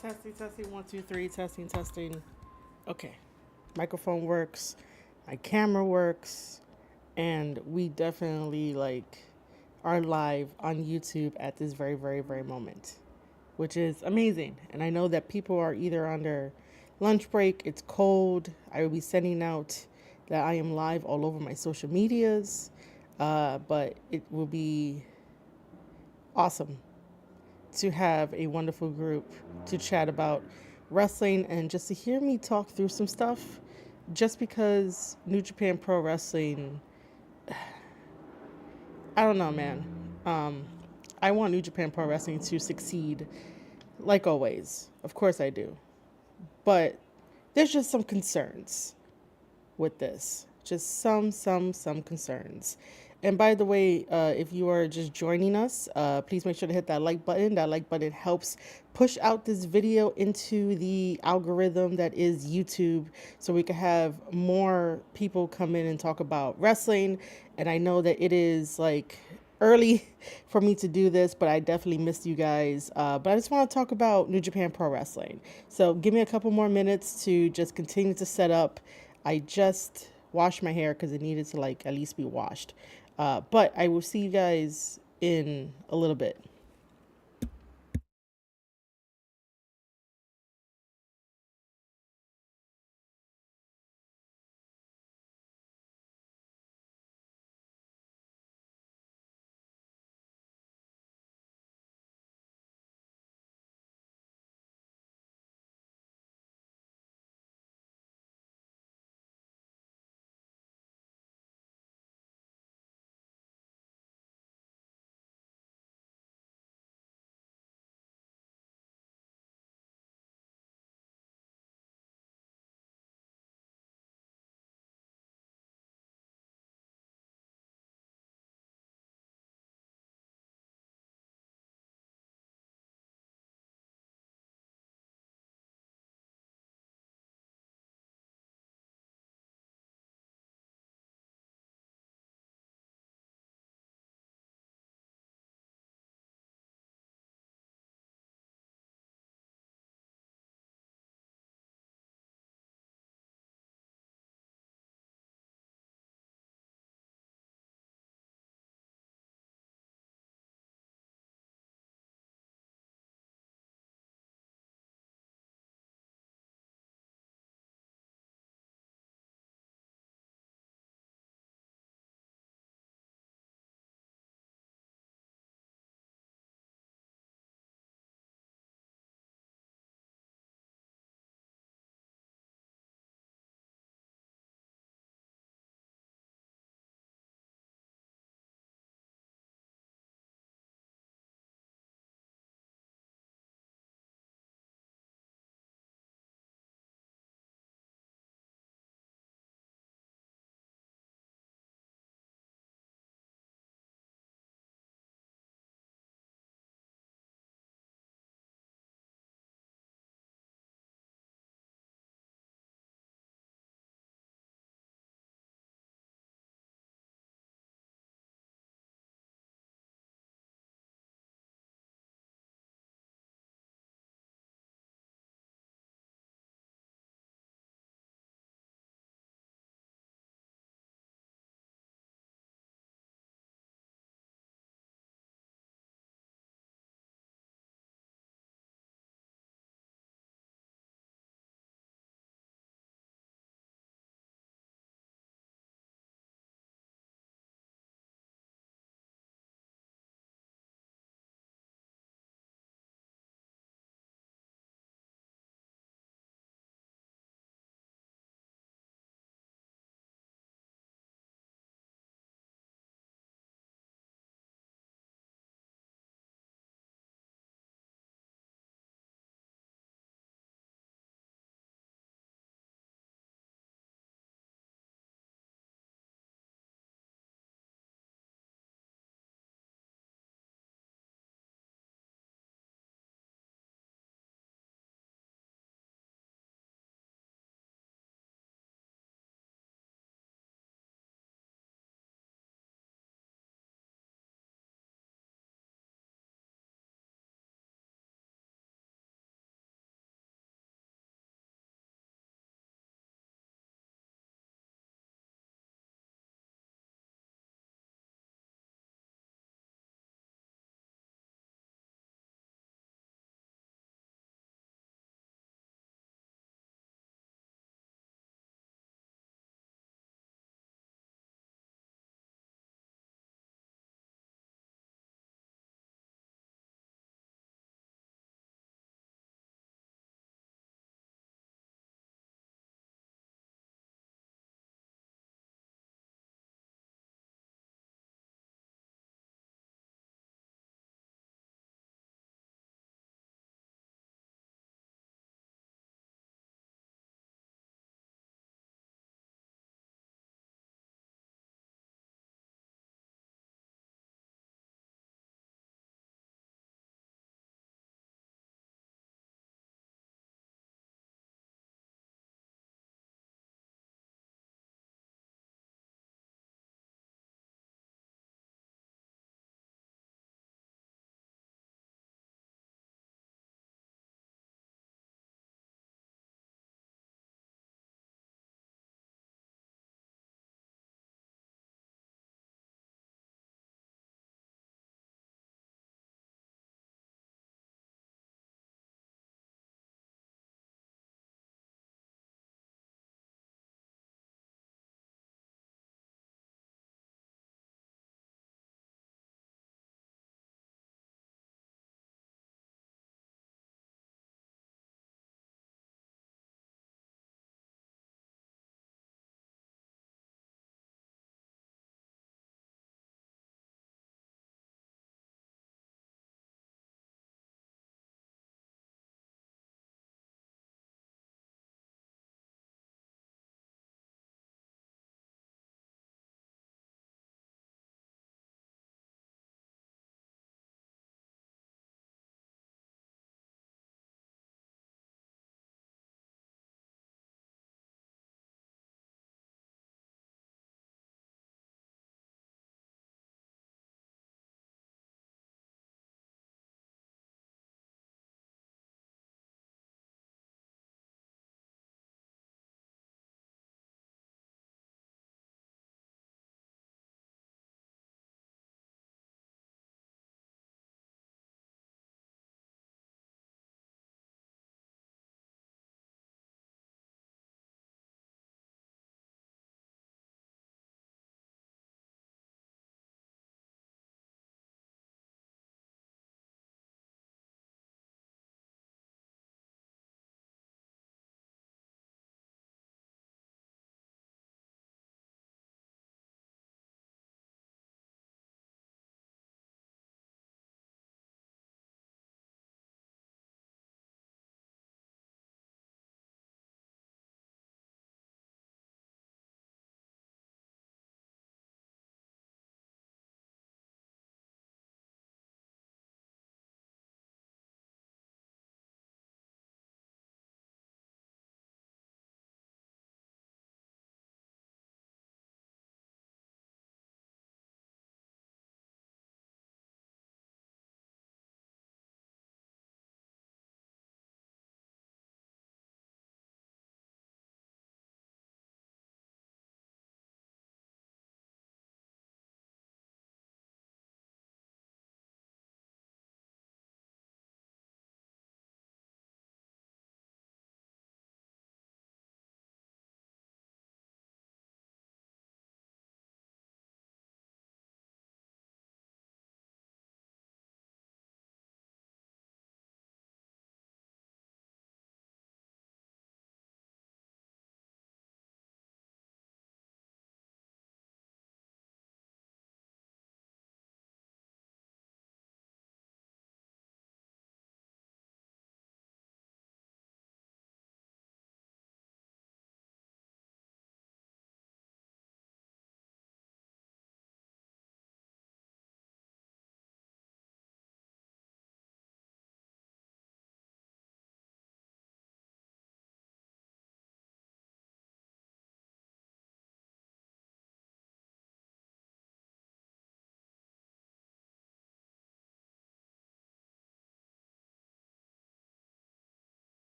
Testing, testing, one, two, three, testing, testing. Okay. Microphone works, my camera works, and we definitely are live on YouTube at this very, very, very moment, which is amazing. And I know that people are either on their lunch break, it's cold. I will be sending out that I am live all over my social medias, but it will be awesome to have a wonderful group to chat about wrestling and just to hear me talk through some stuff. Just because New Japan Pro Wrestling, I don't know, man. Um, I want New Japan Pro Wrestling to succeed, like always. Of course, I do. But there's just some concerns with this. Just some concerns. And by the way, if you are just joining us, please make sure to hit that like button. That like button helps push out this video into the algorithm that is YouTube so we can have more people come in and talk about wrestling. And I know that it is early for me to do this, but I definitely missed you guys. But I just want to talk about New Japan Pro Wrestling. So give me a couple more minutes to just continue to set up. I just washed my hair because it needed to at least be washed. But I will see you guys in a little bit.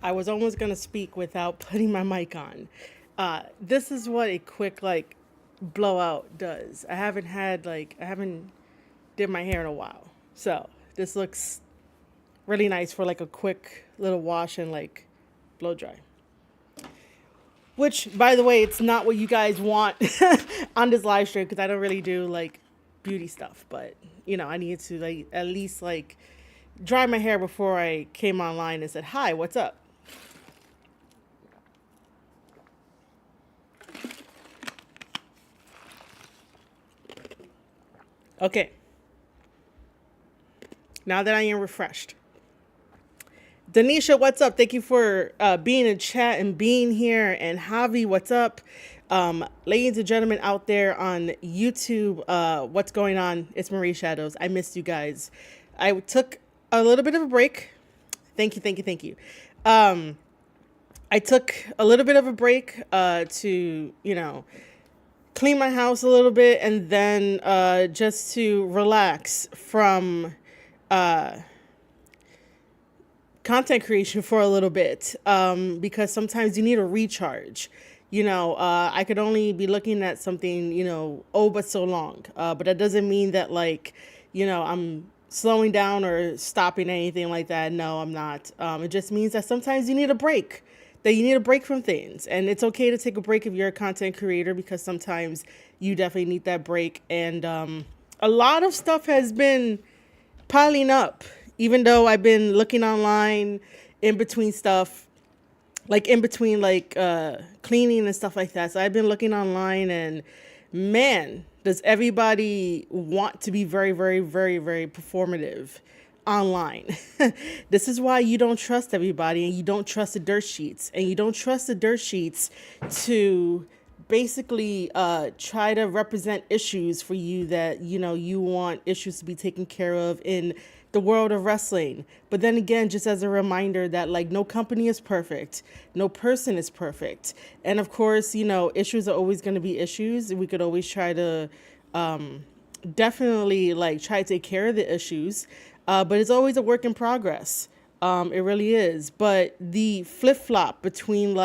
I was almost gonna speak without putting my mic on. This is what a quick like blowout does. I haven't did my hair in a while, so this looks really nice for like a quick little wash and like blow dry. Which, by the way, it's not what you guys want on this live stream because I don't really do like beauty stuff. But I needed to like at least like dry my hair before I came online and said, "Hi, what's up?" Okay. Now that I am refreshed. Denisha, what's up? Thank you for being in chat and being here. And Javi, what's up? Ladies and gentlemen out there on YouTube, what's going on? It's Marie Shadows. I missed you guys. I took a little bit of a break. Thank you. I took a little bit of a break to, clean my house a little bit and then just to relax from content creation for a little bit because sometimes you need a recharge. I could only be looking at something, but so long. But that doesn't mean that I'm slowing down or stopping anything like that. No, I'm not. It just means that sometimes you need a break. That you need a break from things. And it's okay to take a break if you're a content creator because sometimes you definitely need that break. And a lot of stuff has been piling up, even though I've been looking online in between stuff, like in between cleaning and stuff like that. So I've been looking online and man, does everybody want to be very, very, very, very performative online. This is why you don't trust everybody and you don't trust the dirt sheets and you don't trust the dirt sheets to basically try to represent issues for you that you want issues to be taken care of in the world of wrestling. But then again, just as a reminder that no company is perfect, no person is perfect, and of course issues are always going to be issues. We could always try to definitely try to take care of the issues. But it's always a work in progress. It really is. But the flip-flop between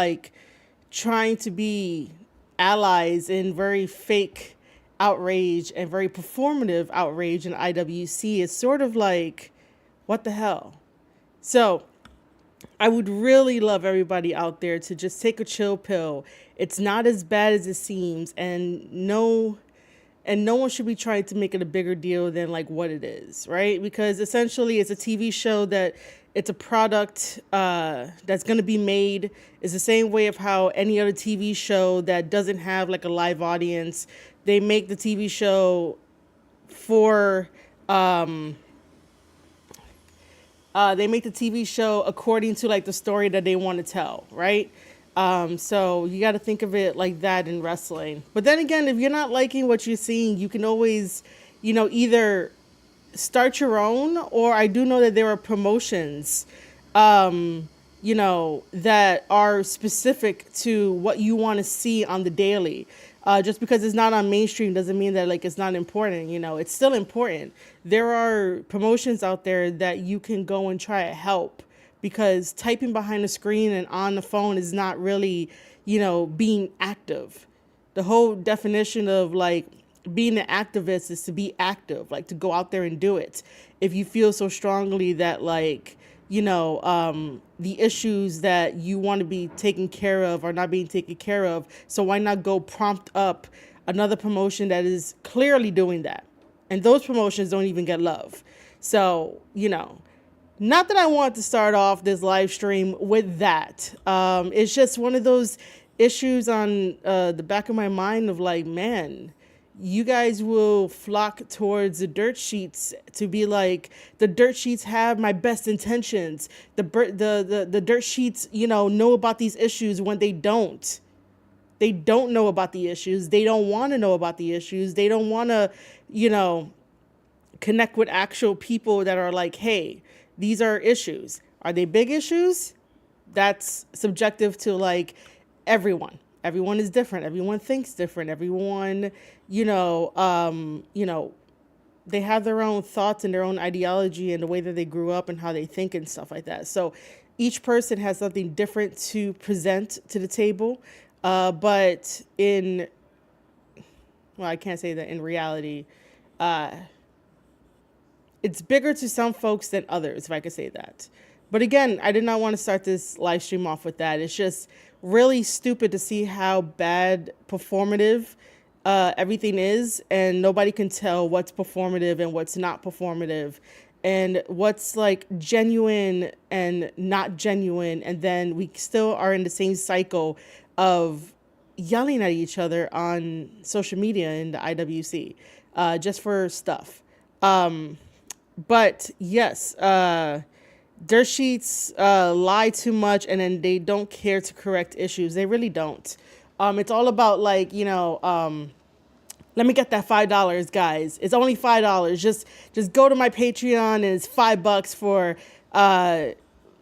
trying to be allies in very fake outrage and very performative outrage in IWC is sort of what the hell? So I would really love everybody out there to just take a chill pill. It's not as bad as it seems, and no one should be trying to make it a bigger deal than what it is, right? Because essentially it's a TV show that it's a product that's going to be made. It's the same way of how any other TV show that doesn't have a live audience, they make the TV show for they make the TV show according to the story that they want to tell, right? So you got to think of it like that in wrestling. But then again, if you're not liking what you're seeing, you can always, either start your own, or I do know that there are promotions, that are specific to what you want to see on the daily. Just because it's not on mainstream doesn't mean that it's not important. It's still important. There are promotions out there that you can go and try to help. Because typing behind the screen and on the phone is not really, being active. The whole definition of being an activist is to be active, to go out there and do it. If you feel so strongly that the issues that you want to be taken care of are not being taken care of, so why not go prompt up another promotion that is clearly doing that? And those promotions don't even get love. So, not that I want to start off this live stream with that. It's just one of those issues on the back of my mind of man, you guys will flock towards the dirt sheets to be the dirt sheets have my best intentions. The dirt sheets, know about these issues when they don't. They don't know about the issues. They don't want to know about the issues. They don't want to, connect with actual people that are hey, these are issues. Are they big issues? That's subjective to everyone. Everyone is different. Everyone thinks different. Everyone, they have their own thoughts and their own ideology and the way that they grew up and how they think and stuff like that. So each person has something different to present to the table. But in, well, I can't say that in reality, it's bigger to some folks than others, if I could say that. But again, I did not want to start this live stream off with that. It's just really stupid to see how bad performative everything is, and nobody can tell what's performative and what's not performative, and what's like genuine and not genuine. And then we still are in the same cycle of yelling at each other on social media in the IWC just for stuff. But yes, dirt sheets lie too much, and then they don't care to correct issues. They really don't. It's all about like, let me get that $5, guys. It's only $5. Just go to my Patreon, and it's $5 for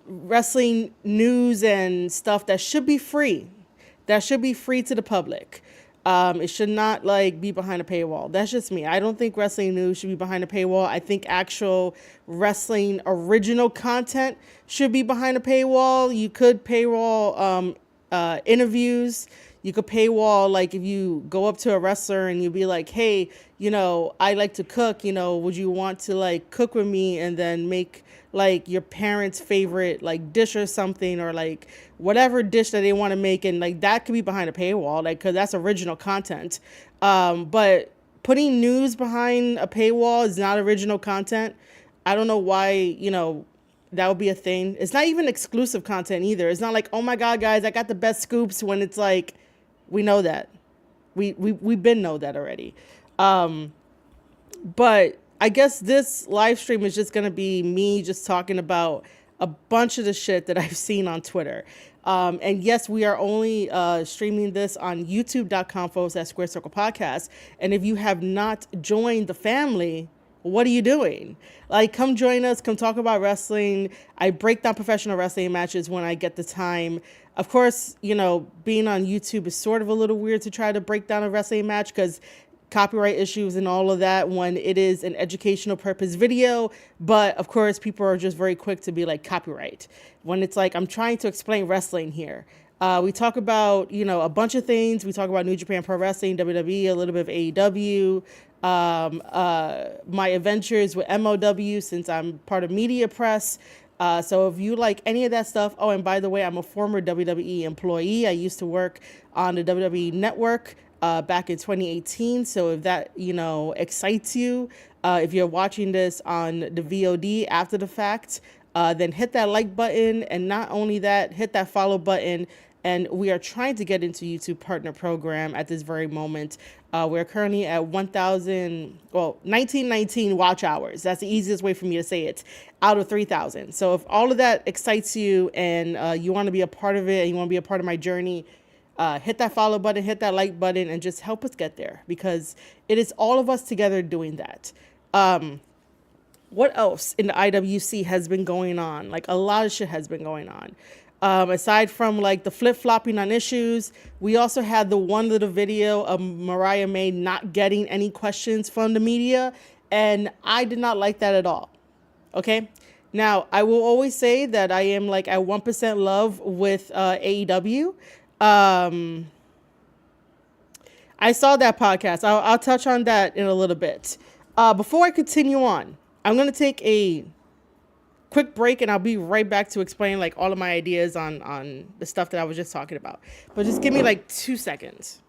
wrestling news and stuff that should be free. That should be free to the public. It should not like be behind a paywall. That's just me. I don't think wrestling news should be behind a paywall. I think actual wrestling original content should be behind a paywall. You could paywall interviews. You could paywall, like if you go up to a wrestler and you be like, hey, I like to cook, would you want to like cook with me and then make like your parents' favorite like dish or something, or like whatever dish that they want to make, and like that could be behind a paywall, like, because that's original content. But putting news behind a paywall is not original content. I don't know why, that would be a thing. It's not even exclusive content either. It's not like, oh my God, guys, I got the best scoops, when it's like, we know that. We've been know that already. But I guess this live stream is just going to be me just talking about a bunch of the shit that I've seen on Twitter. And yes, we are only streaming this on youtube.com/Square Circle Podcast. And if you have not joined the family, what are you doing? Like, come join us, come talk about wrestling. I break down professional wrestling matches when I get the time. Of course, being on YouTube is sort of a little weird to try to break down a wrestling match because copyright issues and all of that when it is an educational purpose video. But of course, people are just very quick to be like, copyright, when it's like, I'm trying to explain wrestling here. We talk about, a bunch of things. We talk about New Japan Pro Wrestling, WWE, a little bit of AEW, my adventures with MOW since I'm part of Media Press. So if you like any of that stuff, oh, and by the way, I'm a former WWE employee. I used to work on the WWE network back in 2018. So if that, excites you, if you're watching this on the VOD after the fact, then hit that like button. And not only that, hit that follow button. And we are trying to get into YouTube Partner Program at this very moment. We're currently at 1919 watch hours. That's the easiest way for me to say it, out of 3,000. So if all of that excites you and you want to be a part of it and you want to be a part of my journey, hit that follow button, hit that like button, and just help us get there, because it is all of us together doing that. What else in the IWC has been going on? Like, a lot of shit has been going on. Aside from like the flip-flopping on issues, we also had the one little video of Mariah May not getting any questions from the media, and I did not like that at all. Okay? Now, I will always say that I am like at 1% love with AEW. I saw that podcast. I'll touch on that in a little bit. Before I continue on, I'm going to take a quick break, and I'll be right back to explain like all of my ideas on the stuff that I was just talking about. But just give me like 2 seconds.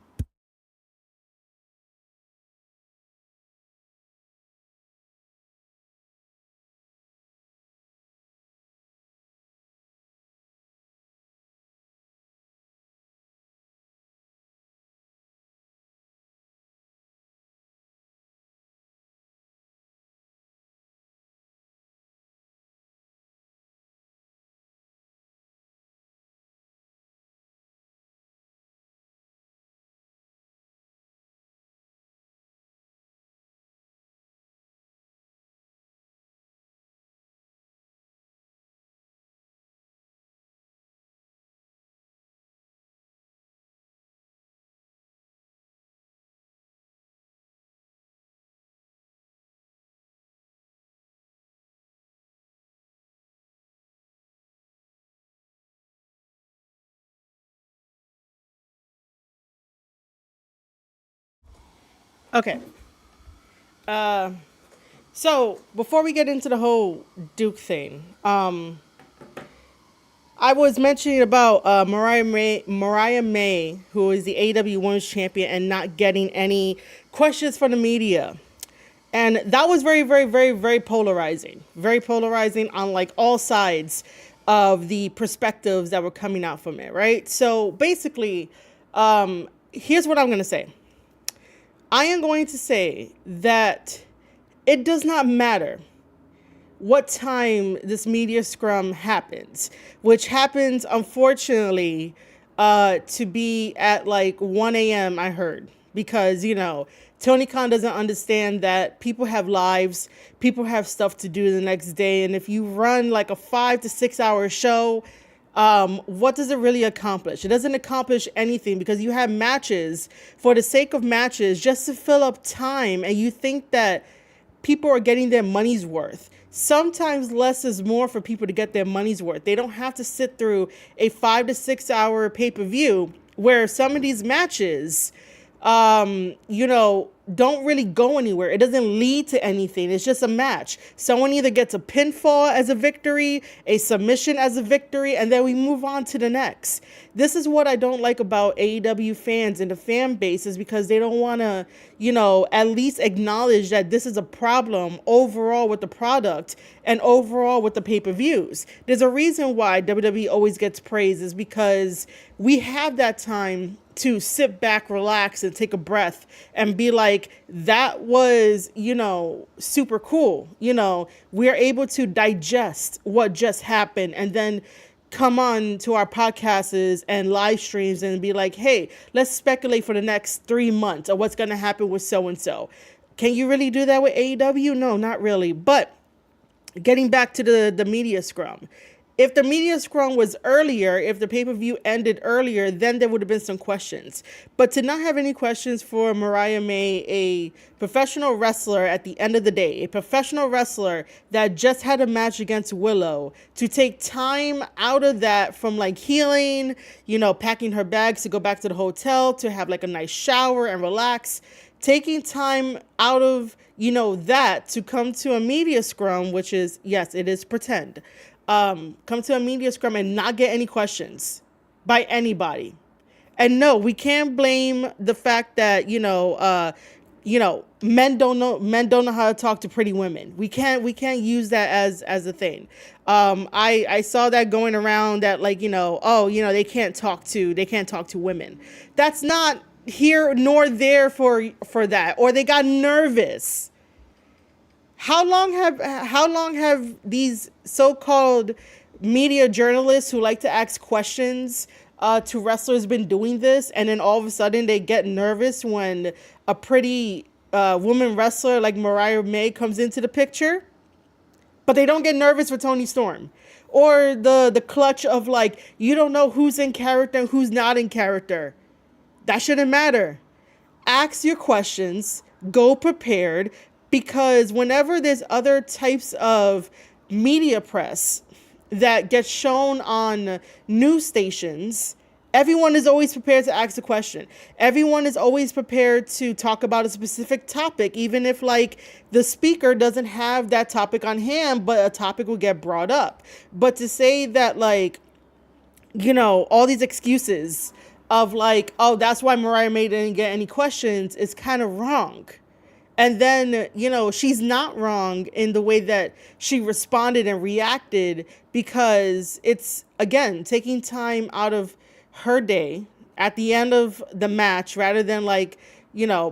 Okay. Uh, so before we get into the whole Duke thing, I was mentioning about Mariah May, who is the AEW Women's Champion, and not getting any questions from the media. And that was very, very, very, very polarizing. Very polarizing on like all sides of the perspectives that were coming out from it, right? So basically, here's what I'm going to say. I am going to say that it does not matter what time this media scrum happens, which happens, unfortunately, to be at like 1 a.m., I heard. Because, Tony Khan doesn't understand that people have lives, people have stuff to do the next day. And if you run like a 5 to 6 hour show, what does it really accomplish? It doesn't accomplish anything because you have matches for the sake of matches just to fill up time. And you think that people are getting their money's worth. Sometimes less is more for people to get their money's worth. They don't have to sit through a 5 to 6 hour pay-per-view where some of these matches, don't really go anywhere. It doesn't lead to anything. It's just a match. Someone either gets a pinfall as a victory, a submission as a victory, and then we move on to the next. This is what I don't like about AEW fans and the fan base, is because they don't want to, at least acknowledge that this is a problem overall with the product and overall with the pay-per-views. There's a reason why WWE always gets praised, is because we have that time to sit back, relax, and take a breath and be like, that was, super cool. We're able to digest what just happened and then come on to our podcasts and live streams and be like, hey, let's speculate for the next 3 months of what's going to happen with so-and-so. Can you really do that with AEW? No, not really. But getting back to the media scrum. If the media scrum was earlier, if the pay-per-view ended earlier, then there would have been some questions. But to not have any questions for Mariah May, a professional wrestler at the end of the day, a professional wrestler that just had a match against Willow, to take time out of that from like healing, packing her bags to go back to the hotel, to have like a nice shower and relax, taking time out of, that to come to a media scrum, which is, yes, it is pretend. Come to a media scrum and not get any questions by anybody. And no, we can't blame the fact that, men don't know how to talk to pretty women. We can't use that as a thing. I saw that going around that like, they can't talk to women. That's not here nor there for that. Or they got nervous. How long have these so-called media journalists who like to ask questions to wrestlers been doing this? And then all of a sudden they get nervous when a pretty woman wrestler like Mariah May comes into the picture, but they don't get nervous for Toni Storm. Or the clutch of like, you don't know who's in character and who's not in character. That shouldn't matter. Ask your questions, go prepared. Because whenever there's other types of media press that gets shown on news stations, everyone is always prepared to ask a question. Everyone is always prepared to talk about a specific topic, even if like the speaker doesn't have that topic on hand, but a topic will get brought up. But to say that like, all these excuses of like, oh, that's why Mariah May didn't get any questions is kind of wrong. And then, she's not wrong in the way that she responded and reacted, because it's, again, taking time out of her day at the end of the match rather than like,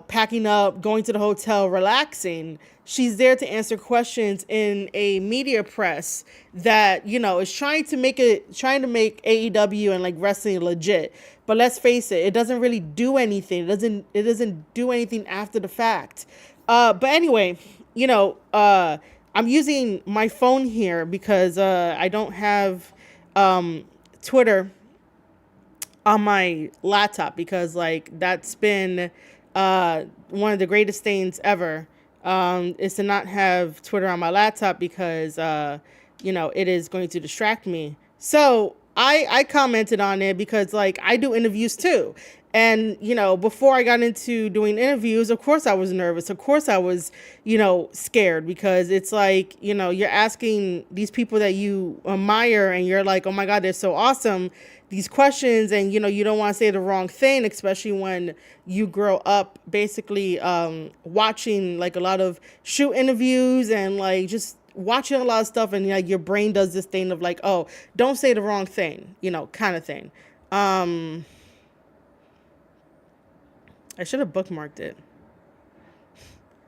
packing up, going to the hotel, relaxing. She's there to answer questions in a media press that, is trying to make AEW and like wrestling legit. But let's face it, it doesn't really do anything. It doesn't do anything after the fact. But anyway, I'm using my phone here because I don't have Twitter on my laptop, because like that's been one of the greatest things ever, is to not have Twitter on my laptop because it is going to distract me. So I commented on it because like I do interviews too. And, before I got into doing interviews, of course I was nervous. Of course I was, scared because it's like, you're asking these people that you admire and you're like, oh my God, they're so awesome, these questions. And, you don't want to say the wrong thing, especially when you grow up basically watching like a lot of shoot interviews and like just watching a lot of stuff. And like your brain does this thing of like, oh, don't say the wrong thing, kind of thing. I should have bookmarked it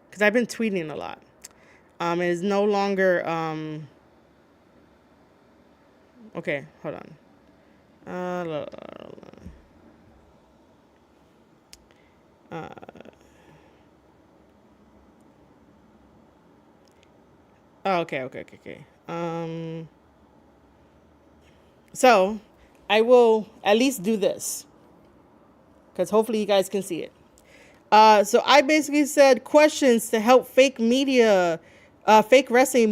because I've been tweeting a lot. It is no longer, okay, hold on. Okay. So I will at least do this because hopefully you guys can see it. So I basically said questions to help fake wrestling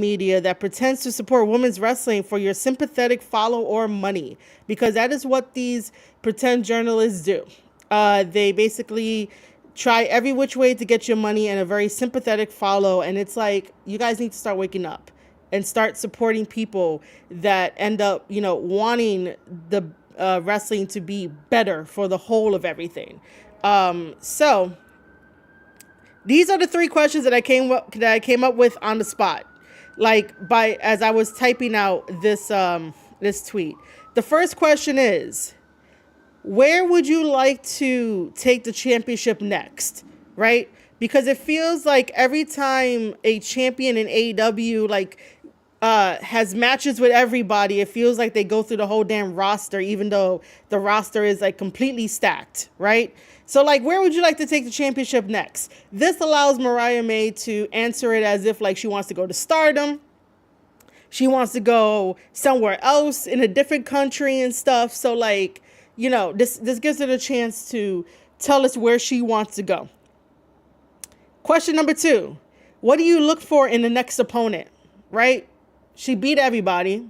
media that pretends to support women's wrestling for your sympathetic follow or money, because that is what these pretend journalists do. They basically try every which way to get your money and a very sympathetic follow. And it's like, you guys need to start waking up and start supporting people that end up, wanting the wrestling to be better for the whole of everything. So these are the 3 questions that I came up with on the spot, like as I was typing out this tweet. The first question is, where would you like to take the championship next? Right? Because it feels like every time a champion in AEW has matches with everybody, it feels like they go through the whole damn roster, even though the roster is like completely stacked, right? So like, where would you like to take the championship next? This allows Mariah May to answer it as if like she wants to go to Stardom. She wants to go somewhere else in a different country and stuff. So like, this gives her the chance to tell us where she wants to go. Question number 2, what do you look for in the next opponent, right? She beat everybody.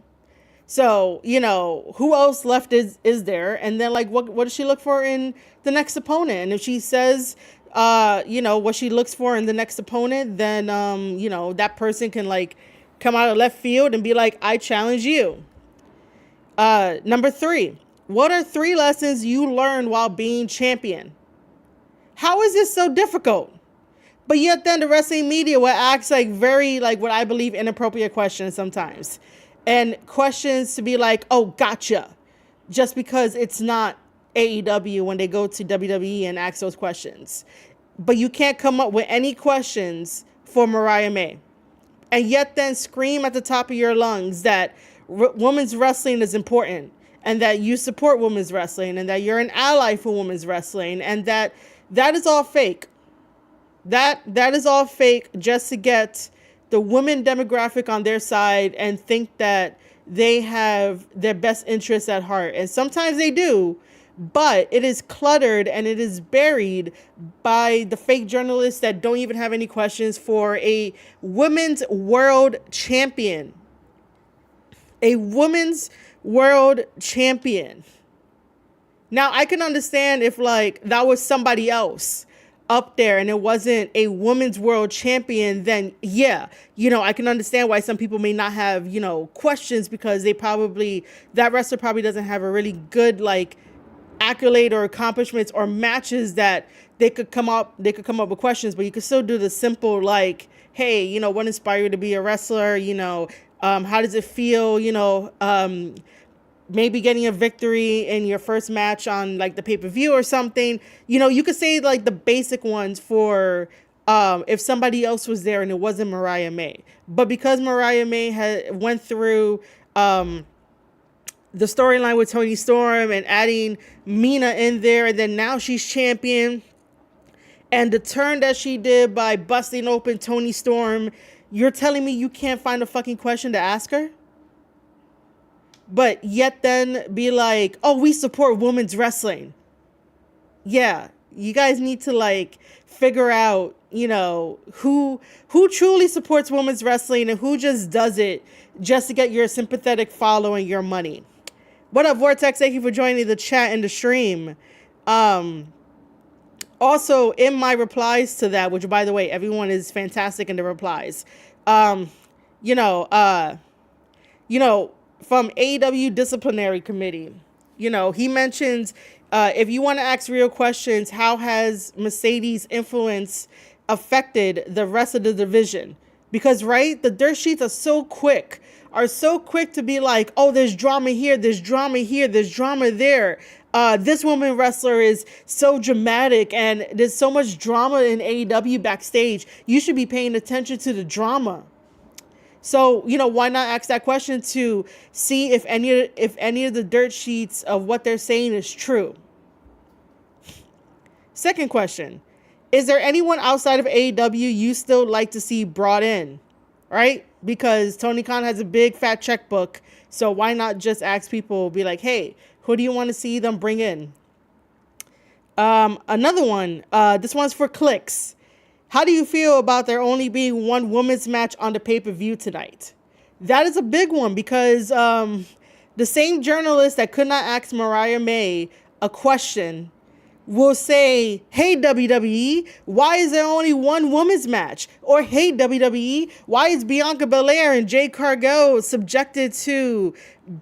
So, who else left is there? And then like, what does she look for in the next opponent? And if she says, what she looks for in the next opponent, then, that person can like come out of left field and be like, I challenge you. Number 3, what are 3 lessons you learned while being champion? How is this so difficult? But yet then the wrestling media will ask like very, like what I believe inappropriate questions sometimes. And questions to be like, oh, gotcha. Just because it's not AEW when they go to WWE and ask those questions. But you can't come up with any questions for Mariah May. And yet then scream at the top of your lungs that women's wrestling is important. And that you support women's wrestling. And that you're an ally for women's wrestling. And that is all fake. That is all fake just to get the women demographic on their side and think that they have their best interests at heart. And sometimes they do, but it is cluttered and it is buried by the fake journalists that don't even have any questions for a women's world champion. A women's world champion. Now, I can understand if like that was somebody else up there and it wasn't a women's world champion, then yeah, I can understand why some people may not have, questions, because that wrestler probably doesn't have a really good like accolade or accomplishments or matches that they could come up with questions. But you could still do the simple like, hey, what inspired you to be a wrestler? How does it feel? Maybe getting a victory in your first match on like the pay-per-view or something. You could say like the basic ones for if somebody else was there and it wasn't Mariah May. But because Mariah May went through the storyline with Toni Storm and adding Mina in there, and then now she's champion, and the turn that she did by busting open Toni Storm, you're telling me you can't find a fucking question to ask her? But yet then be like, oh, we support women's wrestling. Yeah, you guys need to like figure out, who truly supports women's wrestling and who just does it just to get your sympathetic follow and your money. What up, Vortex? Thank you for joining the chat and the stream. Also, in my replies to that, which by the way, everyone is fantastic in the replies. Um, you know, uh, from AEW disciplinary committee, he mentions, if you want to ask real questions, how has Mercedes' influence affected the rest of the division? Because, right, the dirt sheets are so quick to be like, oh, there's drama here, there's drama here, there's drama there. This woman wrestler is so dramatic, and there's so much drama in AEW backstage. You should be paying attention to the drama. So, why not ask that question to see if any of the dirt sheets of what they're saying is true? Second question, is there anyone outside of AEW you still like to see brought in? Right? Because Tony Khan has a big fat checkbook. So why not just ask people, be like, hey, who do you want to see them bring in? Another one, this one's for clicks. How do you feel about there only being one women's match on the pay-per-view tonight? That is a big one because the same journalist that could not ask Mariah May a question will say, hey, WWE, why is there only one women's match? Or, hey, WWE, why is Bianca Belair and Jade Cargill subjected to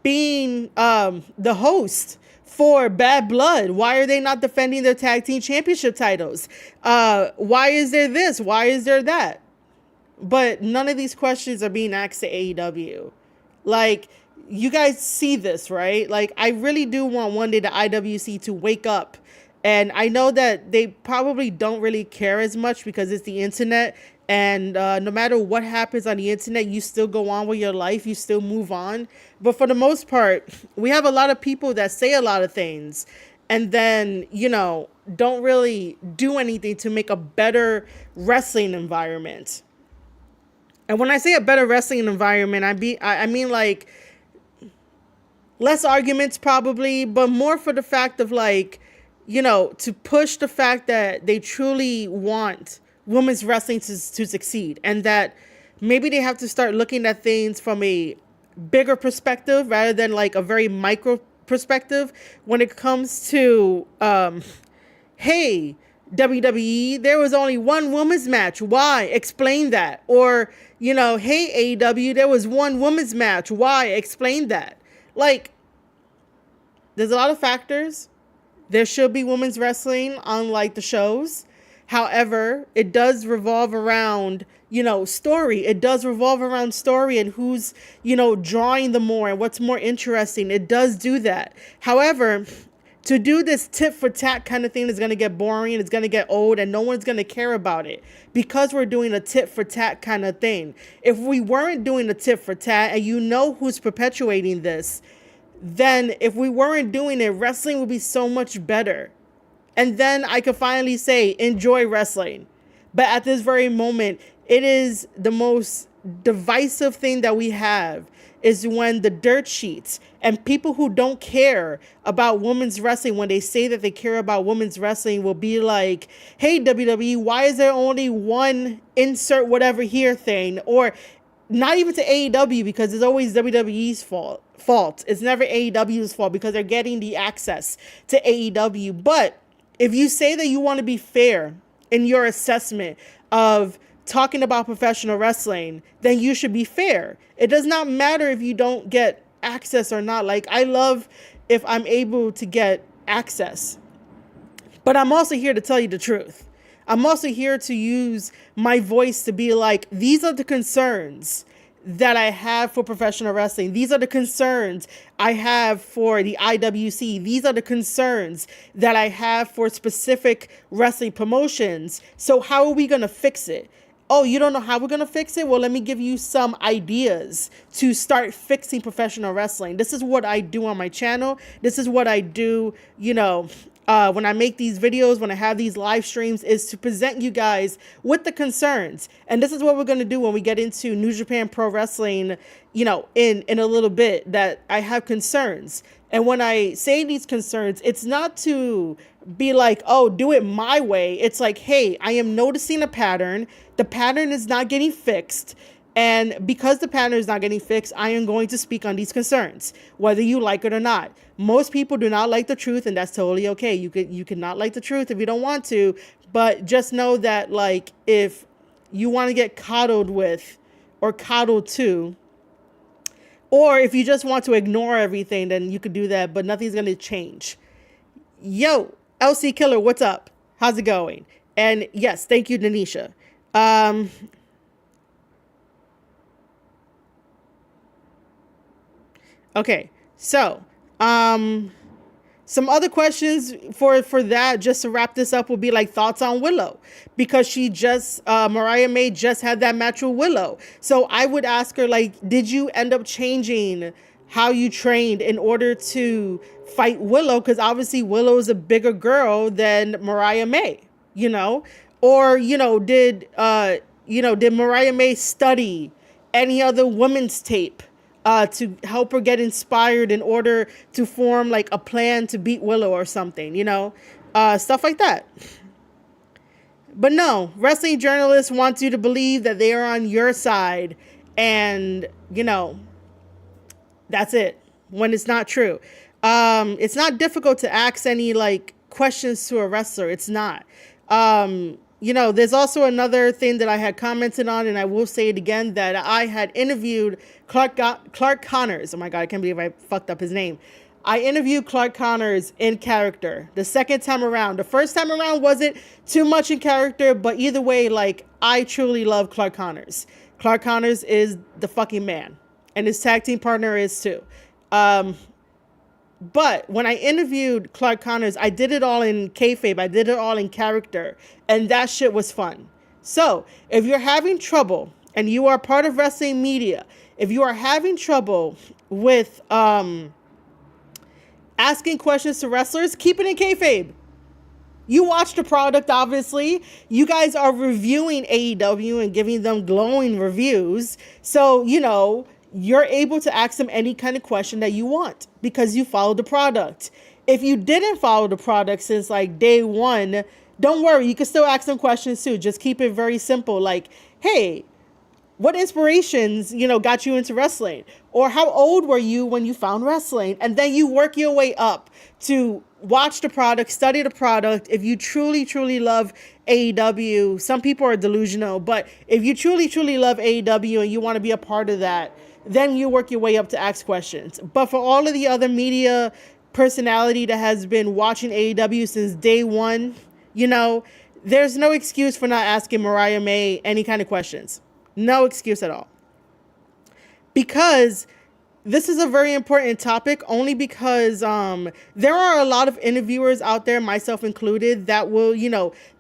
being the host for Bad Blood? Why are they not defending their tag team championship titles? Why is there this? Why is there that? But none of these questions are being asked to AEW. Like, you guys see this, right? Like, I really do want one day the IWC to wake up. And I know that they probably don't really care as much because it's the internet. And no matter what happens on the internet, you still go on with your life. You still move on. But for the most part, we have a lot of people that say a lot of things and then, don't really do anything to make a better wrestling environment. And when I say a better wrestling environment, I mean like less arguments probably, but more for the fact of like, to push the fact that they truly want women's wrestling to succeed, and that maybe they have to start looking at things from a bigger perspective rather than like a very micro perspective when it comes to, hey, WWE, there was only one women's match. Why? Explain that. Or, hey, AEW, there was one women's match. Why? Explain that. Like, there's a lot of factors. There should be women's wrestling on like the shows. However, it does revolve around, story. It does revolve around story and who's, drawing the more and what's more interesting. It does do that. However, to do this tit for tat kind of thing is going to get boring. It's going to get old and no one's going to care about it because we're doing a tit for tat kind of thing. If we weren't doing a tit for tat and who's perpetuating this, then if we weren't doing it, wrestling would be so much better. And then I could finally say, enjoy wrestling. But at this very moment, it is the most divisive thing that we have is when the dirt sheets and people who don't care about women's wrestling, when they say that they care about women's wrestling, will be like, hey, WWE, why is there only one insert whatever here thing? Or not even to AEW, because it's always WWE's fault. It's never AEW's fault because they're getting the access to AEW. But if you say that you want to be fair in your assessment of talking about professional wrestling, then you should be fair. It does not matter if you don't get access or not. Like, I love if I'm able to get access, but I'm also here to tell you the truth. I'm also here to use my voice to be like, these are the concerns that I have for professional wrestling. These are the concerns I have for the IWC. These are the concerns that I have for specific wrestling promotions. So how are we going to fix it? Oh, you don't know how we're going to fix it? Well, let me give you some ideas to start fixing professional wrestling. This is what I do on my channel. This is what I do, when I make these videos, when I have these live streams, is to present you guys with the concerns. And this is what we're going to do when we get into New Japan Pro Wrestling, in a little bit, that I have concerns. And when I say these concerns, it's not to be like, oh, do it my way. It's like, hey, I am noticing a pattern. The pattern is not getting fixed. And because the pattern is not getting fixed, I am going to speak on these concerns, whether you like it or not. Most people do not like the truth, and that's totally okay. You can not like the truth if you don't want to, but just know that, like, if you want to get coddled with or coddled to, or if you just want to ignore everything, then you could do that, but nothing's going to change. Yo, LC Killer, what's up? How's it going? And yes, thank you, Denisha. Okay, so some other questions for that, just to wrap this up, will be like thoughts on Willow, because she just Mariah May just had that match with Willow. So I would ask her, like, did you end up changing how you trained in order to fight Willow? Because obviously Willow is a bigger girl than Mariah May, you know, or did Mariah May study any other women's tape to help her get inspired in order to form like a plan to beat Willow or something, stuff like that. But no, wrestling journalists want you to believe that they are on your side, and that's it, when it's not true. It's not difficult to ask any like questions to a wrestler. It's not. There's also another thing that I had commented on, and I will say it again, that I had interviewed Clark Connors. Oh my God, I can't believe I fucked up his name. I interviewed Clark Connors in character the second time around. The first time around wasn't too much in character, but either way, like, I truly love Clark Connors. Clark Connors is the fucking man, and his tag team partner is too. But when I interviewed Clark Connors, I did it all in kayfabe. I did it all in character. And that shit was fun. So if you're having trouble, and you are part of wrestling media, if you are having trouble with asking questions to wrestlers, keep it in kayfabe. You watch the product, obviously. You guys are reviewing AEW and giving them glowing reviews. So, you're able to ask them any kind of question that you want because you follow the product. If you didn't follow the product since like day one, don't worry. You can still ask them questions too. Just keep it very simple. Like, hey, what inspirations, got you into wrestling? Or how old were you when you found wrestling? And then you work your way up to watch the product, study the product. If you truly, truly love AEW, some people are delusional, but if you truly, truly love AEW and you want to be a part of that, then you work your way up to ask questions. But for all of the other media personality that has been watching AEW since day one, there's no excuse for not asking Mariah May any kind of questions. No excuse at all. Because this is a very important topic, only because there are a lot of interviewers out there, myself included, that will,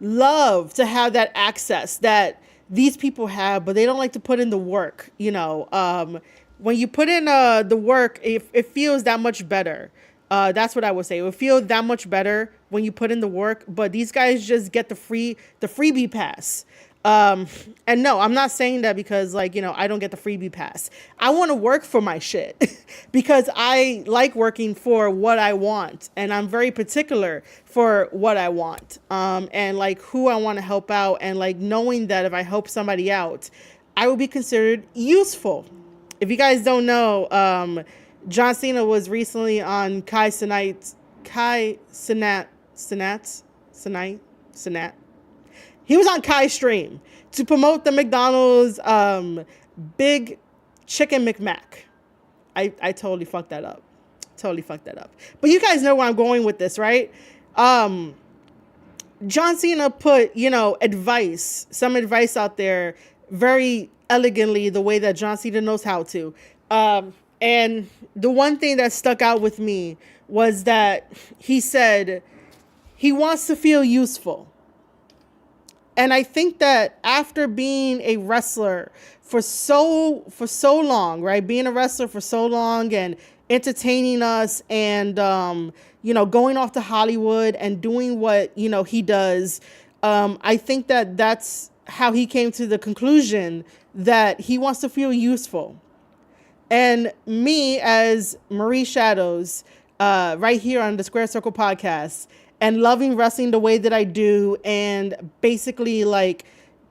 love to have that access that these people have, but they don't like to put in the work. When you put in the work, it feels that much better. That's what I would say. It would feel that much better when you put in the work, but these guys just get the freebie pass. And no, I'm not saying that because I don't get the freebie pass. I want to work for my shit because I like working for what I want, and I'm very particular for what I want. And like who I want to help out, and like knowing that if I help somebody out, I will be considered useful. If you guys don't know, John Cena was recently on Kai Cenat's. He was on Kai's stream to promote the McDonald's Big Chicken McMac. I totally fucked that up. But you guys know where I'm going with this, right? John Cena put, some advice out there very elegantly, the way that John Cena knows how to. And the one thing that stuck out with me was that he said he wants to feel useful. And I think that after being a wrestler for so long, right? Being a wrestler for so long and entertaining us and, going off to Hollywood and doing what, he does. I think that that's how he came to the conclusion that he wants to feel useful. And me, as Marie Shadows, right here on the Square Circle podcast, and loving wrestling the way that I do, and basically like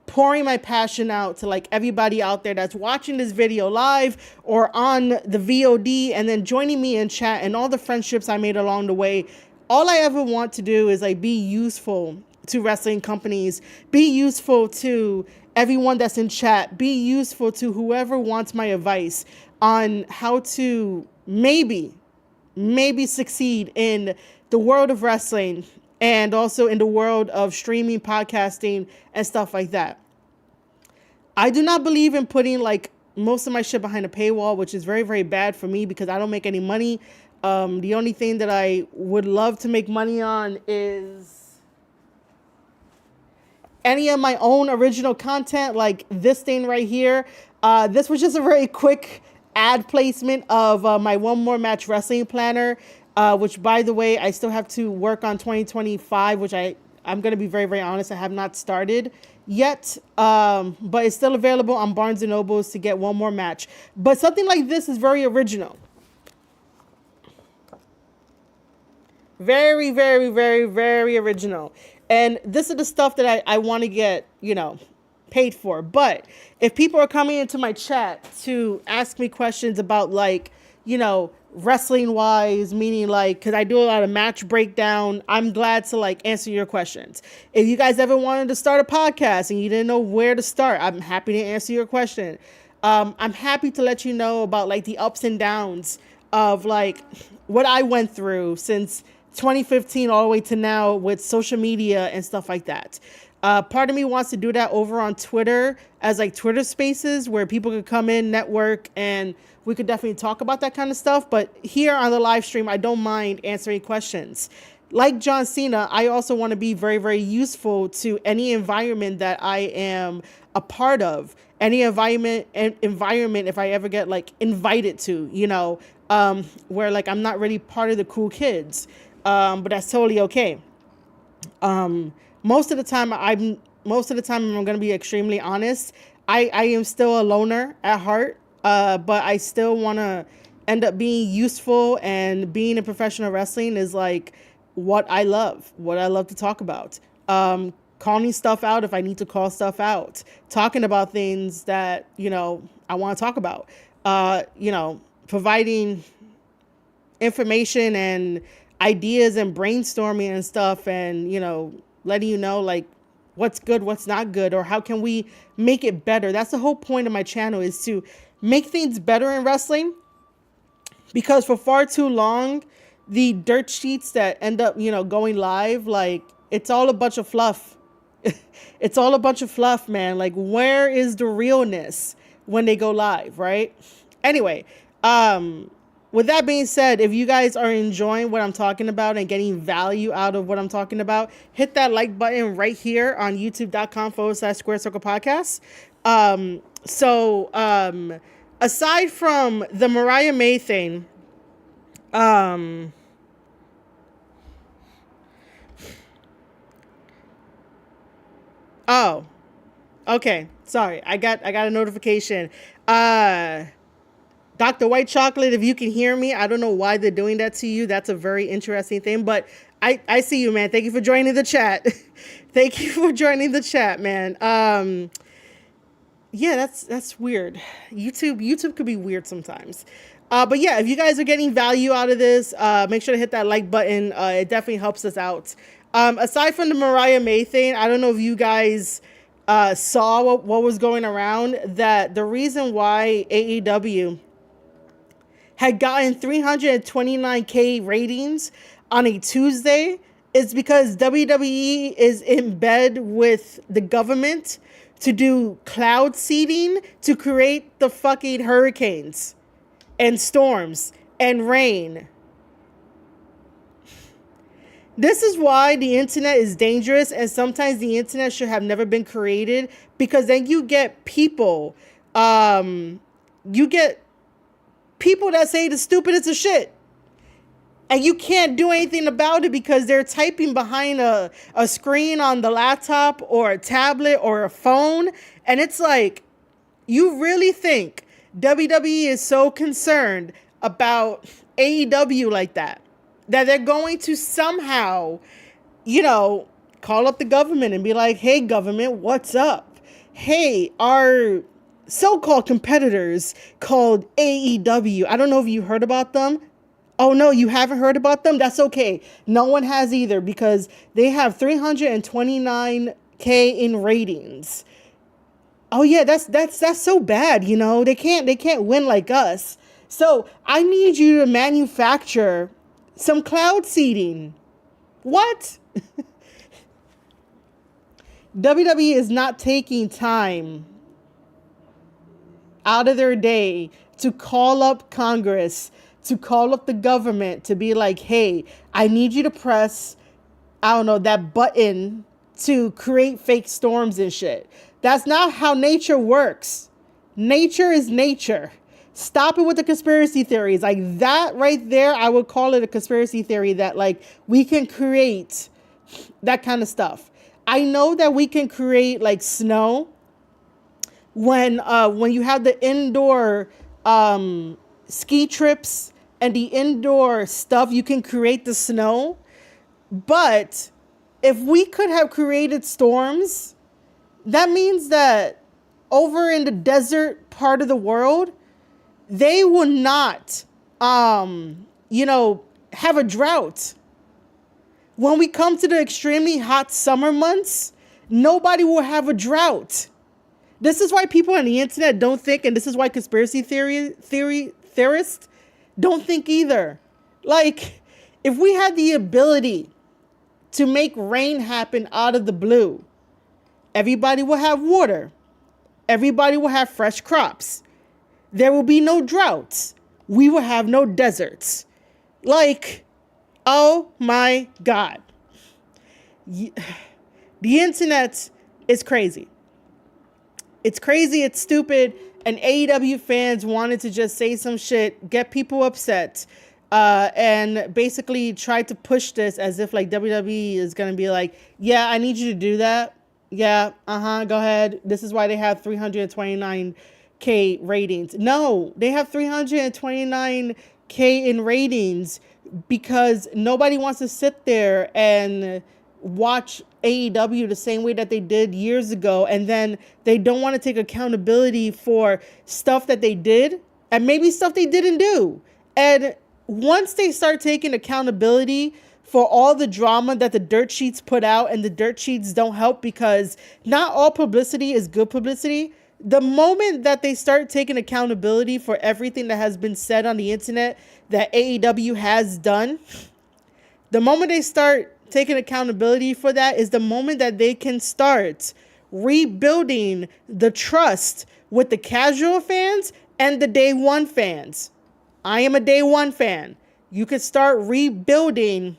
pouring my passion out to like everybody out there that's watching this video live or on the VOD, and then joining me in chat and all the friendships I made along the way. All I ever want to do is like be useful to wrestling companies, be useful to everyone that's in chat, be useful to whoever wants my advice on how to maybe succeed in the world of wrestling and also in the world of streaming, podcasting, and stuff like that. I do not believe in putting like most of my shit behind a paywall, which is very, very bad for me because I don't make any money. The only thing that I would love to make money on is any of my own original content, like this thing right here. This was just a very quick ad placement of my One More Match wrestling planner, which, by the way, I still have to work on 2025, which I'm going to be very, very honest, I have not started yet, but it's still available on Barnes & Nobles to get One More Match. But something like this is very original. Very, very, very, very original. And this is the stuff that I want to get, paid for. But if people are coming into my chat to ask me questions about like, wrestling wise, meaning like, cause I do a lot of match breakdown, I'm glad to like answer your questions. If you guys ever wanted to start a podcast and you didn't know where to start, I'm happy to answer your question. I'm happy to let you know about like the ups and downs of like what I went through since 2015 all the way to now with social media and stuff like that. Part of me wants to do that over on Twitter as like Twitter spaces where people could come in, network, and we could definitely talk about that kind of stuff. But here on the live stream, I don't mind answering questions. Like John Cena, I also want to be very, very useful to any environment that I am a part of. Any environment if I ever get like invited to, where like I'm not really part of the cool kids. But that's totally okay. Most of the time, I'm going to be extremely honest. I am still a loner at heart, but I still want to end up being useful, and being in professional wrestling is like what I love to talk about. Calling stuff out if I need to call stuff out, talking about things that, I want to talk about, providing information and ideas and brainstorming and stuff, and letting you know like what's good, what's not good, or how can we make it better. That's the whole point of my channel, is to make things better in wrestling, because for far too long the dirt sheets that end up going live, like it's all a bunch of fluff. It's all a bunch of fluff, man. Like, where is the realness when they go live, right? Anyway, with that being said, if you guys are enjoying what I'm talking about and getting value out of what I'm talking about, hit that like button right here on youtube.com/Square Circle Podcast. Aside from the Mariah May thing, oh, okay. Sorry. I got a notification. Dr. White Chocolate, if you can hear me, I don't know why they're doing that to you. That's a very interesting thing, but I see you, man. Thank you for joining the chat. Thank you for joining the chat, man. Yeah, that's weird. YouTube could be weird sometimes. But yeah, if you guys are getting value out of this, make sure to hit that like button. It definitely helps us out. Aside from the Mariah May thing, I don't know if you guys saw what was going around, that the reason why AEW had gotten 329K ratings on a Tuesday is because WWE is in bed with the government to do cloud seeding to create the fucking hurricanes and storms and rain. This is why the internet is dangerous, and sometimes the internet should have never been created, because then you get people, that say the stupidest of shit, and you can't do anything about it because they're typing behind a screen on the laptop or a tablet or a phone. And it's like, you really think WWE is so concerned about AEW like that they're going to somehow, call up the government and be like, hey, government, what's up? hey, our so-called competitors called AEW. I don't know if you heard about them. Oh no, you haven't heard about them? That's okay. No one has either because they have 329K in ratings. Oh yeah, that's so bad, you know. They can't win like us. So, I need you to manufacture some cloud seeding. What? WWE is not taking time out of their day to call up Congress, to call up the government, to be like, hey, I need you to press, I don't know, that button to create fake storms and shit. That's not how nature works. Nature is nature. Stop it with the conspiracy theories. Like that right there, I would call it a conspiracy theory that like we can create that kind of stuff. I know that we can create like snow when you have the indoor ski trips and the indoor stuff, you can create the snow. But if we could have created storms, that means that over in the desert part of the world, they will not, have a drought. When we come to the extremely hot summer months, nobody will have a drought. This is why people on the internet don't think, and this is why conspiracy theorists don't think either. Like, if we had the ability to make rain happen out of the blue, everybody will have water. Everybody will have fresh crops. There will be no droughts. We will have no deserts. Like, oh my God. The internet is crazy. It's crazy, it's stupid, and AEW fans wanted to just say some shit, get people upset, and basically try to push this as if like WWE is going to be like, yeah, I need you to do that. Yeah, go ahead. This is why they have 329K ratings. No, they have 329K in ratings because nobody wants to sit there and watch AEW the same way that they did years ago, and then they don't want to take accountability for stuff that they did and maybe stuff they didn't do. And once they start taking accountability for all the drama that the dirt sheets put out, and the dirt sheets don't help because not all publicity is good publicity. The moment that they start taking accountability for everything that has been said on the internet that AEW has done, the moment they start taking accountability for that is the moment that they can start rebuilding the trust with the casual fans and the day one fans. I am a day one fan. You can start rebuilding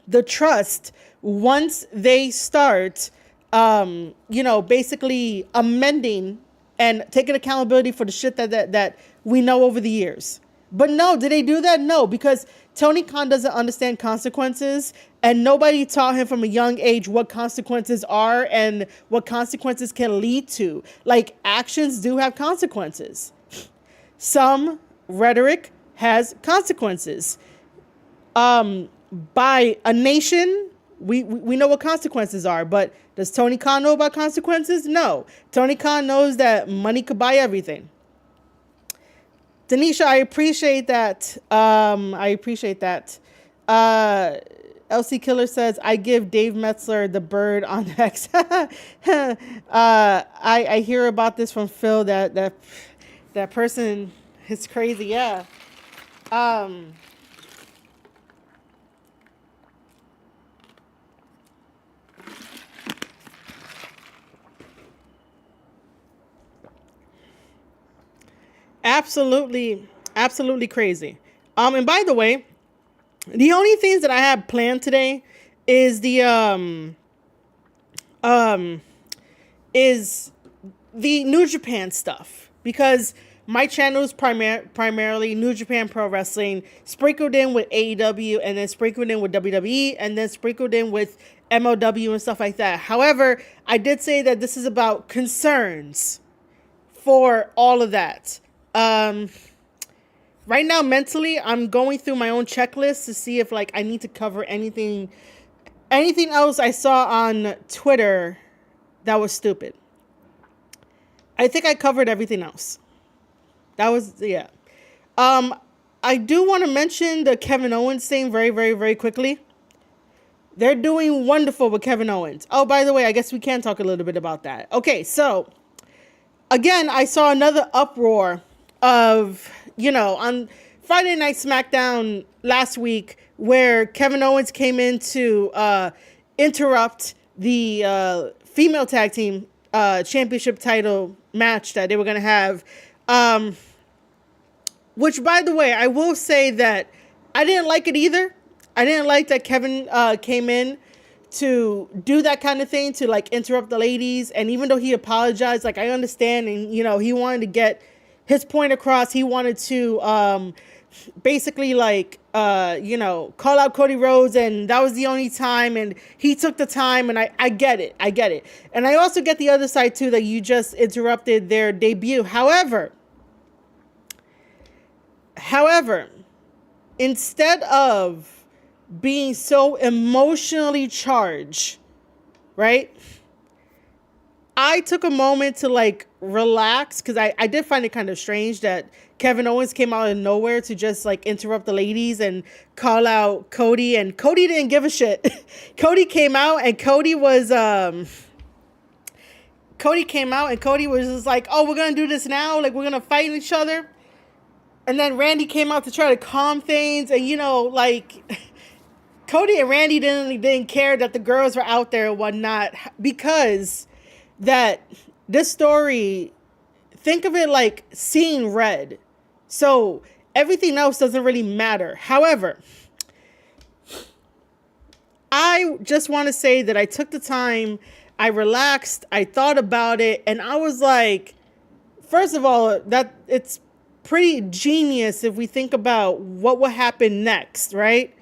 the trust once they start, basically amending and taking accountability for the shit that we know over the years. But no, did they do that? No, because Tony Khan doesn't understand consequences, and nobody taught him from a young age what consequences are and what consequences can lead to. Like, actions do have consequences. Some rhetoric has consequences. By a nation, we know what consequences are, but does Tony Khan know about consequences? No. Tony Khan knows that money could buy everything. Denisha, I appreciate that. LC Killer says, I give Dave Metzler the bird on X. I hear about this from Phil, that person is crazy. Yeah. Absolutely crazy. And by the way, the only things that I have planned today is the New Japan stuff, because my channel is primarily New Japan Pro Wrestling, sprinkled in with AEW, and then sprinkled in with WWE, and then sprinkled in with MLW and stuff like that. However, I did say that this is about concerns for all of that. Right now, mentally, I'm going through my own checklist to see if like I need to cover anything else I saw on Twitter that was stupid. I think I covered everything else. That was, yeah. I do want to mention the Kevin Owens thing very, very, very quickly. They're doing wonderful with Kevin Owens. Oh, by the way, I guess we can talk a little bit about that. Okay, so again, I saw another uproar of, on Friday Night SmackDown last week where Kevin Owens came in to interrupt the female tag team championship title match that they were going to have. Which, by the way, I will say that I didn't like it either. I didn't like that Kevin came in to do that kind of thing, to like interrupt the ladies. And even though he apologized, like I understand, and he wanted to get his point across. He wanted to basically like call out Cody Rhodes, and that was the only time, and he took the time, and I get it. And I also get the other side too, that you just interrupted their debut. However, instead of being so emotionally charged, right? I took a moment to like relax, because I did find it kind of strange that Kevin Owens came out of nowhere to just like interrupt the ladies and call out Cody, and Cody didn't give a shit. Cody came out and Cody was just like, oh, we're gonna do this now, like we're gonna fight each other. And then Randy came out to try to calm things, and like Cody and Randy didn't care that the girls were out there and whatnot, because that this story, think of it like seeing red. So everything else doesn't really matter. However, I just want to say that I took the time, I relaxed, I thought about it, and I was like, first of all, that it's pretty genius if we think about what will happen next, right?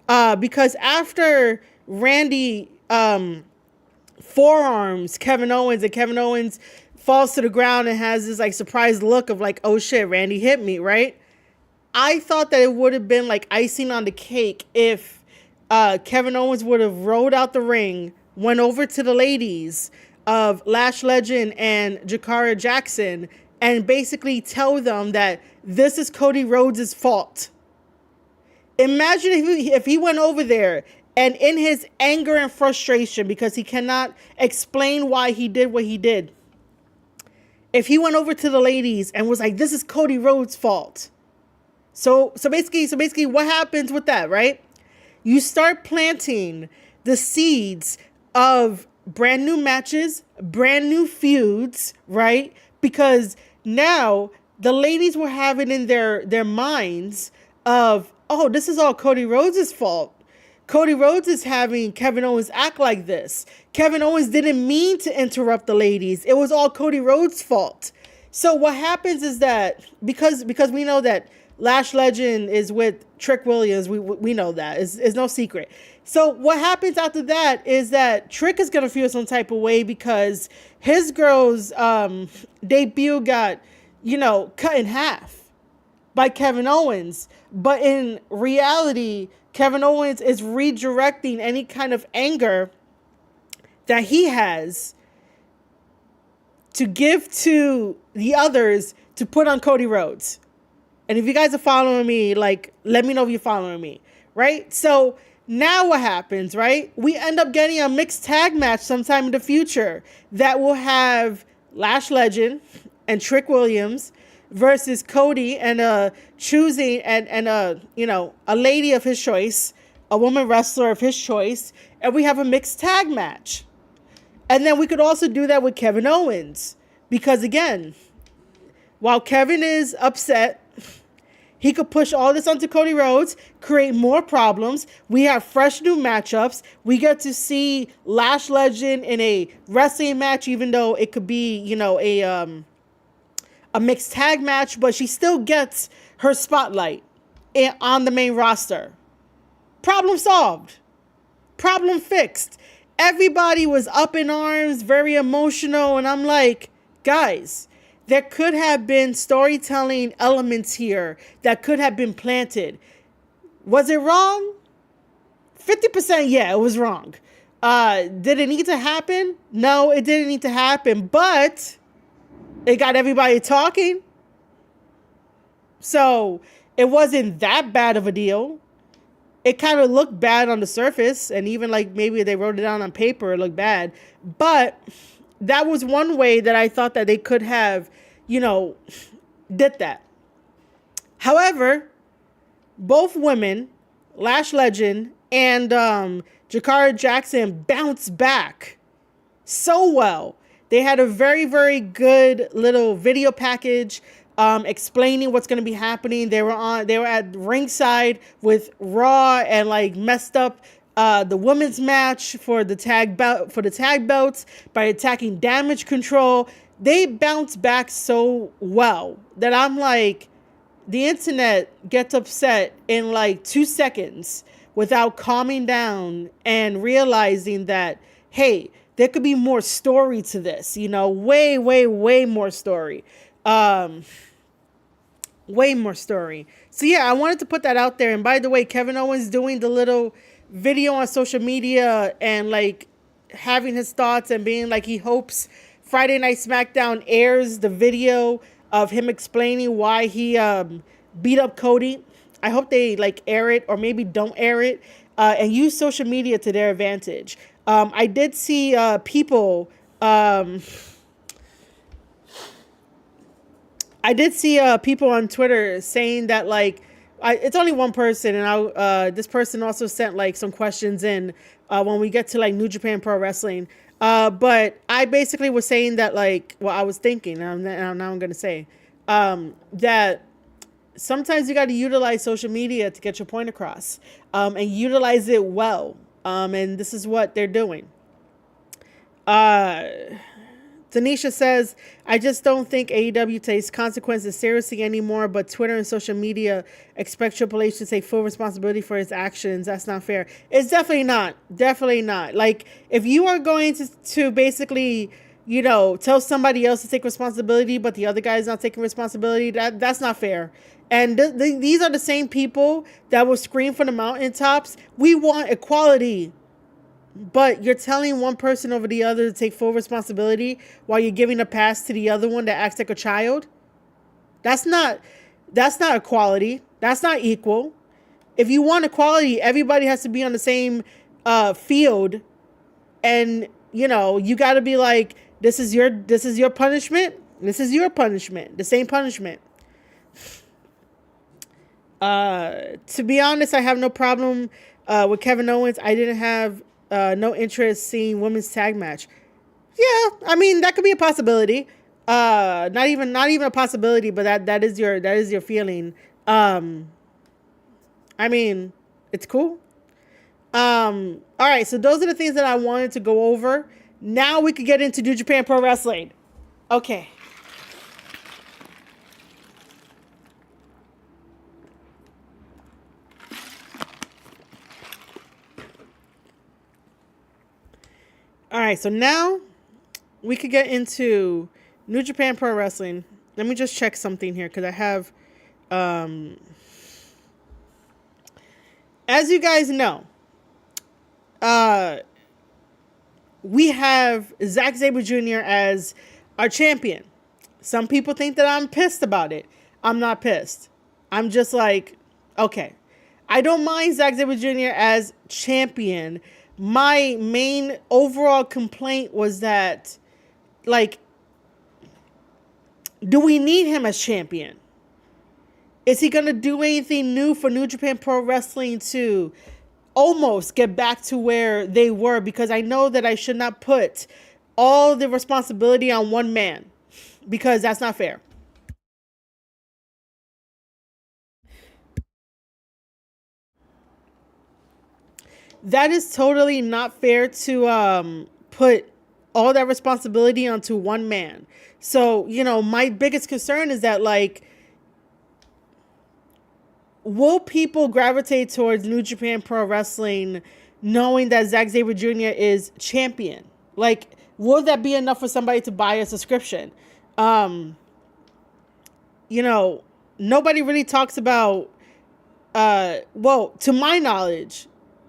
Because after Randy forearms Kevin Owens, and Kevin Owens falls to the ground and has this like surprised look of like, oh shit, Randy hit me, right? I thought that it would have been like icing on the cake if Kevin Owens would have rolled out the ring, went over to the ladies of Lash Legend and Jakara Jackson, and basically tell them that this is Cody Rhodes' fault. Imagine if he went over there and in his anger and frustration, because he cannot explain why he did what he did, if he went over to the ladies and was like, this is Cody Rhodes' fault. So basically what happens with that, right? You start planting the seeds of brand new matches, brand new feuds, right? Because now the ladies were having in their minds of, oh, this is all Cody Rhodes' fault. Cody Rhodes is having Kevin Owens act like this. Kevin Owens didn't mean to interrupt the ladies. It was all Cody Rhodes' fault. So what happens is that because we know that Lash Legend is with Trick Williams, we know that. It's no secret. So what happens after that is that Trick is going to feel some type of way because his girl's debut got, cut in half by Kevin Owens. But in reality, Kevin Owens is redirecting any kind of anger that he has to give to the others to put on Cody Rhodes. And if you guys are following me, like, let me know if you're following me, right? So now what happens, right? We end up getting a mixed tag match sometime in the future that will have Lash Legend and Trick Williams versus Cody and choosing and a lady of his choice, a woman wrestler of his choice, and we have a mixed tag match. And then we could also do that with Kevin Owens, because again, while Kevin is upset, he could push all this onto Cody Rhodes, create more problems. We have fresh new matchups. We get to see Lash Legend in a wrestling match, even though it could be, a mixed tag match, but she still gets her spotlight on the main roster. Problem solved. Problem fixed. Everybody was up in arms, very emotional, and I'm like, guys, there could have been storytelling elements here that could have been planted. Was it wrong? 50%, yeah, it was wrong. Did it need to happen? No, it didn't need to happen, but It got everybody talking. So it wasn't that bad of a deal. It kind of looked bad on the surface, and even like maybe they wrote it down on paper, it looked bad. But that was one way that I thought that they could have, did that. However, both women, Lash Legend and Jakara Jackson, bounced back so well. They had a very, very good little video package explaining what's going to be happening. They were at ringside with Raw and like messed up the women's match for the tag belts by attacking Damage Control. They bounced back so well that I'm like, the internet gets upset in like 2 seconds without calming down and realizing that, hey, there could be more story to this, way, way, way more story. Way more story. So yeah, I wanted to put that out there. And by the way, Kevin Owens doing the little video on social media and like having his thoughts and being like he hopes Friday Night SmackDown airs the video of him explaining why he beat up Cody. I hope they like air it or maybe don't air it and use social media to their advantage. I did see people on Twitter saying that like it's only one person, and this person also sent like some questions in when we get to like New Japan Pro Wrestling. But I basically was saying that like, well, I was thinking, and now I'm gonna say that sometimes you got to utilize social media to get your point across, and utilize it well. And this is what they're doing. Tanisha says, I just don't think AEW takes consequences seriously anymore, but Twitter and social media expect Triple H to take full responsibility for his actions. That's not fair. It's definitely not. Definitely not. Like, if you are going to basically, tell somebody else to take responsibility, but the other guy is not taking responsibility, that's not fair. And these are the same people that will scream from the mountaintops, we want equality. But you're telling one person over the other to take full responsibility while you're giving a pass to the other one that acts like a child. That's not equality. That's not equal. If you want equality, everybody has to be on the same field. And, you got to be like, this is your punishment. This is your punishment. The same punishment. To be honest, I have no problem with Kevin Owens. I didn't have no interest seeing women's tag match. Yeah, I mean that could be a possibility. Not even a possibility, but that is your feeling. I mean, it's cool. All right, so those are the things that I wanted to go over. Now we could get into New Japan Pro Wrestling. Okay. All right, so now we could get into New Japan Pro Wrestling. Let me just check something here because I have, as you guys know, we have Zack Sabre Jr. as our champion. Some people think that I'm pissed about it. I'm not pissed. I'm just like, okay. I don't mind Zack Sabre Jr. as champion. My main overall complaint was that, like, do we need him as champion? Is he going to do anything new for New Japan Pro Wrestling to almost get back to where they were? Because I know that I should not put all the responsibility on one man, because that's not fair. That is totally not fair to put all that responsibility onto one man. So, my biggest concern is that, like, will people gravitate towards New Japan Pro Wrestling knowing that Zack Sabre Jr. is champion? Like, will that be enough for somebody to buy a subscription? Nobody really talks about, well, to my knowledge,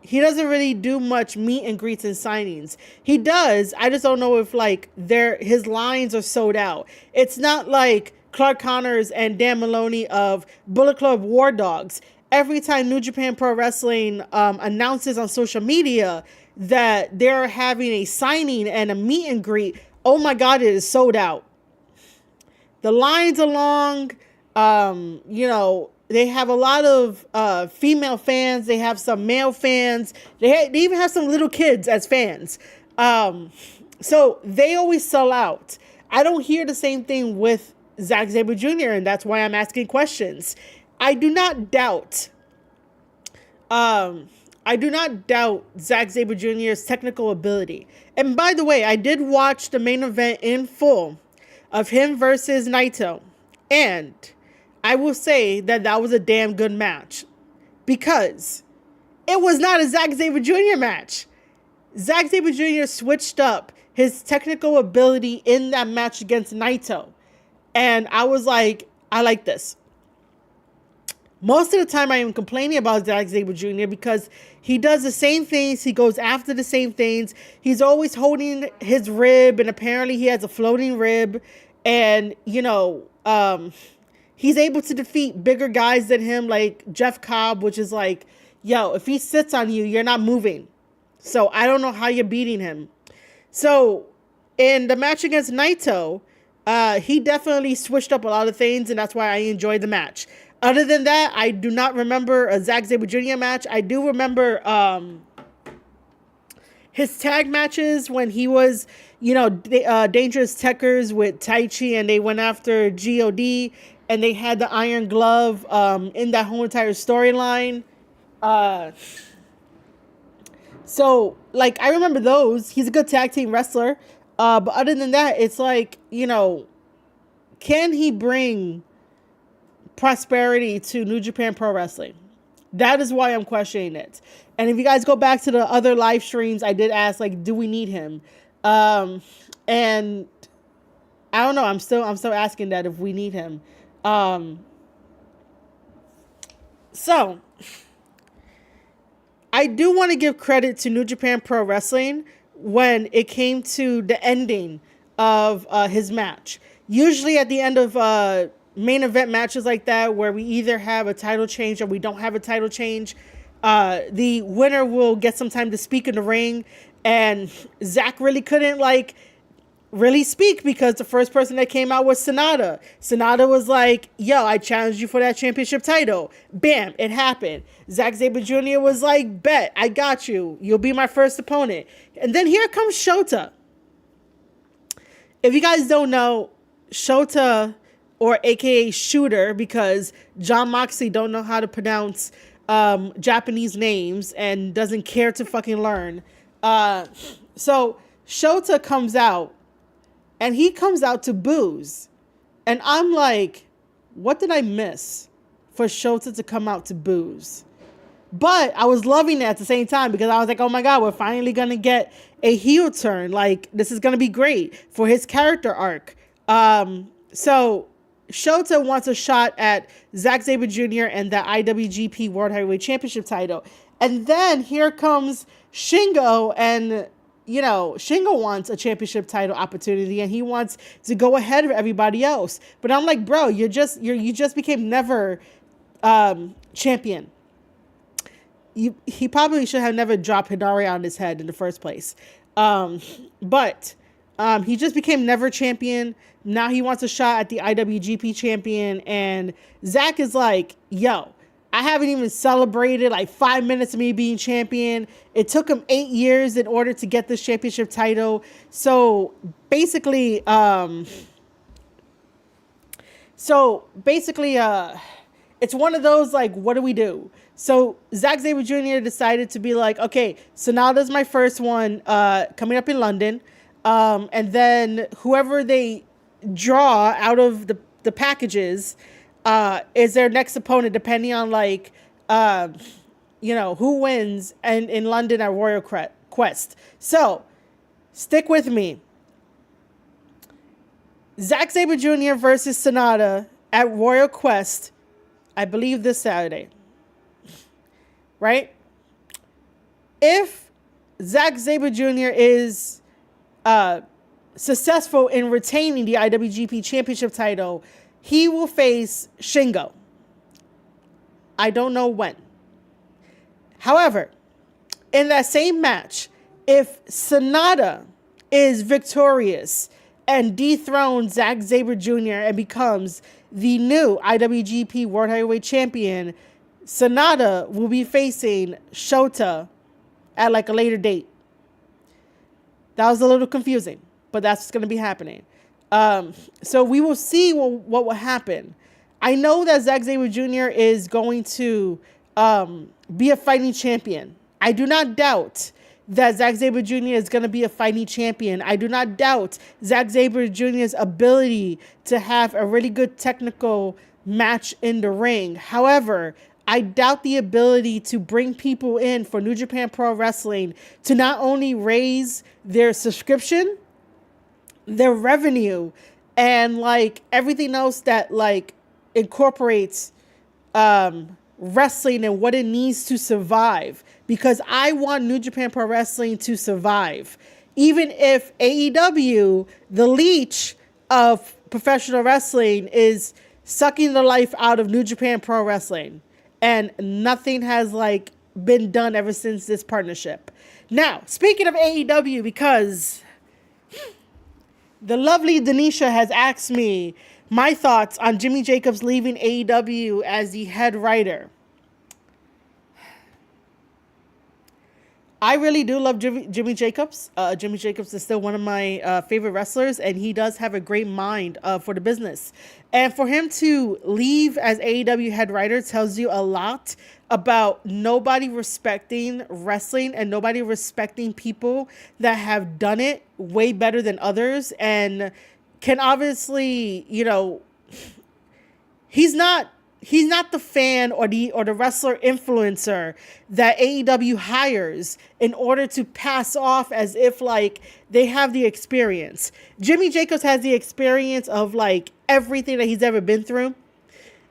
he doesn't really do much meet and greets and signings. He does. I just don't know if like his lines are sold out. It's not like Clark Connors and Dan Maloney of Bullet Club War Dogs. Every time New Japan Pro Wrestling announces on social media that they're having a signing and a meet and greet, oh my God, it is sold out. The lines are long. They have a lot of female fans. They have some male fans. They even have some little kids as fans. So they always sell out. I don't hear the same thing with Zack Sabre Jr., and that's why I'm asking questions. I do not doubt Zack Sabre Jr.'s technical ability. And by the way, I did watch the main event in full of him versus Naito. And I will say that was a damn good match, because it was not a Zack Sabre Jr. match. Zack Sabre Jr. switched up his technical ability in that match against Naito. And I was like, I like this. Most of the time I am complaining about Zack Sabre Jr. because he does the same things. He goes after the same things. He's always holding his rib, and apparently he has a floating rib. And, he's able to defeat bigger guys than him, like Jeff Cobb, which is like, yo, if he sits on you, you're not moving. So I don't know how you're beating him. So in the match against Naito, he definitely switched up a lot of things, and that's why I enjoyed the match. Other than that, I do not remember a Zack Sabre Jr. match. I do remember his tag matches when he was, Dangerous Techers with Taichi, and they went after God. And they had the Iron Glove in that whole entire storyline. So, like, I remember those. He's a good tag team wrestler. But other than that, it's like, can he bring prosperity to New Japan Pro Wrestling? That is why I'm questioning it. And if you guys go back to the other live streams, I did ask, like, do we need him? And I don't know. I'm still asking that if we need him. So I do want to give credit to New Japan Pro Wrestling when it came to the ending of his match. Usually at the end of main event matches like that, where we either have a title change or we don't have a title change, the winner will get some time to speak in the ring. And Zack really couldn't really speak because the first person that came out was Sonata. Sonata was like, yo, I challenged you for that championship title. Bam, it happened. Zack Sabre Jr. was like, bet, I got you. You'll be my first opponent. And then here comes Shota. If you guys don't know, Shota, or AKA Shooter, because John Moxley don't know how to pronounce Japanese names and doesn't care to fucking learn. So Shota comes out, and he comes out to booze. And I'm like, what did I miss for Shota to come out to booze? But I was loving it at the same time, because I was like, oh my God, we're finally going to get a heel turn. Like, this is going to be great for his character arc. So Shota wants a shot at Zack Sabre Jr. and the IWGP World Heavyweight Championship title. And then here comes Shingo, and Shingo wants a championship title opportunity, and he wants to go ahead of everybody else. But I'm like, bro, you just became never champion. He probably should have never dropped Hidari on his head in the first place. But he just became never champion. Now he wants a shot at the IWGP champion, and Zack is like, yo, I haven't even celebrated 5 minutes of me being champion. It took him 8 years in order to get this championship title. So basically, it's one of those, what do we do? So Zack Sabre Jr. decided to be like, okay, Sonata's my first one coming up in London. And then whoever they draw out of the packages is their next opponent, depending on who wins and in London at Royal Quest. So stick with me. Zack Sabre Jr. versus Sonata at Royal Quest, I believe this Saturday. Right? if Zack Sabre Jr. is successful in retaining the IWGP Championship title, he will face Shingo. I don't know when. However, in that same match, if Sonata is victorious and dethrones Zack Sabre Jr. and becomes the new IWGP World Heavyweight Champion, Sonata will be facing Shota at like a later date. That was a little confusing, but that's what's going to be happening. So we will see what will happen. I know that Zack Sabre Jr. is going to be a fighting champion. I do not doubt that Zack Sabre Jr. is going to be a fighting champion. I do not doubt Zack Sabre Jr.'s ability to have a really good technical match in the ring. However, I doubt the ability to bring people in for New Japan Pro Wrestling to not only raise their subscription, their revenue, and like everything else that like incorporates wrestling and what it needs to survive. Because I want New Japan Pro Wrestling to survive. Even if AEW, the leech of professional wrestling, is sucking the life out of New Japan Pro Wrestling. And nothing has like been done ever since this partnership. Now, speaking of AEW, because the lovely Denisha has asked me my thoughts on Jimmy Jacobs leaving AEW as the head writer. I really do love Jimmy Jacobs. Jimmy Jacobs is still one of my favorite wrestlers, and he does have a great mind for the business. And for him to leave as AEW head writer tells you a lot about nobody respecting wrestling and nobody respecting people that have done it way better than others and can obviously, you know, he's not the fan or the wrestler influencer that AEW hires in order to pass off as if like they have the experience. Jimmy Jacobs has the experience of like everything that he's ever been through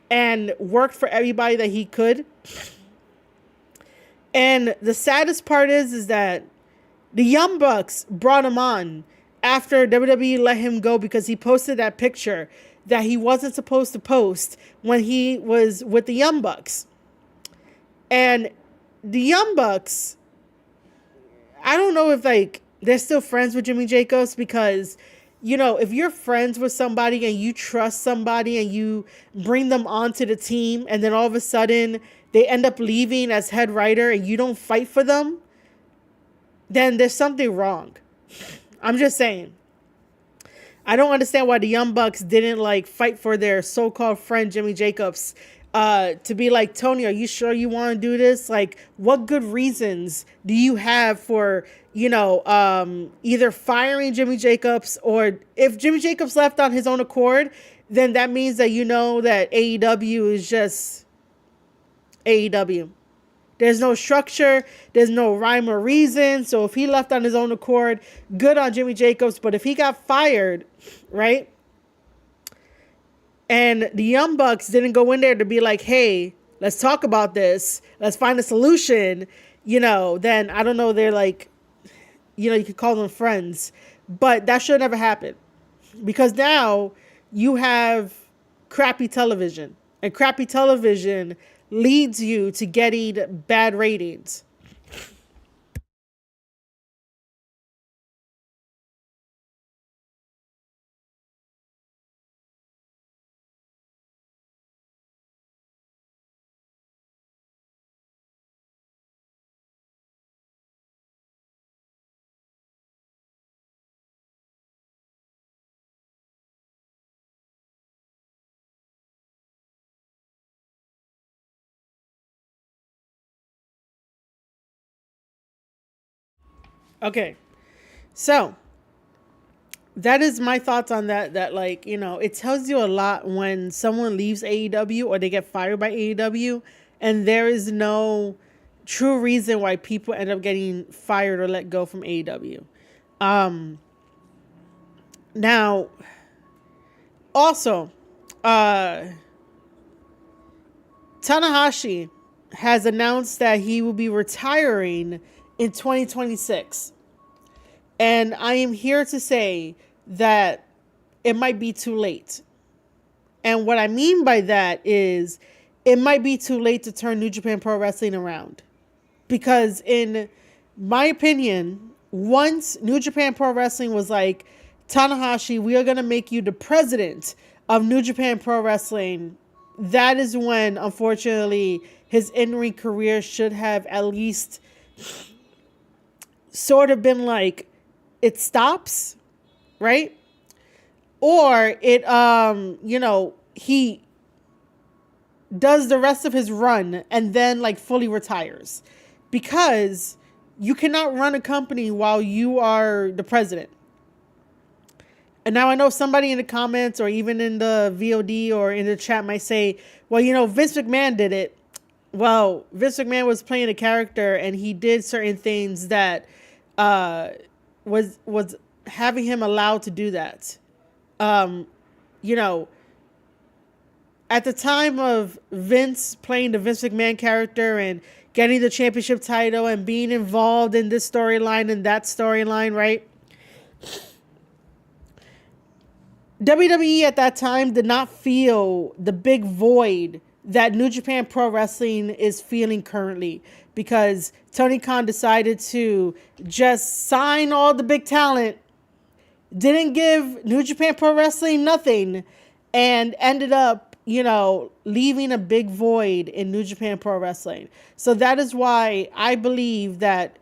and worked for everybody that he could. And the saddest part is that the Young Bucks brought him on after WWE let him go because he posted that picture that he wasn't supposed to post when he was with the Young Bucks. And the Young Bucks, I don't know if like they're still friends with Jimmy Jacobs because, you know, if you're friends with somebody and you trust somebody and you bring them onto the team and then all of a sudden they end up leaving as head writer and you don't fight for them, then there's something wrong. I'm just saying. I don't understand why the Young Bucks didn't like fight for their so-called friend Jimmy Jacobs to be like, Tony, are you sure you want to do this? Like, what good reasons do you have for, you know, either firing Jimmy Jacobs, or if Jimmy Jacobs left on his own accord, then that means that you know that AEW is just AEW. There's no structure. There's no rhyme or reason. So if he left on his own accord, good on Jimmy Jacobs. But if he got fired, right? And the Young Bucks didn't go in there to be like, hey, let's talk about this. Let's find a solution. You know, then I don't know. They're like, you know, you could call them friends. But that should never happen. Because now you have crappy television. And crappy television leads you to getting bad ratings. Okay, so that is my thoughts on that. That, like, you know, it tells you a lot when someone leaves AEW or they get fired by AEW and there is no true reason why people end up getting fired or let go from AEW. Now, also, Tanahashi has announced that he will be retiring in 2026. And I am here to say that it might be too late. And what I mean by that is it might be too late to turn New Japan Pro Wrestling around. Because in my opinion, once New Japan Pro Wrestling was like, Tanahashi, we are going to make you the president of New Japan Pro Wrestling, that is when, unfortunately, his in-ring career should have at least sort of been like, it stops, right? Or it, he does the rest of his run and then like fully retires, because you cannot run a company while you are the president. And now I know somebody in the comments or even in the VOD or in the chat might say, well, Vince McMahon did it. Well, Vince McMahon was playing a character and he did certain things that was having him allowed to do that. At the time of Vince playing the Vince McMahon character and getting the championship title and being involved in this storyline and that storyline, right? WWE at that time did not feel the big void that New Japan Pro Wrestling is feeling currently, because Tony Khan decided to just sign all the big talent, didn't give New Japan Pro Wrestling nothing, and ended up, leaving a big void in New Japan Pro Wrestling. So that is why I believe that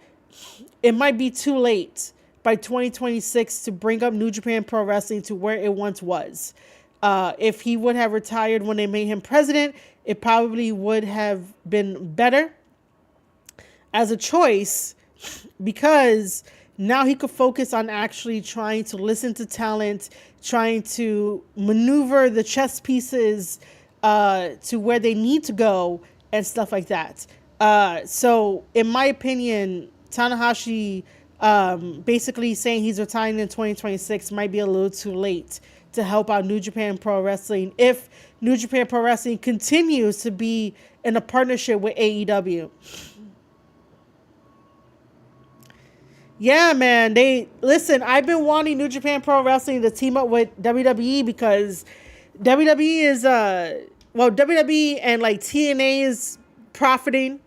it might be too late by 2026 to bring up New Japan Pro Wrestling to where it once was. If he would have retired when they made him president, it probably would have been better as a choice, because now he could focus on actually trying to listen to talent, trying to maneuver the chess pieces to where they need to go and stuff like that. So in my opinion, Tanahashi basically saying he's retiring in 2026 might be a little too late to help out New Japan Pro Wrestling if New Japan Pro Wrestling continues to be in a partnership with AEW. Yeah, man. I've been wanting New Japan Pro Wrestling to team up with WWE, because WWE is, WWE and like TNA is profiting.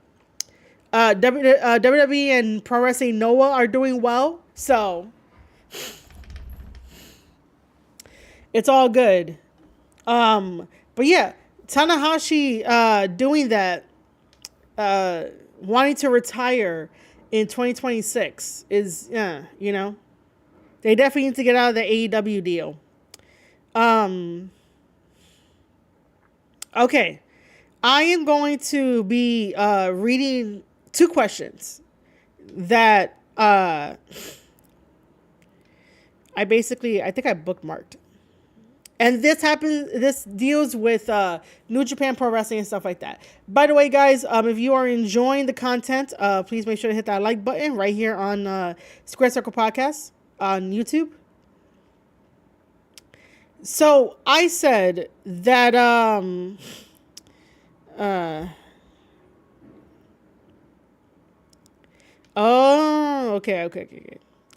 WWE and Pro Wrestling Noah are doing well. So it's all good. But yeah, Tanahashi doing that, wanting to retire in 2026 is, they definitely need to get out of the AEW deal. Okay. I am going to be reading 2 questions that I think I bookmarked. And this deals with New Japan Pro Wrestling and stuff like that. By the way, guys, if you are enjoying the content, please make sure to hit that like button right here on Square Circle Podcast on YouTube. So I said that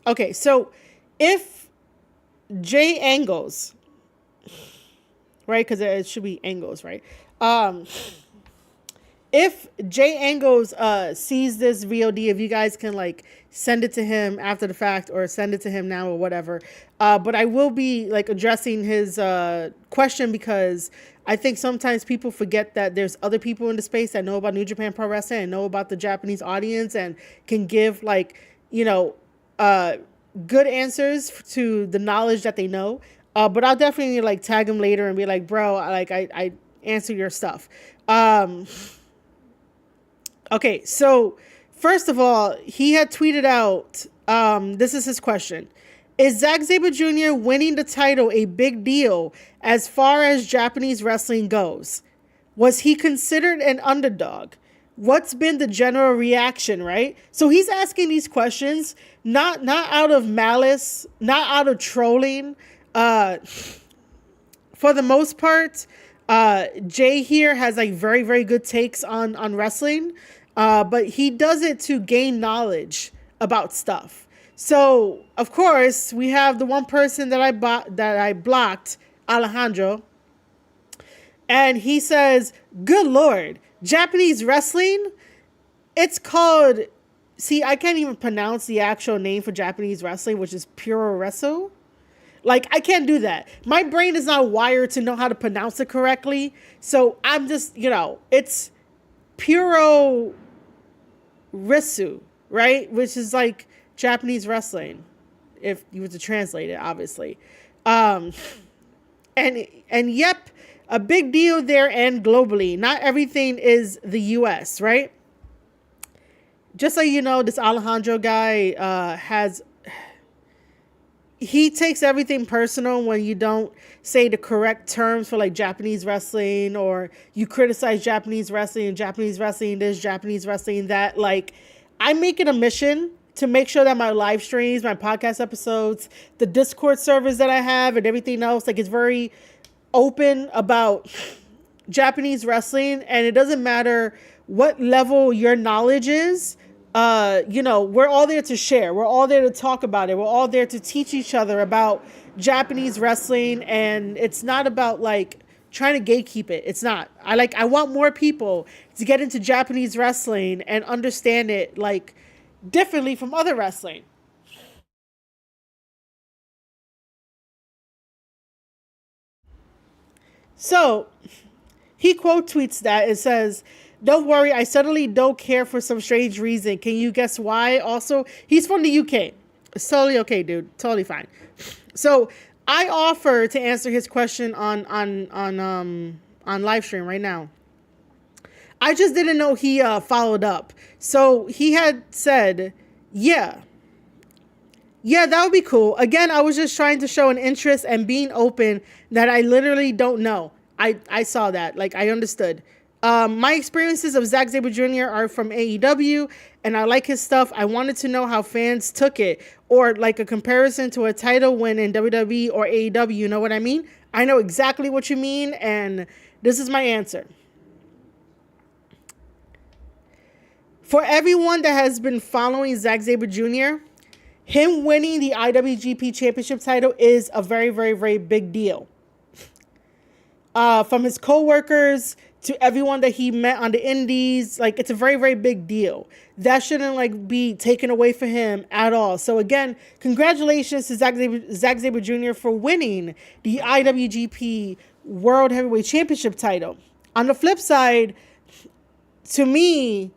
Okay, so if Jay Angles, right? Because it should be Angles, right? If Jay Angles sees this VOD, if you guys can like send it to him after the fact or send it to him now or whatever. But I will be like addressing his question, because I think sometimes people forget that there's other people in the space that know about New Japan Pro Wrestling and know about the Japanese audience and can give like, good answers to the knowledge that they know. But I'll definitely like tag him later and be like, bro, I answer your stuff. Okay, so first of all, he had tweeted out, this is his question. Is Zack Sabre Jr. winning the title a big deal as far as Japanese wrestling goes? Was he considered an underdog? What's been the general reaction, right? So he's asking these questions, not out of malice, not out of trolling. For the most part, Jay here has like very, very good takes on wrestling. But he does it to gain knowledge about stuff. So of course we have the one person that I blocked, Alejandro, and he says, "Good Lord, Japanese wrestling? It's called." See, I can't even pronounce the actual name for Japanese wrestling, which is Puro Resu. Like, I can't do that. My brain is not wired to know how to pronounce it correctly. So I'm just, it's Puro Resu, right? Which is like Japanese wrestling, if you were to translate it, obviously. And yep, a big deal there and globally. Not everything is the US, right? Just so you know, this Alejandro guy he takes everything personal when you don't say the correct terms for like Japanese wrestling, or you criticize Japanese wrestling and Japanese wrestling this, Japanese wrestling that. Like, I make it a mission to make sure that my live streams, my podcast episodes, the Discord servers that I have and everything else, like, it's very open about Japanese wrestling, and it doesn't matter what level your knowledge is. We're all there to share. We're all there to talk about it. We're all there to teach each other about Japanese wrestling, and it's not about like trying to gatekeep it. It's not. I want more people to get into Japanese wrestling and understand it like differently from other wrestling. So he quote tweets that. It says, "Don't worry, I suddenly don't care for some strange reason. Can you guess why?" Also, he's from the UK. It's totally okay, dude. Totally fine. So I offer to answer his question on live stream right now. I just didn't know he followed up. So he had said, "Yeah, yeah, that would be cool." Again, I was just trying to show an interest and being open that I literally don't know. I saw that. Like, I understood. My experiences of Zack Sabre Jr. are from AEW, and I like his stuff. I wanted to know how fans took it, or like a comparison to a title win in WWE or AEW. You know what I mean? I know exactly what you mean, and this is my answer. For everyone that has been following Zack Sabre Jr., him winning the IWGP Championship title is a very, very, very big deal. From his co-workers to everyone that he met on the indies, like, it's a very, very big deal. That shouldn't like be taken away from him at all. So again, congratulations to Zack Sabre Jr. for winning the IWGP World Heavyweight Championship title. On the flip side, to me,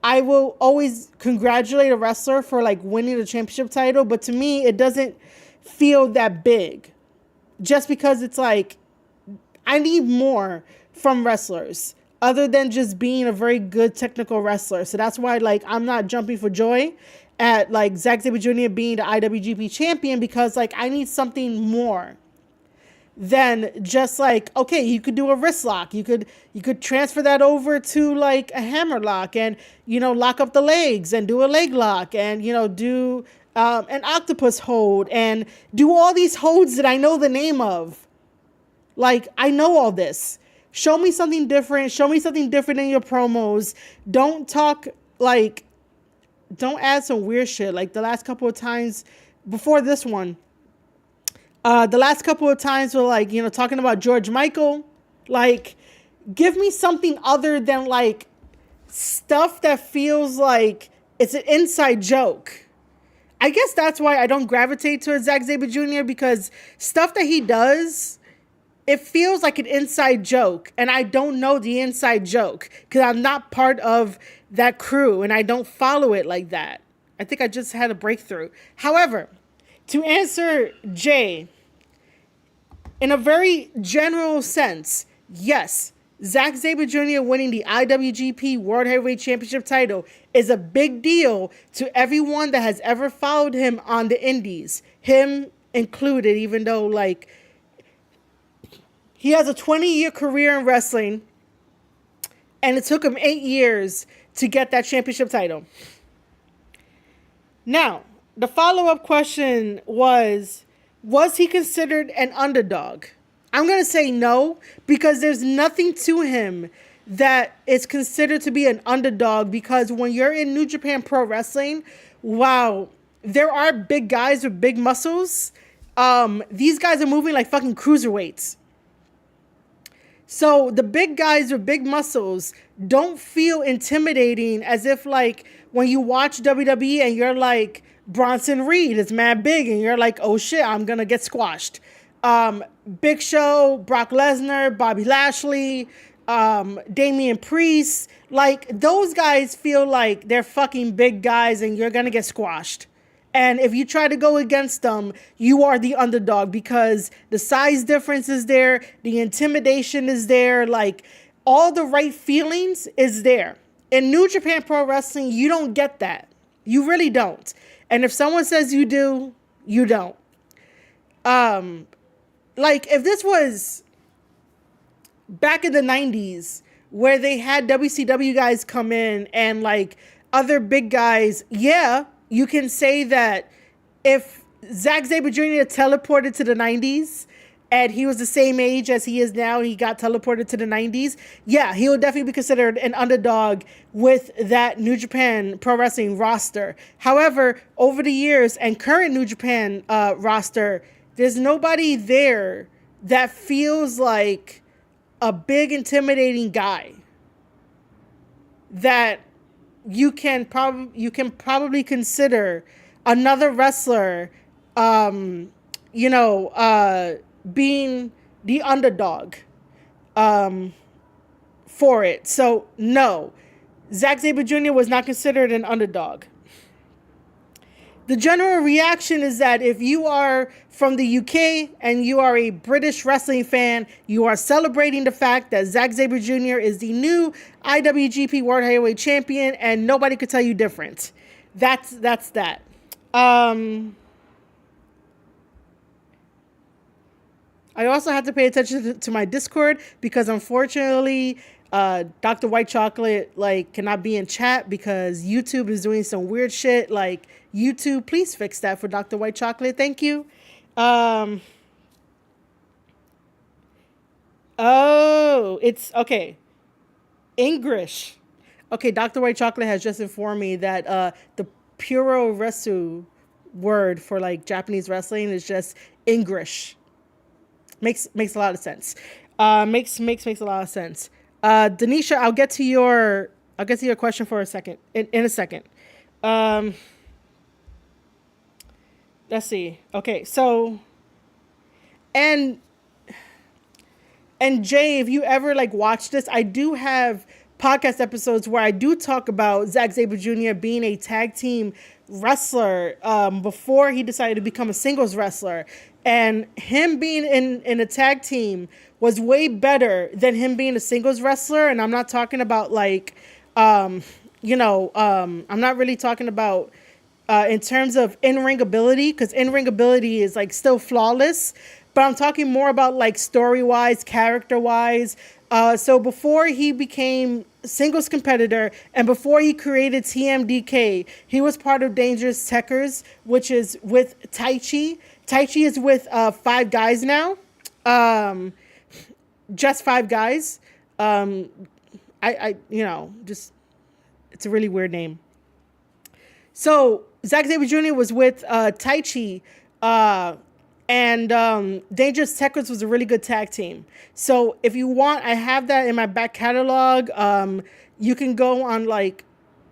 I will always congratulate a wrestler for like winning the championship title, but to me, it doesn't feel that big. Just because it's like, I need more from wrestlers other than just being a very good technical wrestler. So that's why, like, I'm not jumping for joy at like Zack Sabre Jr. being the IWGP champion, because like I need something more than just like, okay, you could do a wrist lock. You could transfer that over to like a hammer lock and, lock up the legs and do a leg lock and, do an octopus hold and do all these holds that I know the name of. Like, I know all this. Show me something different. Show me something different in your promos. Don't talk like, don't add some weird shit. Like the last couple of times before this one, the last couple of times were like, talking about George Michael. Like, give me something other than like stuff that feels like it's an inside joke. I guess that's why I don't gravitate towards Zack Sabre Jr. because stuff that he does, it feels like an inside joke, and I don't know the inside joke because I'm not part of that crew and I don't follow it like that. I think I just had a breakthrough. However, to answer Jay, in a very general sense, yes, Zack Sabre Jr. winning the IWGP World Heavyweight Championship title is a big deal to everyone that has ever followed him on the indies, him included, even though like he has a 20-year career in wrestling and it took him 8 years to get that championship title. Now, the follow-up question was he considered an underdog? I'm going to say no, because there's nothing to him that is considered to be an underdog, because when you're in New Japan Pro Wrestling, wow, there are big guys with big muscles. These guys are moving like fucking cruiserweights. So the big guys with big muscles don't feel intimidating, as if like when you watch WWE and you're like, Bronson Reed is mad big and you're like, oh shit, I'm gonna get squashed. Big Show, Brock Lesnar, Bobby Lashley, Damian Priest, like those guys feel like they're fucking big guys and you're gonna get squashed. And if you try to go against them, you are the underdog, because the size difference is there, the intimidation is there, like all the right feelings is there. In New Japan Pro Wrestling, you don't get that. You really don't. And if someone says you do, you don't. Like if this was back in the 90s where they had WCW guys come in and like other big guys, yeah, you can say that if Zack Sabre Jr. teleported to the 90s and he was the same age as he is now, he got teleported to the 90s, yeah, he would definitely be considered an underdog with that New Japan Pro Wrestling roster. However, over the years and current New Japan roster, there's nobody there that feels like a big intimidating guy that you can probably consider another wrestler, being the underdog, for it. So no, Zack Sabre Jr. was not considered an underdog. The general reaction is that if you are from the UK and you are a British wrestling fan, you are celebrating the fact that Zack Sabre Jr. is the new IWGP World Heavyweight Champion, and nobody could tell you different. That's that. I also have to pay attention to my Discord, because unfortunately, Dr. White Chocolate cannot be in chat because YouTube is doing some weird shit. Like, YouTube, please fix that for Dr. White Chocolate. Thank you. Oh, it's okay. English. Okay, Dr. White Chocolate has just informed me that the Puro Resu word for like Japanese wrestling is just English. Makes a lot of sense. Makes a lot of sense. Denisha, I'll get to your question for a second. In a second. Let's see. Okay, so and Jay, if you ever watch this, I do have podcast episodes where I do talk about Zack Sabre Jr. being a tag team wrestler before he decided to become a singles wrestler. And him being in a tag team was way better than him being a singles wrestler. And I'm not talking about I'm not really talking about in terms of in-ring ability, because in-ring ability is still flawless. But I'm talking more about story-wise, character-wise. So before he became singles competitor and before he created TMDK, he was part of Dangerous Tekkers, which is with Taichi. Taichi is with 5 Guys now. Just 5 Guys. Just it's a really weird name. So Zack Sabre Jr. was with Taichi, and Dangerous Tekkers was a really good tag team. So if you want, I have that in my back catalog. You can go on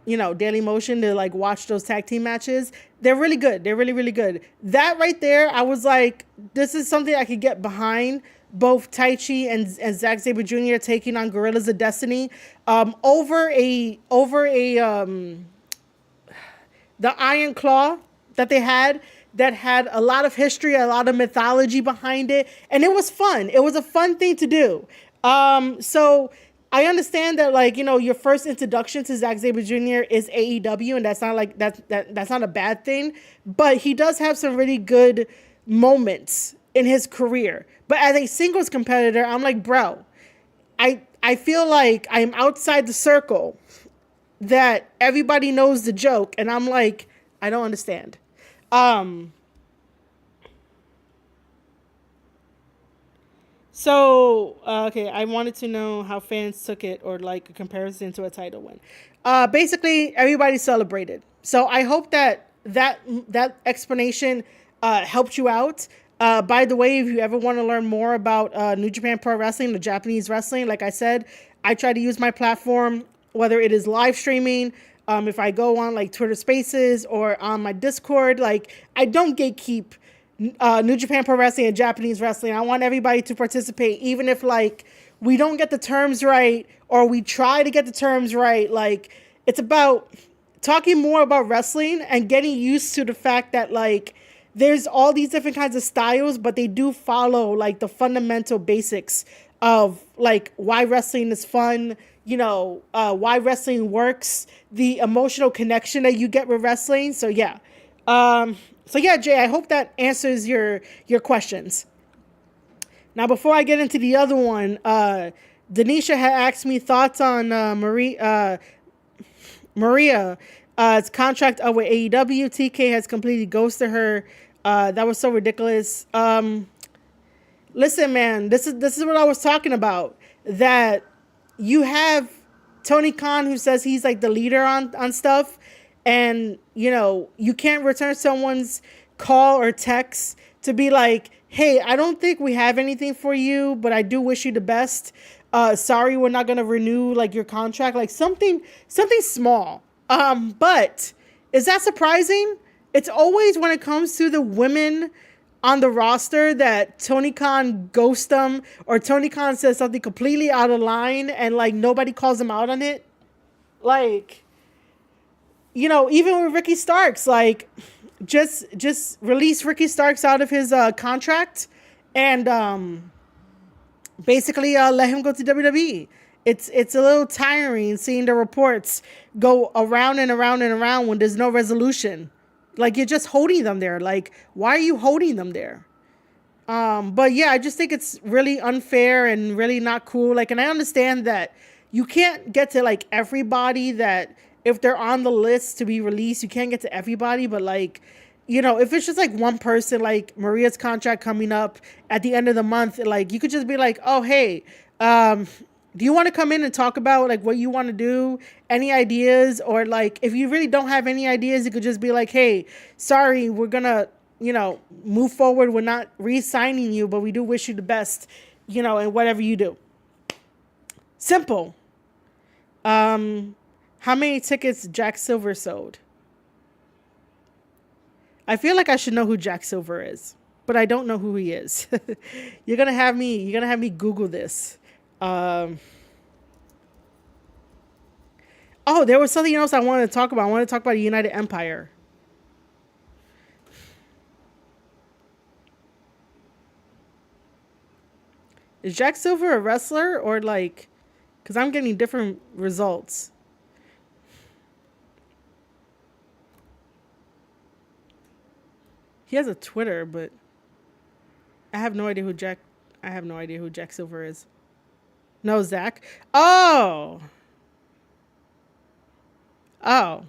Daily Motion to watch those tag team matches. They're really good. They're really, really good. That right there, I was like, this is something I could get behind. Both Taichi and Zack Sabre Jr. taking on Gorillas of Destiny over the Iron Claw that they had, that had a lot of history, a lot of mythology behind it. And it was fun. It was a fun thing to do. So I understand that your first introduction to Zack Sabre Jr. is AEW, and that's not that's not a bad thing. But he does have some really good moments in his career. But as a singles competitor, I'm like, bro, I feel like I'm outside the circle, that everybody knows the joke, and I'm like, I don't understand. So, okay, I wanted to know how fans took it, or like a comparison to a title win. Basically, everybody celebrated. So I hope that explanation helped you out. By the way, if you ever want to learn more about New Japan Pro Wrestling, the Japanese wrestling, like I said, I try to use my platform, whether it is live streaming, if I go on like Twitter Spaces or on my Discord, like I don't gatekeep New Japan Pro Wrestling and Japanese wrestling. I want everybody to participate, even if like we don't get the terms right or we try to get the terms right. Like it's about talking more about wrestling and getting used to the fact that like there's all these different kinds of styles, but they do follow like the fundamental basics of like why wrestling is fun, why wrestling works, the emotional connection that you get with wrestling. So yeah. Jay, I hope that answers your questions. Now, before I get into the other one, Denisha had asked me thoughts on Maria's contract with AEW. TK has completely ghosted her. That was so ridiculous. Listen, man, this is what I was talking about. That you have Tony Khan, who says he's like the leader on stuff, and you can't return someone's call or text to be like, hey, I don't think we have anything for you, but I do wish you the best. Sorry, we're not gonna renew like your contract, like something small. But is that surprising? It's always when it comes to the women on the roster that Tony Khan ghosts them, or Tony Khan says something completely out of line and like nobody calls him out on it. Like, even with Ricky Starks, like just release Ricky Starks out of his contract and basically let him go to WWE. It's a little tiring seeing the reports go around and around and around when there's no resolution. Like, you're just holding them there. Like, why are you holding them there? But yeah, I just think it's really unfair and really not cool. Like, and I understand that you can't get to like everybody, that if they're on the list to be released, you can't get to everybody. But like, if it's just like one person, like Maria's contract coming up at the end of the month, like you could just be like, oh, hey, do you want to come in and talk about like what you want to do? Any ideas? Or like, if you really don't have any ideas, you could just be like, hey, sorry, we're going to, move forward. We're not re-signing you, but we do wish you the best, in whatever you do. Simple. How many tickets Jack Silver sold? I feel like I should know who Jack Silver is, but I don't know who he is. You're gonna have me Google this. Oh, there was something else I wanted to talk about. I wanted to talk about the United Empire. Is Jack Silver a wrestler or like, because I'm getting different results. He has a Twitter, but I have no idea who Jack Silver is. No, Zach. Oh. I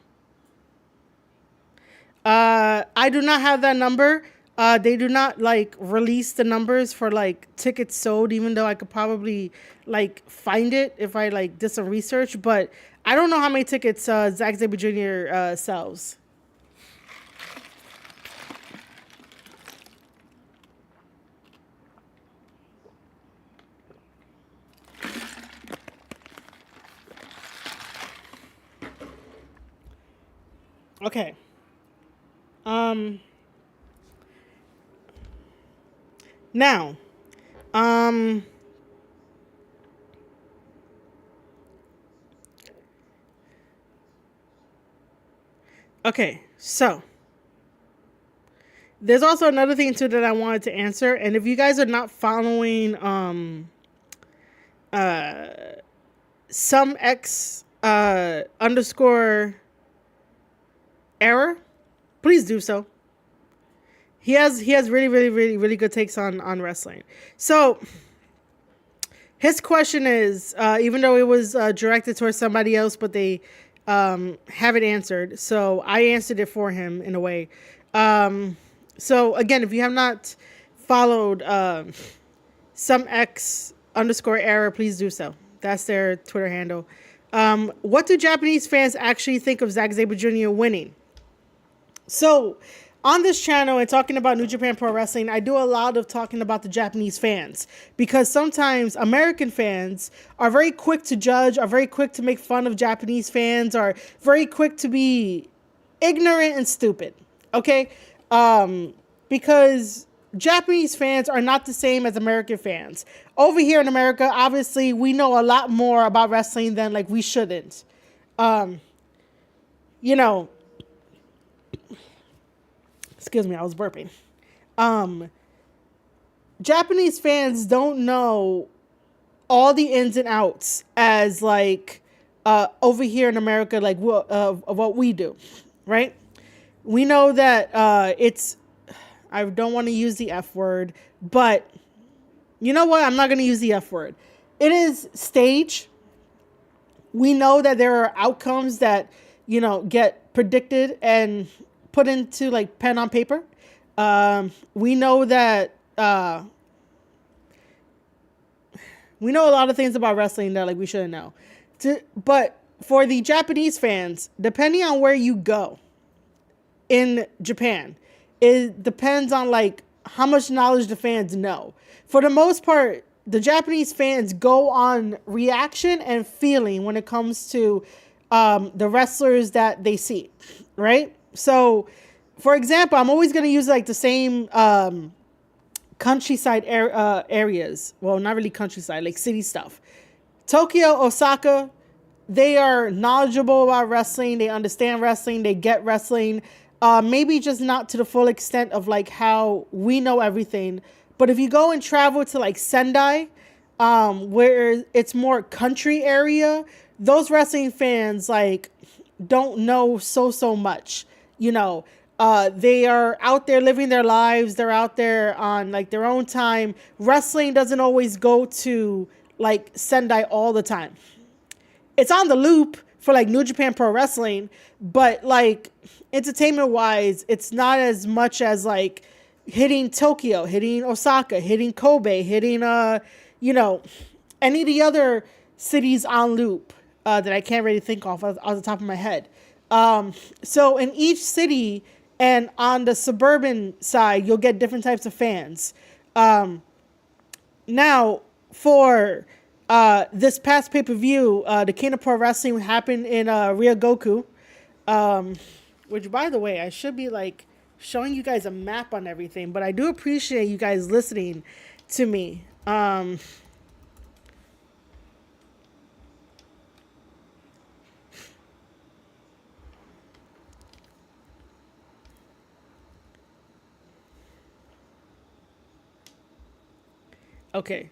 do not have that number. They do not like release the numbers for like tickets sold, even though I could probably like find it if I like did some research. But I don't know how many tickets Zack Sabre Jr. Sells. Okay. Now, okay, so there's also another thing too that I wanted to answer, and if you guys are not following some X underscore error, please do so. He has really, really, really, really good takes on wrestling. So his question is, even though it was directed towards somebody else, but they have it answered. So I answered it for him in a way. So again, if you have not followed some X underscore error, please do so. That's their Twitter handle. What do Japanese fans actually think of Zack Sabre Jr. winning? So, on this channel and talking about New Japan Pro Wrestling, I do a lot of talking about the Japanese fans because sometimes American fans are very quick to judge, are very quick to make fun of Japanese fans, are very quick to be ignorant and stupid. Okay? Because Japanese fans are not the same as American fans. Over here in America, obviously, we know a lot more about wrestling than like we shouldn't. You know, excuse me, I was burping. Japanese fans don't know all the ins and outs as like over here in America, like of what we do, right? We know that it's, I don't want to use the F word, but you know what? I'm not going to use the F word. It is stage. We know that there are outcomes that, you know, get predicted and put into like pen on paper. We know that we know a lot of things about wrestling that like we shouldn't know. But for the Japanese fans, depending on where you go in Japan, it depends on like how much knowledge the fans know. For the most part, the Japanese fans go on reaction and feeling when it comes to the wrestlers that they see, right? So, for example, I'm always going to use like the same countryside areas. Well, not really countryside, like city stuff. Tokyo, Osaka, they are knowledgeable about wrestling. They understand wrestling. They get wrestling. Maybe just not to the full extent of like how we know everything. But if you go and travel to like Sendai, where it's more country area, those wrestling fans like don't know so much. You know, they are out there living their lives. They're out there on like their own time. Wrestling doesn't always go to like Sendai all the time. It's on the loop for like New Japan Pro Wrestling, but like entertainment wise, it's not as much as like hitting Tokyo, hitting Osaka, hitting Kobe, hitting you know, any of the other cities on loop that I can't really think of off the top of my head. So in each city and on the suburban side, you'll get different types of fans. Now, for this past pay-per-view, the King of Pro Wrestling happened in Ryogoku, which, by the way, I should be like showing you guys a map on everything, but I do appreciate you guys listening to me. Okay.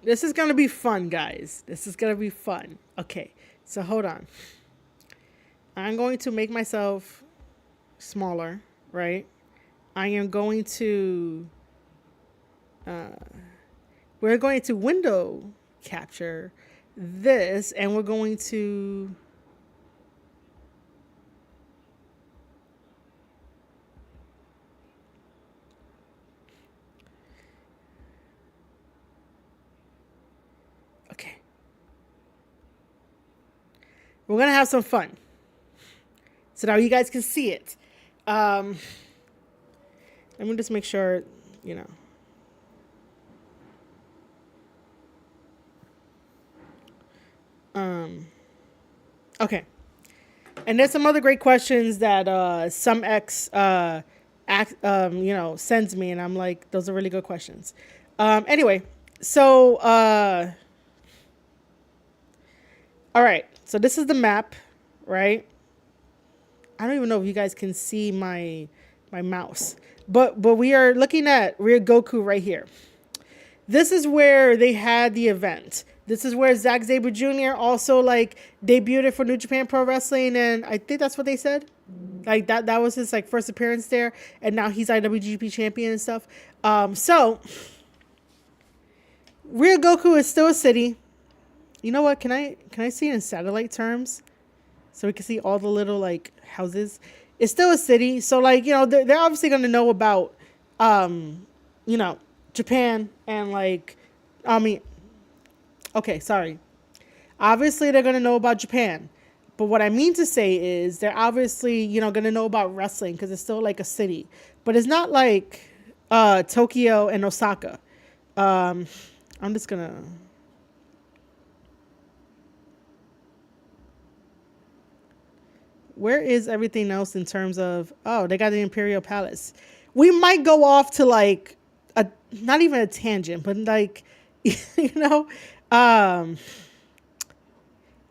This is going to be fun, guys. This is going to be fun. Okay. So hold on. I'm going to make myself smaller, right? I am going to we're going to window capture this, and we're going to okay. We're going to have some fun. So now you guys can see it. Let me just make sure, you know. Okay. And there's some other great questions that some ex you know, sends me, and I'm like, those are really good questions. Anyway, so all right. So this is the map, right? I don't even know if you guys can see my mouse, but we are looking at Ryogoku right here. This is where they had the event. This is where Zack Sabre Jr. also like debuted for New Japan Pro Wrestling, and I think that's what they said. Like that was his like first appearance there, and now he's IWGP champion and stuff. So Ryogoku is still a city. You know what? Can I see it in satellite terms, so we can see all the little like houses. It's still a city. So like, they're obviously going to know about, Japan and like, I mean, okay, sorry. Obviously they're going to know about Japan. But what I mean to say is they're obviously, going to know about wrestling because it's still like a city. But it's not like Tokyo and Osaka. I'm just going to... Where is everything else in terms of... Oh, they got the Imperial Palace. We might go off to like, not even a tangent, but like,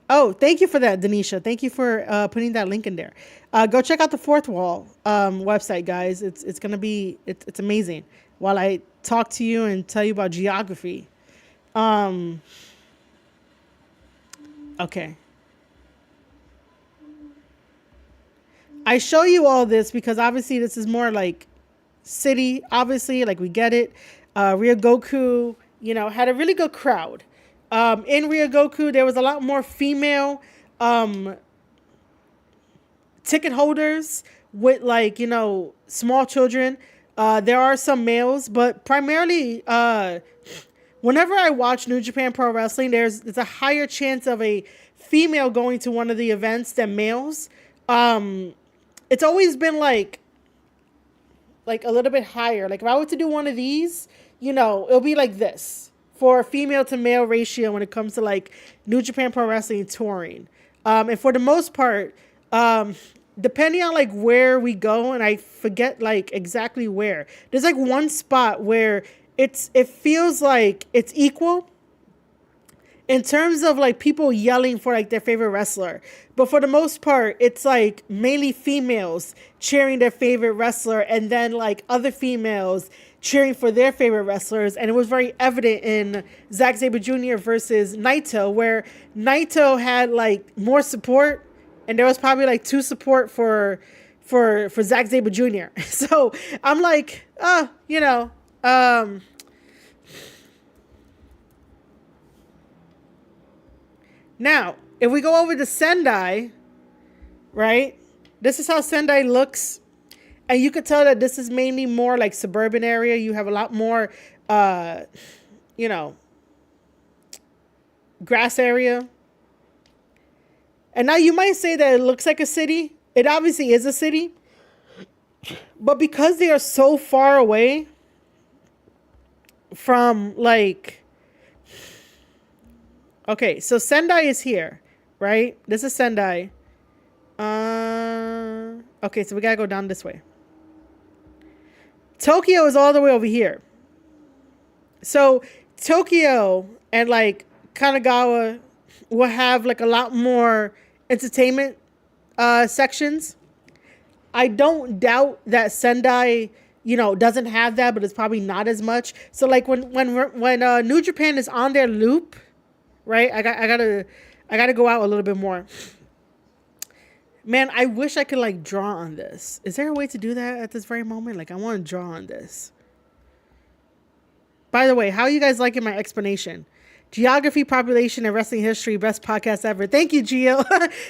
Oh, thank you for that, Denisha. Thank you for putting that link in there. Go check out the Fourth Wall website, guys. It's gonna be it's amazing. While I talk to you and tell you about geography. Okay. I show you all this because obviously this is more like city. Obviously, like we get it. Ryogoku, had a really good crowd. In Ryogoku, there was a lot more female ticket holders with like, small children. There are some males, but primarily whenever I watch New Japan Pro Wrestling, there's a higher chance of a female going to one of the events than males. It's always been like a little bit higher. Like if I were to do one of these, it'll be like this. For a female to male ratio when it comes to like New Japan Pro Wrestling touring. And for the most part, depending on like where we go, and I forget like exactly where, there's like one spot where it feels like it's equal in terms of like people yelling for like their favorite wrestler. But for the most part, it's like mainly females cheering their favorite wrestler and then like other females cheering for their favorite wrestlers. And it was very evident in Zack Sabre Jr. versus Naito, where Naito had like more support and there was probably like 2 support for Zack Sabre Jr. So I'm like, now, if we go over to Sendai, right? This is how Sendai looks. And you could tell that this is mainly more like suburban area. You have a lot more, grass area. And now you might say that it looks like a city. It obviously is a city. But because they are so far away from like... Okay, so Sendai is here, right? This is Sendai. Okay, so we gotta go down this way. Tokyo is all the way over here. So Tokyo and like Kanagawa will have like a lot more entertainment sections. I don't doubt that Sendai, doesn't have that, but it's probably not as much. So like when New Japan is on their loop, right? I gotta go out a little bit more. Man, I wish I could like draw on this. Is there a way to do that at this very moment? Like I want to draw on this. By the way, how are you guys liking my explanation? Geography, population, and wrestling history, best podcast ever. Thank you, Gio.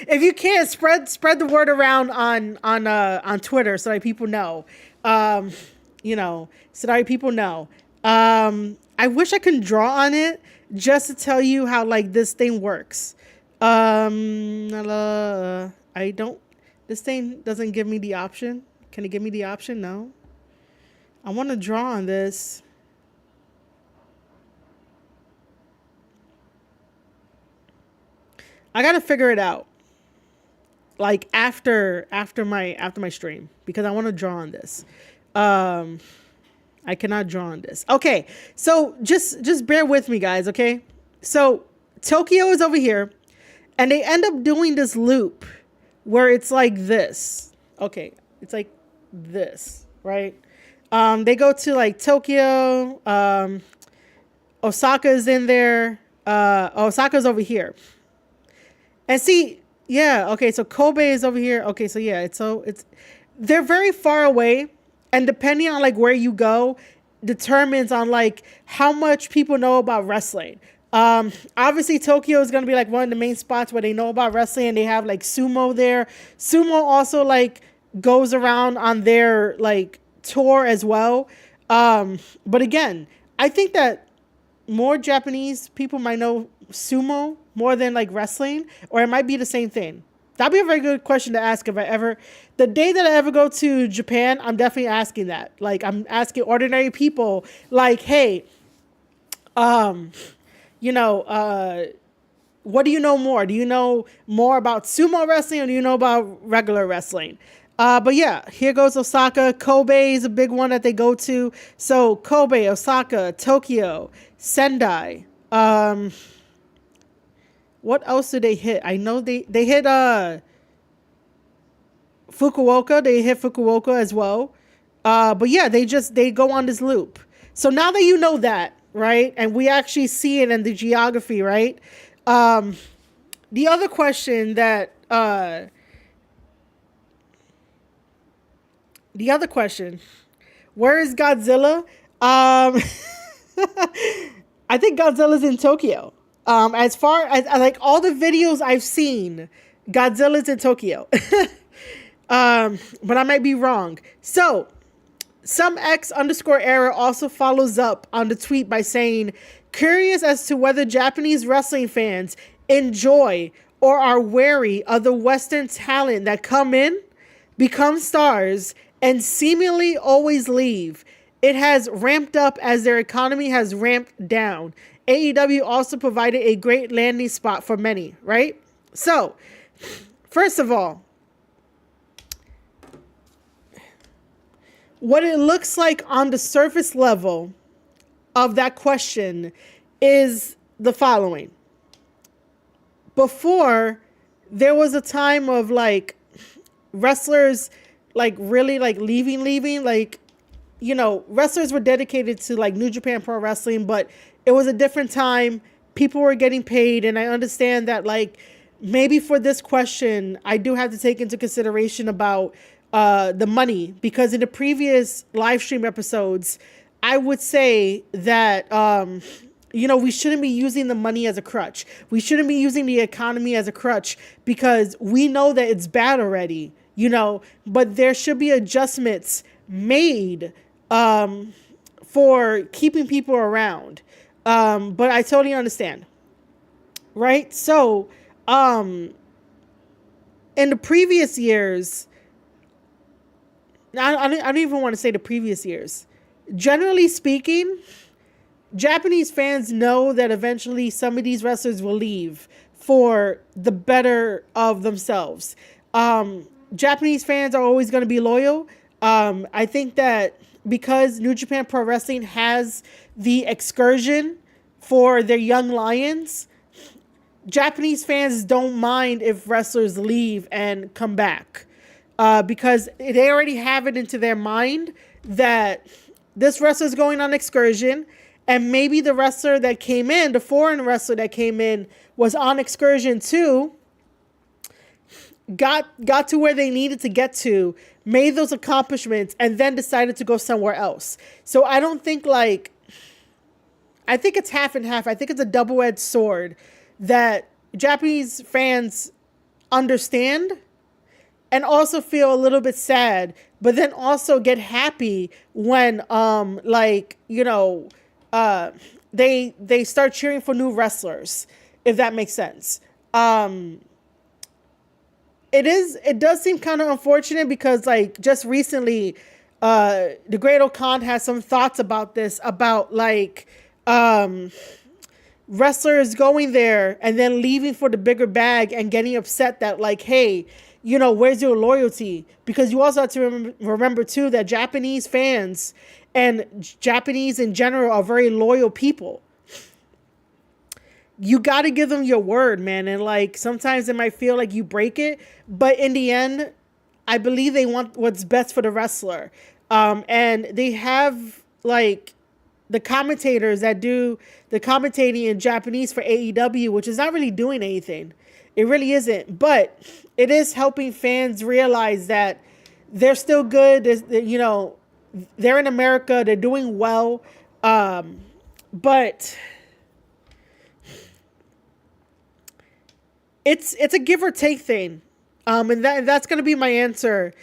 If you can, spread the word around on Twitter so that people know. So that people know. I wish I could draw on it just to tell you how like this thing works. I don't. This thing doesn't give me the option. Can it give me the option? No. I want to draw on this. I gotta figure it out. Like after my stream, because I want to draw on this. I cannot draw on this. Okay, so just bear with me, guys. Okay, so Tokyo is over here, and they end up doing this loop where it's like this. Okay, it's like this, right? They go to like Tokyo. Osaka is in there. Osaka's over here. And see, yeah, okay, so Kobe is over here. Okay, so yeah, it's they're very far away, and depending on like where you go determines on like how much people know about wrestling. Obviously Tokyo is going to be like one of the main spots where they know about wrestling, and they have like sumo there. Sumo also like goes around on their like tour as well. But again, I think that more Japanese people might know sumo more than like wrestling, or it might be the same thing. That'd be a very good question to ask if I ever, the day that I ever go to Japan, I'm definitely asking that. Like, I'm asking ordinary people, like, hey, um, you know, what do you know more? Do you know more about sumo wrestling, or do you know about regular wrestling? But yeah, here goes Osaka. Kobe is a big one that they go to. So Kobe, Osaka, Tokyo, Sendai. What else did they hit? I know they hit Fukuoka. They hit Fukuoka as well. But yeah, they go on this loop. So now that you know that, right, and we actually see it in the geography, right? The other question that the other question, where is Godzilla? I think Godzilla's in Tokyo. As far as like all the videos I've seen, Godzilla's in Tokyo. But I might be wrong. So some X_error also follows up on the tweet by saying, curious as to whether Japanese wrestling fans enjoy or are wary of the Western talent that come in, become stars, and seemingly always leave. It has ramped up as their economy has ramped down. AEW also provided a great landing spot for many, right? So, first of all, what it looks like on the surface level of that question is the following. Before, there was a time of like wrestlers like really like leaving, like, you know, wrestlers were dedicated to like New Japan Pro Wrestling, but it was a different time. People were getting paid, and I understand that like maybe for this question, I do have to take into consideration about the money, because in the previous live stream episodes, I would say that you know, we shouldn't be using the money as a crutch. We shouldn't be using the economy as a crutch, because we know that it's bad already, you know, but there should be adjustments made for keeping people around. But I totally understand. Right? So, in the previous years, I don't even want to say the previous years. Generally speaking, Japanese fans know that eventually some of these wrestlers will leave for the better of themselves. Japanese fans are always going to be loyal. I think that because New Japan Pro Wrestling has the excursion for their young lions, Japanese fans don't mind if wrestlers leave and come back. Because they already have it into their mind that this wrestler's going on excursion, and maybe the wrestler that came in, the foreign wrestler that came in, was on excursion too, got to where they needed to get to, made those accomplishments, and then decided to go somewhere else. So I don't think like, I think it's half and half. I think it's a double-edged sword that Japanese fans understand and also feel a little bit sad, but then also get happy when like, you know, they start cheering for new wrestlers, if that makes sense. It does seem kind of unfortunate, because like just recently, the Great Okan has some thoughts about this, about like wrestlers going there and then leaving for the bigger bag and getting upset that like, hey, you know, where's your loyalty? Because you also have to remember too that Japanese fans and Japanese in general are very loyal people. You got to give them your word, man. And like, sometimes it might feel like you break it, but in the end, I believe they want what's best for the wrestler. And they have like the commentators that do the commentating in Japanese for AEW, which is not really doing anything. It really isn't, but it is helping fans realize that they're still good. You know, they're in America. They're doing well. But it's a give or take thing. And that's going to be my answer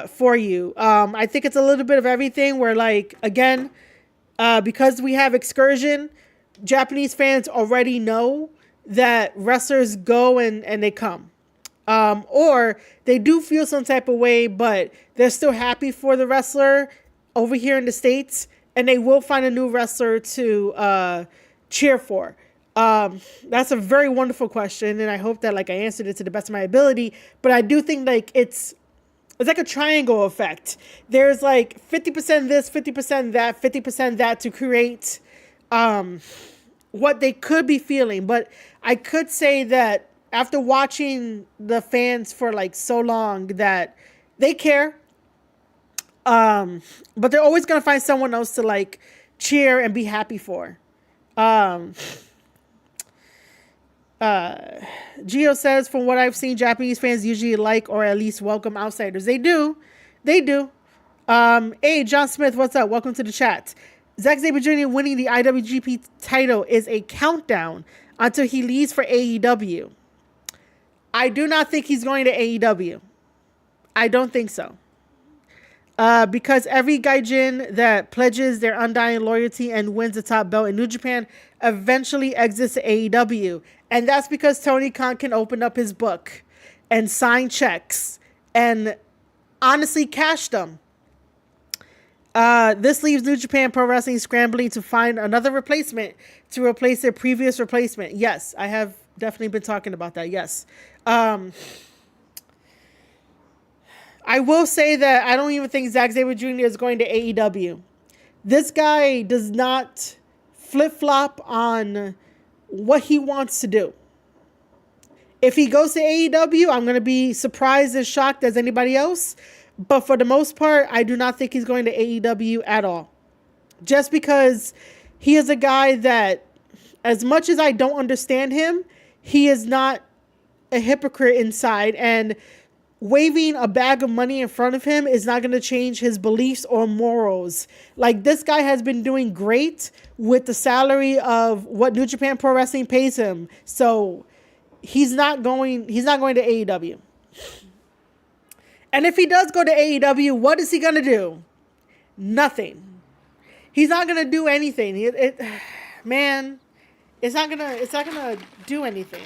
for you. I think it's a little bit of everything where, like, again, because we have Excursion, Japanese fans already know that wrestlers go and they come. Or they do feel some type of way, but they're still happy for the wrestler over here in the States, and they will find a new wrestler to cheer for. That's a very wonderful question, and I hope that, like, I answered it to the best of my ability. But I do think, like, it's like a triangle effect. There's like 50% this, 50% that, 50% that to create what they could be feeling. But I could say that after watching the fans for like so long, that they care. But they're always going to find someone else to like cheer and be happy for. Gio says, from what I've seen, Japanese fans usually like or at least welcome outsiders. They do. Hey, John Smith, what's up? Welcome to the chat. Zack Sabre Jr. winning the IWGP title is a countdown until he leaves for AEW. I do not think he's going to AEW. I don't think so. Because every gaijin that pledges their undying loyalty and wins the top belt in New Japan eventually exits AEW. And that's because Tony Khan can open up his book and sign checks and honestly cash them. This leaves New Japan Pro Wrestling scrambling to find another replacement to replace their previous replacement. Yes, I have definitely been talking about that. Yes. I will say that I don't even think Zack Sabre Jr. is going to AEW. This guy does not flip-flop on what he wants to do. If he goes to AEW, I'm going to be surprised and shocked as anybody else. But for the most part, I do not think he's going to AEW at all. Just because he is a guy that, as much as I don't understand him, he is not a hypocrite inside, and waving a bag of money in front of him is not going to change his beliefs or morals. Like, this guy has been doing great with the salary of what New Japan Pro Wrestling pays him. So he's not going to AEW. And if he does go to AEW, what is he going to do? Nothing. He's not going to do anything. Man, it's not going to do anything.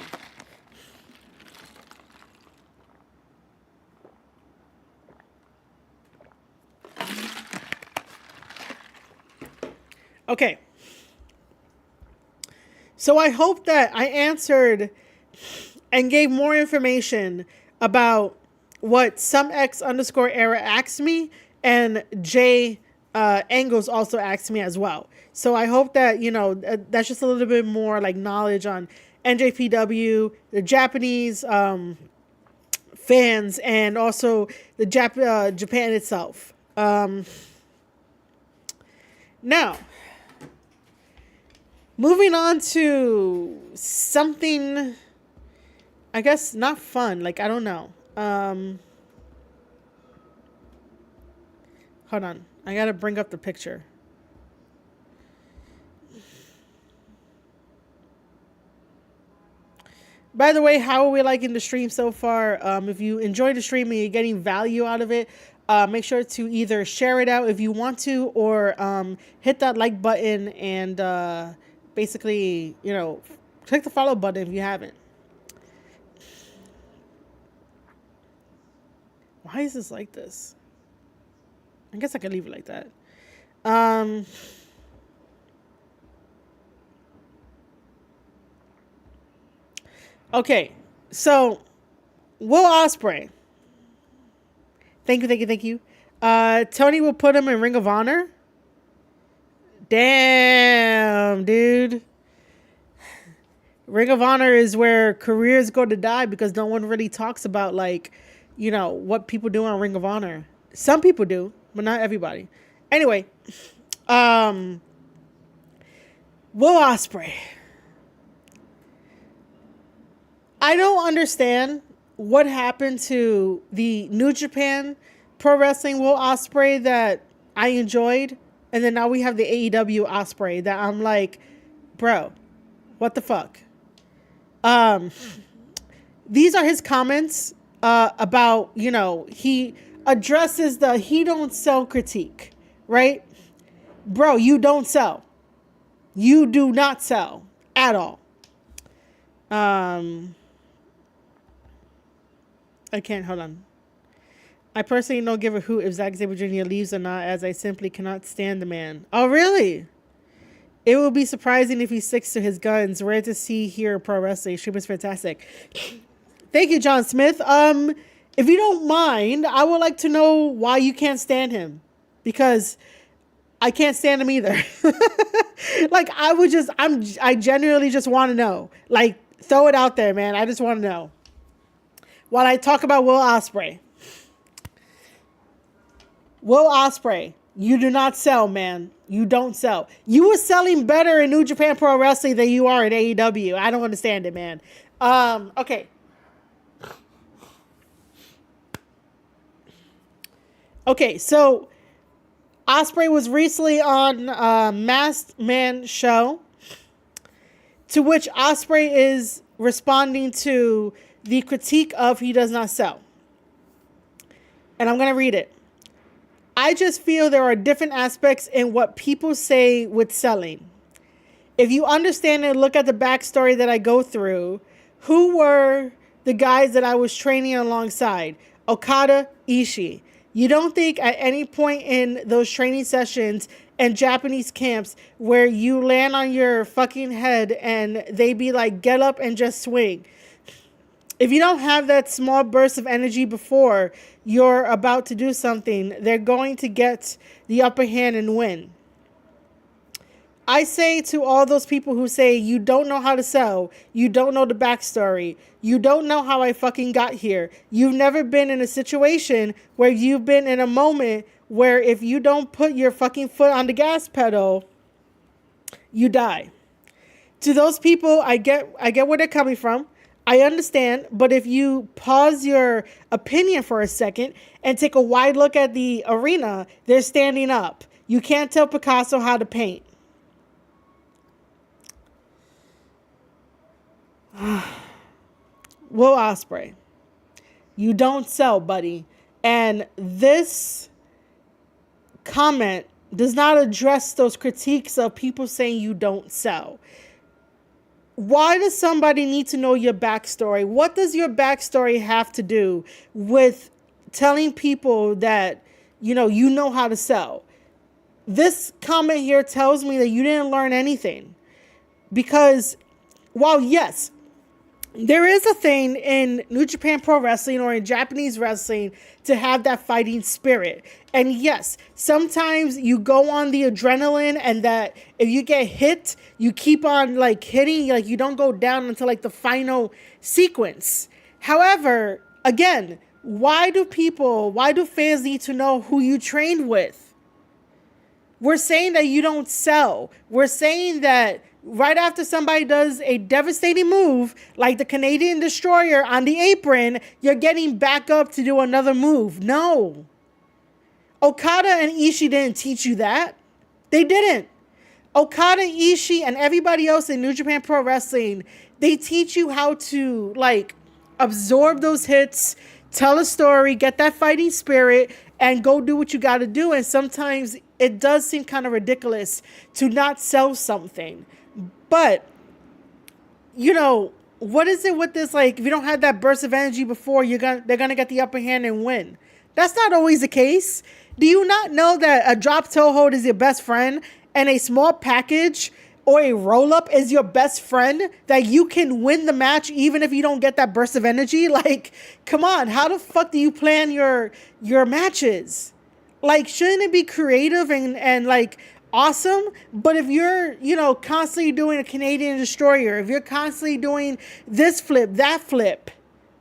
Okay. So I hope that I answered and gave more information about what some X_era asked me, and Jay Angles also asked me as well. So I hope that, that's just a little bit more like knowledge on NJPW, the Japanese fans, and also the Japan itself. Now, moving on to something, I guess, not fun. Like, I don't know. Hold on. I gotta bring up the picture. By the way, how are we liking the stream so far? If you enjoyed the stream and you're getting value out of it, make sure to either share it out if you want to, or hit that like button and basically, click the follow button if you haven't. Why is this like this? I guess I could leave it like that. Okay, so Will Ospreay. Thank you. Tony will put him in Ring of Honor. Damn, dude. Ring of Honor is where careers go to die because no one really talks about, like, what people do on Ring of Honor. Some people do, but not everybody. Anyway, Will Ospreay. I don't understand what happened to the New Japan Pro Wrestling Will Ospreay that I enjoyed, and then now we have the AEW Ospreay that I'm like, bro, what the fuck? these are his comments about, you know, he addresses the he don't sell critique, right? Bro, you don't sell. You do not sell at all. I can't, hold on. I personally don't give a hoot if Zack Sabre Jr. leaves or not, as I simply cannot stand the man. Oh, really? It will be surprising if he sticks to his guns. Rare to see here pro wrestling. Stream is fantastic. Thank you, John Smith. If you don't mind, I would like to know why you can't stand him, because I can't stand him either. Like, I genuinely just want to know. Like, throw it out there, man. I just want to know. While I talk about Will Ospreay. Will Ospreay, you do not sell, man. You don't sell. You were selling better in New Japan Pro Wrestling than you are at AEW. I don't understand it, man. Okay. Okay, so Ospreay was recently on Masked Man show, to which Ospreay is responding to the critique of he does not sell. And I'm going to read it. I just feel there are different aspects in what people say with selling. If you understand and look at the backstory that I go through, who were the guys that I was training alongside? Okada, Ishii. You don't think at any point in those training sessions and Japanese camps where you land on your fucking head and they be like, get up and just swing. If you don't have that small burst of energy before you're about to do something, they're going to get the upper hand and win. I say to all those people who say you don't know how to sell, you don't know the backstory, you don't know how I fucking got here. You've never been in a situation where you've been in a moment where if you don't put your fucking foot on the gas pedal, you die. To those people, I get where they're coming from. I understand, but if you pause your opinion for a second and take a wide look at the arena, they're standing up. You can't tell Picasso how to paint. Will Ospreay, you don't sell, buddy. And this comment does not address those critiques of people saying you don't sell. Why does somebody need to know your backstory? What does your backstory have to do with telling people that, you know how to sell? This comment here tells me that you didn't learn anything. Because while, yes, there is a thing in New Japan Pro Wrestling or in Japanese wrestling to have that fighting spirit. And yes, sometimes you go on the adrenaline and that if you get hit, you keep on like hitting, like you don't go down until like the final sequence. However, again, why do fans need to know who you trained with? We're saying that you don't sell. We're saying that right after somebody does a devastating move, like the Canadian Destroyer on the apron, you're getting back up to do another move. No. Okada and Ishii didn't teach you that. They didn't. Okada, Ishii, and everybody else in New Japan Pro Wrestling, they teach you how to, like, absorb those hits, tell a story, get that fighting spirit, and go do what you got to do. And sometimes it does seem kind of ridiculous to not sell something. But, what is it with this? Like, if you don't have that burst of energy before, they're gonna get the upper hand and win. That's not always the case. Do you not know that a drop toe hold is your best friend and a small package or a roll up is your best friend? That you can win the match even if you don't get that burst of energy? Like, come on, how the fuck do you plan your matches? Like, shouldn't it be creative and like awesome? But if you're, constantly doing a Canadian Destroyer, if you're constantly doing this flip, that flip,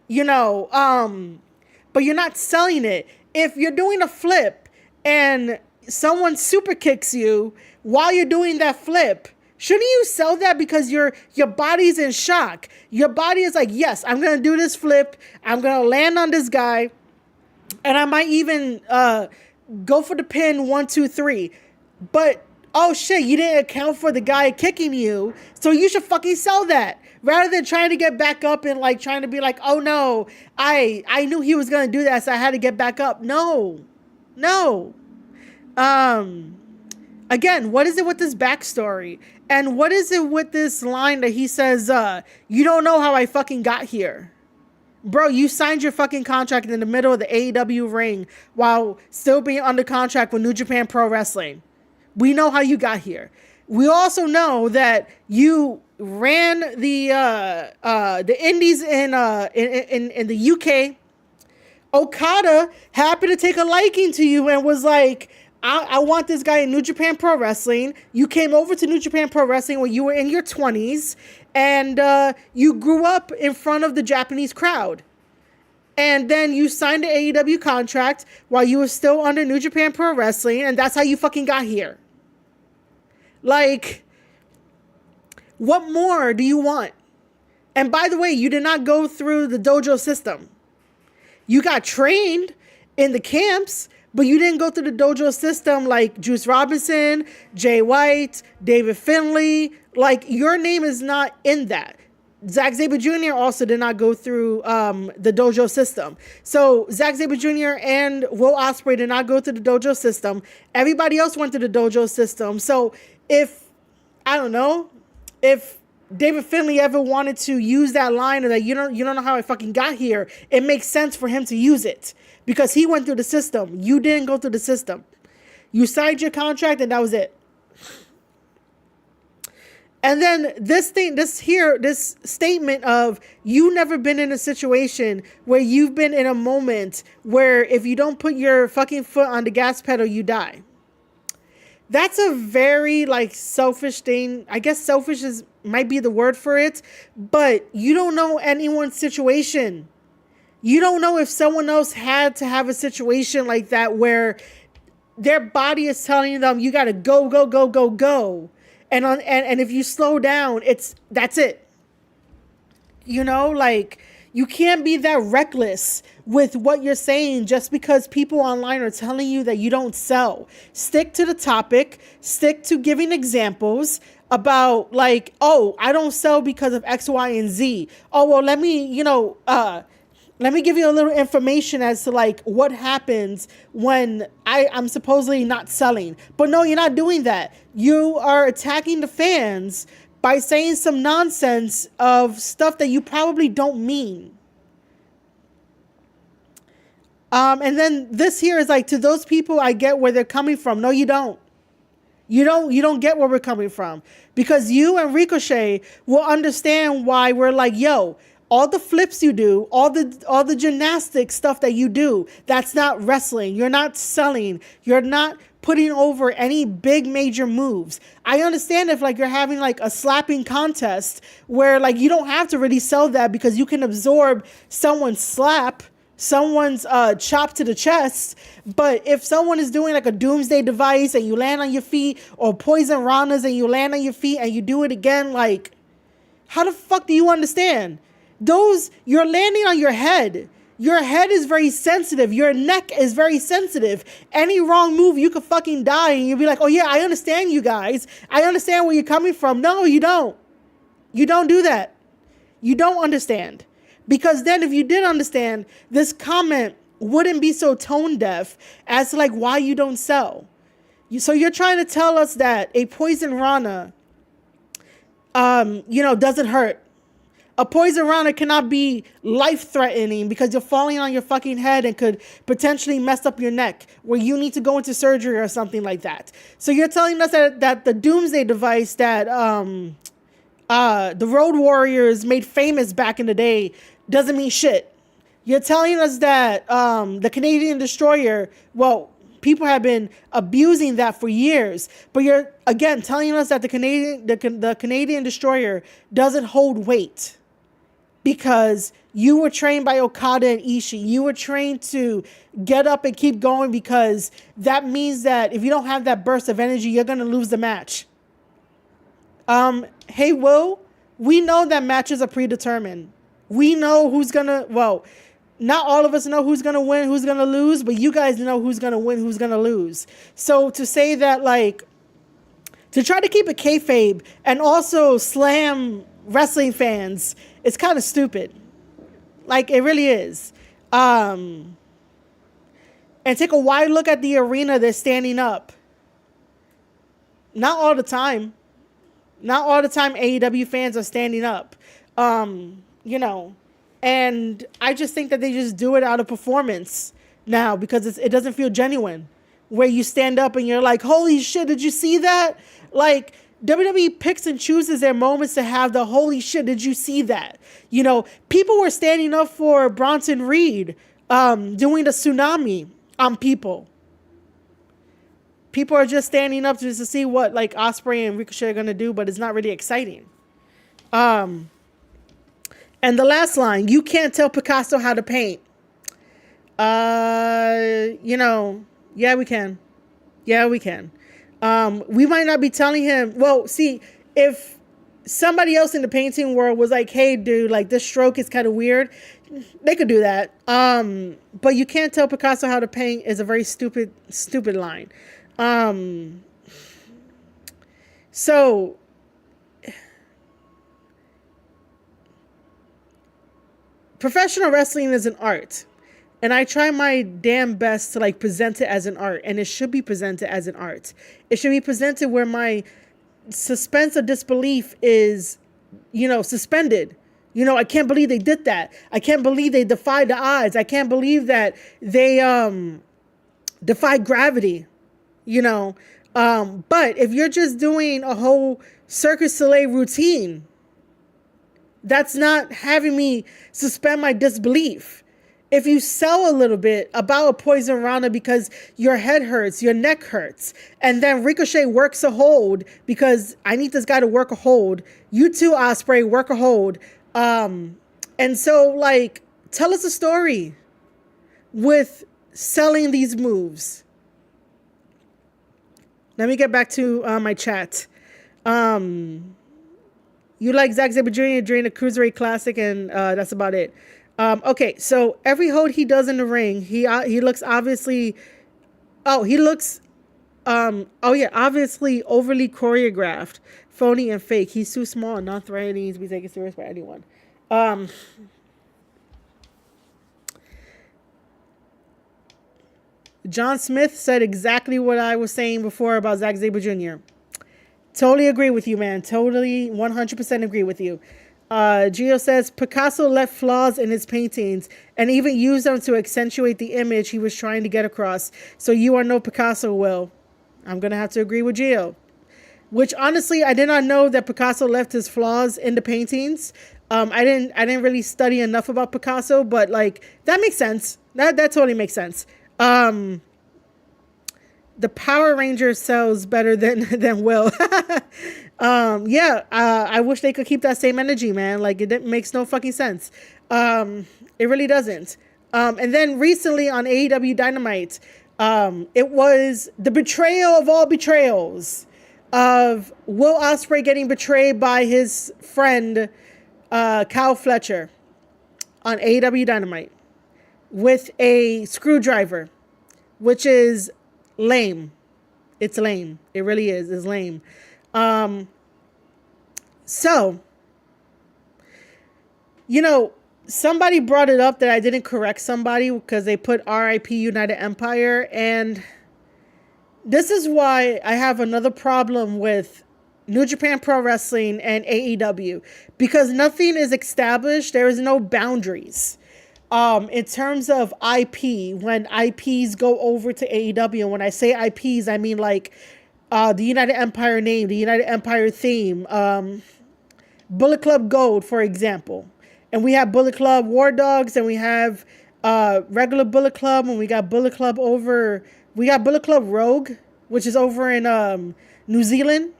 but you're not selling it. If you're doing a flip and someone super kicks you while you're doing that flip, shouldn't you sell that? Because your body's in shock. Your body is like, yes, I'm going to do this flip. I'm going to land on this guy. And I might even go for the pin 1, 2, 3. But, oh shit, you didn't account for the guy kicking you. So you should fucking sell that. Rather than trying to get back up and like trying to be like, oh no, I knew he was gonna do that, so I had to get back up. No. Again, what is it with this backstory? And what is it with this line that he says, you don't know how I fucking got here? Bro, you signed your fucking contract in the middle of the AEW ring while still being under contract with New Japan Pro Wrestling. We know how you got here. We also know that you ran the indies in the UK. Okada happened to take a liking to you and was like, I want this guy in New Japan Pro Wrestling. You came over to New Japan Pro Wrestling when you were in your 20s, and you grew up in front of the Japanese crowd. And then you signed the AEW contract while you were still under New Japan Pro Wrestling, and that's how you fucking got here. Like, what more do you want? And by the way, you did not go through the dojo system. You got trained in the camps, but you didn't go through the dojo system like Juice Robinson, Jay White, David Finlay. Like, your name is not in that. Zack Sabre Jr. also did not go through the dojo system. So Zack Sabre Jr. and Will Ospreay did not go through the dojo system. Everybody else went through the dojo system. So if David Finlay ever wanted to use that line, or that you don't know how I fucking got here, it makes sense for him to use it because he went through the system. You didn't go through the system. You signed your contract and that was it. And then this statement of you never been in a situation where you've been in a moment where if you don't put your fucking foot on the gas pedal, you die. That's a very like selfish thing. I guess selfish might be the word for it, but you don't know anyone's situation. You don't know if someone else had to have a situation like that where their body is telling them you got to go, go, go, go, go. And if you slow down, that's it. You know, like, you can't be that reckless with what you're saying just because people online are telling you that you don't sell. Stick to the topic. Stick to giving examples about like, oh, I don't sell because of X, Y, and Z. Oh, well, let me give you a little information as to like what happens when I'm supposedly not selling. But no, you're not doing that. You are attacking the fans by saying some nonsense of stuff that you probably don't mean. And then this here is like, to those people, I get where they're coming from. No, you don't. You don't get where we're coming from, because you and Ricochet will understand why we're like, yo, all the flips you do, all the gymnastic stuff that you do, that's not wrestling. You're not selling. You're not putting over any big major moves. I understand if like you're having like a slapping contest where like you don't have to really sell that because you can absorb someone's slap, someone's chop to the chest. But if someone is doing like a doomsday device and you land on your feet, or poison ranas and you land on your feet and you do it again, like, how the fuck do you understand? You're landing on your head. Your head is very sensitive. Your neck is very sensitive. Any wrong move, you could fucking die. And you'll be like, oh yeah, I understand you guys. I understand where you're coming from. No, you don't. You don't do that. You don't understand. Because then if you did understand, this comment wouldn't be so tone deaf as to like why you don't sell. So you're trying to tell us that a poison rana, doesn't hurt. A poison rana cannot be life-threatening because you're falling on your fucking head and could potentially mess up your neck where you need to go into surgery or something like that. So you're telling us that the doomsday device that the Road Warriors made famous back in the day doesn't mean shit. You're telling us that the Canadian Destroyer, well, people have been abusing that for years, but you're again telling us that the Canadian Destroyer doesn't hold weight. Because you were trained by Okada and Ishii. You were trained to get up and keep going because that means that if you don't have that burst of energy, you're going to lose the match. Hey, Will, we know that matches are predetermined. We know who's going to, well, not all of us know who's going to win, who's going to lose, but you guys know who's going to win, who's going to lose. So to say that, like, to try to keep it kayfabe and also slam wrestling fans, it's kind of stupid. Like, it really is. And take a wide look at the arena. They're standing up. Not all the time. Not all the time AEW fans are standing up. You know, and I just think that they just do it out of performance now because it doesn't feel genuine. Where you stand up and you're like, holy shit, did you see that? Like, WWE picks and chooses their moments to have the holy shit, did you see that? You know, people were standing up for Bronson Reed doing the tsunami on people. People are just standing up just to see what like Ospreay and Ricochet are going to do, but it's not really exciting. And the last line, you can't tell Picasso how to paint. You know, yeah, we can. Yeah, we can. We might not be telling him, well, see, if somebody else in the painting world was like, hey, dude, like this stroke is kind of weird, they could do that. But you can't tell Picasso how to paint is a very stupid line. So professional wrestling is an art. And I try my damn best to like present it as an art, and it should be presented as an art. It should be presented where my suspense of disbelief is, you know, suspended. You know, I can't believe they did that. I can't believe they defied the odds. I can't believe that they defied gravity, you know. But if you're just doing a whole Cirque du Soleil routine, that's not having me suspend my disbelief. If you sell a little bit about a poison rana because your head hurts, your neck hurts, and then Ricochet works a hold because I need this guy to work a hold. You too, Ospreay, work a hold. And so, like, tell us a story with selling these moves. Let me get back to my chat. You like Zack Sabre Jr. during the Cruiserweight Classic, and that's about it. Okay, so every hold he does in the ring, he looks obviously, obviously overly choreographed, phony and fake. He's too small and not threatening to be taken serious by anyone. John Smith said exactly what I was saying before about Zack Sabre Jr. Totally agree with you, man. Totally 100% agree with you. Gio says, Picasso left flaws in his paintings and even used them to accentuate the image he was trying to get across. So you are no Picasso, Will. I'm going to have to agree with Gio. Which, honestly, I did not know that Picasso left his flaws in the paintings. I didn't really study enough about Picasso, but, like, that makes sense. That totally makes sense. The Power Ranger sells better than Will. I wish they could keep that same energy, man. Like, it makes no fucking sense. It really doesn't. And then recently on AEW Dynamite, it was the betrayal of all betrayals of Will Ospreay getting betrayed by his friend, Kyle Fletcher on AEW Dynamite with a screwdriver, which is lame. It's lame. It really is. It's lame. So, you know, somebody brought it up that I didn't correct somebody because they put RIP United Empire. And this is why I have another problem with New Japan Pro Wrestling and AEW, because nothing is established. There is no boundaries. In terms of IP, when IPs go over to AEW, and when I say IPs, I mean like the United Empire name, the United Empire theme, Bullet Club Gold, for example. And we have Bullet Club War Dogs, and we have regular Bullet Club, and we got Bullet Club Rogue, which is over in New Zealand.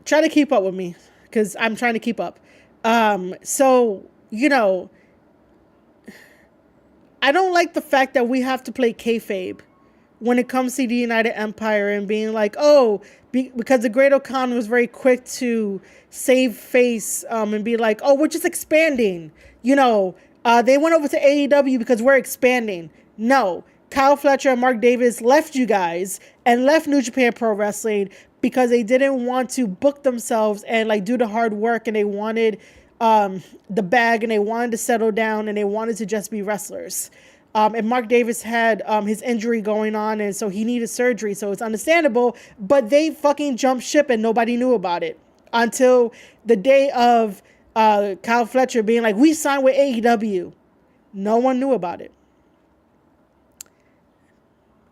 Try to keep up with me, because I'm trying to keep up. So, you know, I don't like the fact that we have to play kayfabe when it comes to the United Empire and being like, because the Great O'Khan was very quick to save face and be like, we're just expanding. You know, they went over to AEW because we're expanding. No, Kyle Fletcher and Mark Davis left you guys and left New Japan Pro Wrestling, because they didn't want to book themselves and like do the hard work, and they wanted the bag, and they wanted to settle down, and they wanted to just be wrestlers. And Mark Davis had his injury going on, and so he needed surgery, so it's understandable, but they fucking jumped ship and nobody knew about it until the day of Kyle Fletcher being like, we signed with AEW. No one knew about it.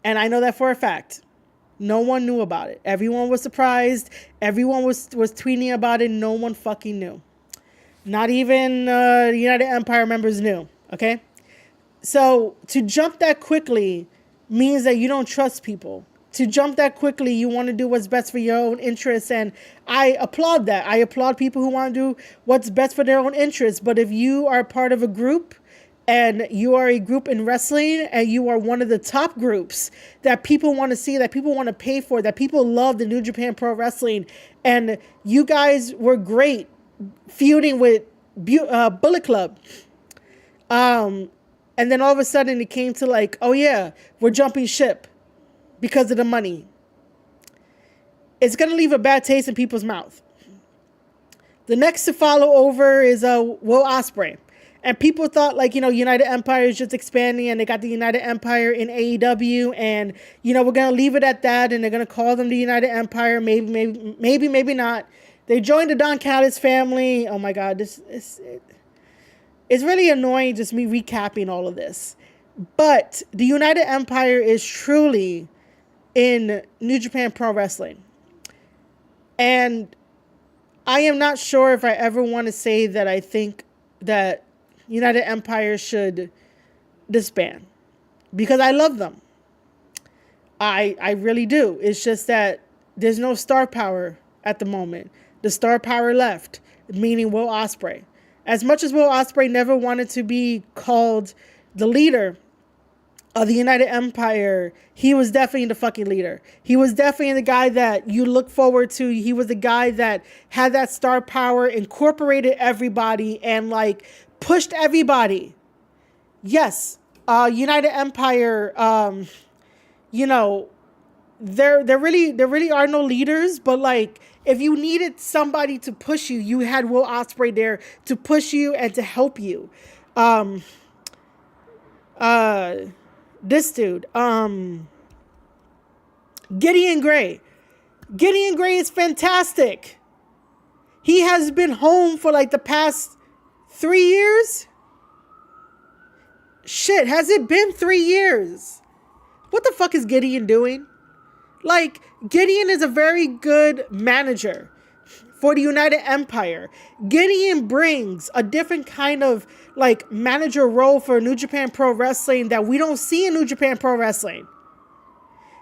And I know that for a fact. No one knew about it. Everyone was surprised. Everyone was tweeting about it. No one fucking knew. Not even the United Empire members knew. Okay? So to jump that quickly means that you don't trust people. To jump that quickly, you want to do what's best for your own interests. And I applaud that. I applaud people who want to do what's best for their own interests. But if you are part of a group, and you are a group in wrestling, and you are one of the top groups that people want to see, that people want to pay for, that people love the New Japan Pro Wrestling, and you guys were great feuding with Bullet Club. And then all of a sudden it came to like, oh yeah, we're jumping ship because of the money. It's going to leave a bad taste in people's mouth. The next to follow over is Will Ospreay. And people thought like, United Empire is just expanding, and they got the United Empire in AEW, and, we're going to leave it at that, and they're going to call them the United Empire. Maybe not. They joined the Don Callis family. Oh my God, it's really annoying just me recapping all of this. But the United Empire is truly in New Japan Pro Wrestling. And I am not sure if I ever want to say that I think that United Empire should disband, because I love them. I really do. It's just that there's no star power at the moment. The star power left, meaning Will Ospreay. As much as Will Ospreay never wanted to be called the leader of the United Empire, he was definitely the fucking leader. He was definitely the guy that you look forward to. He was the guy that had that star power, incorporated everybody, and like pushed everybody. Yes, United Empire, there really are no leaders, but like if you needed somebody to push you, you had Will Ospreay there to push you and to help you. This dude, Gideon Gray. Gideon Gray is fantastic. He has been home for like the past 3 years? Shit, has it been 3 years? What the fuck is Gideon doing? Like, Gideon is a very good manager for the United Empire. Gideon brings a different kind of like manager role for New Japan Pro Wrestling that we don't see in New Japan Pro Wrestling.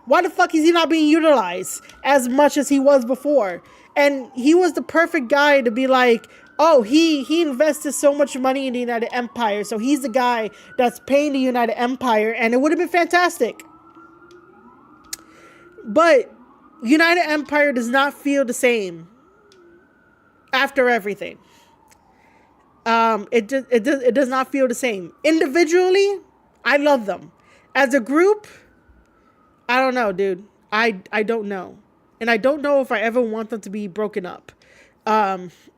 Why the fuck is he not being utilized as much as he was before? And he was the perfect guy to be like, oh, he invested so much money in the United Empire, so he's the guy that's paying the United Empire, and it would have been fantastic. But United Empire does not feel the same after everything. It does not feel the same. Individually, I love them. As a group, I don't know, dude. I don't know. And I don't know if I ever want them to be broken up.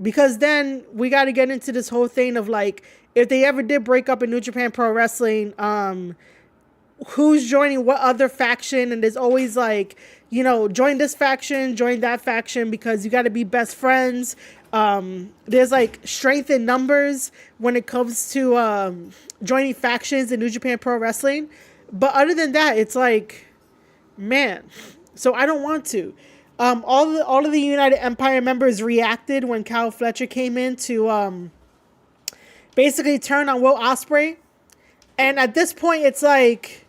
Because then we got to get into this whole thing of like, if they ever did break up in New Japan Pro Wrestling, who's joining what other faction? And there's always like, join this faction, join that faction, because you got to be best friends. There's like strength in numbers when it comes to joining factions in New Japan Pro Wrestling. But other than that, it's like, man, so I don't want to. All of the United Empire members reacted when Kyle Fletcher came in to basically turn on Will Ospreay. And at this point, it's like,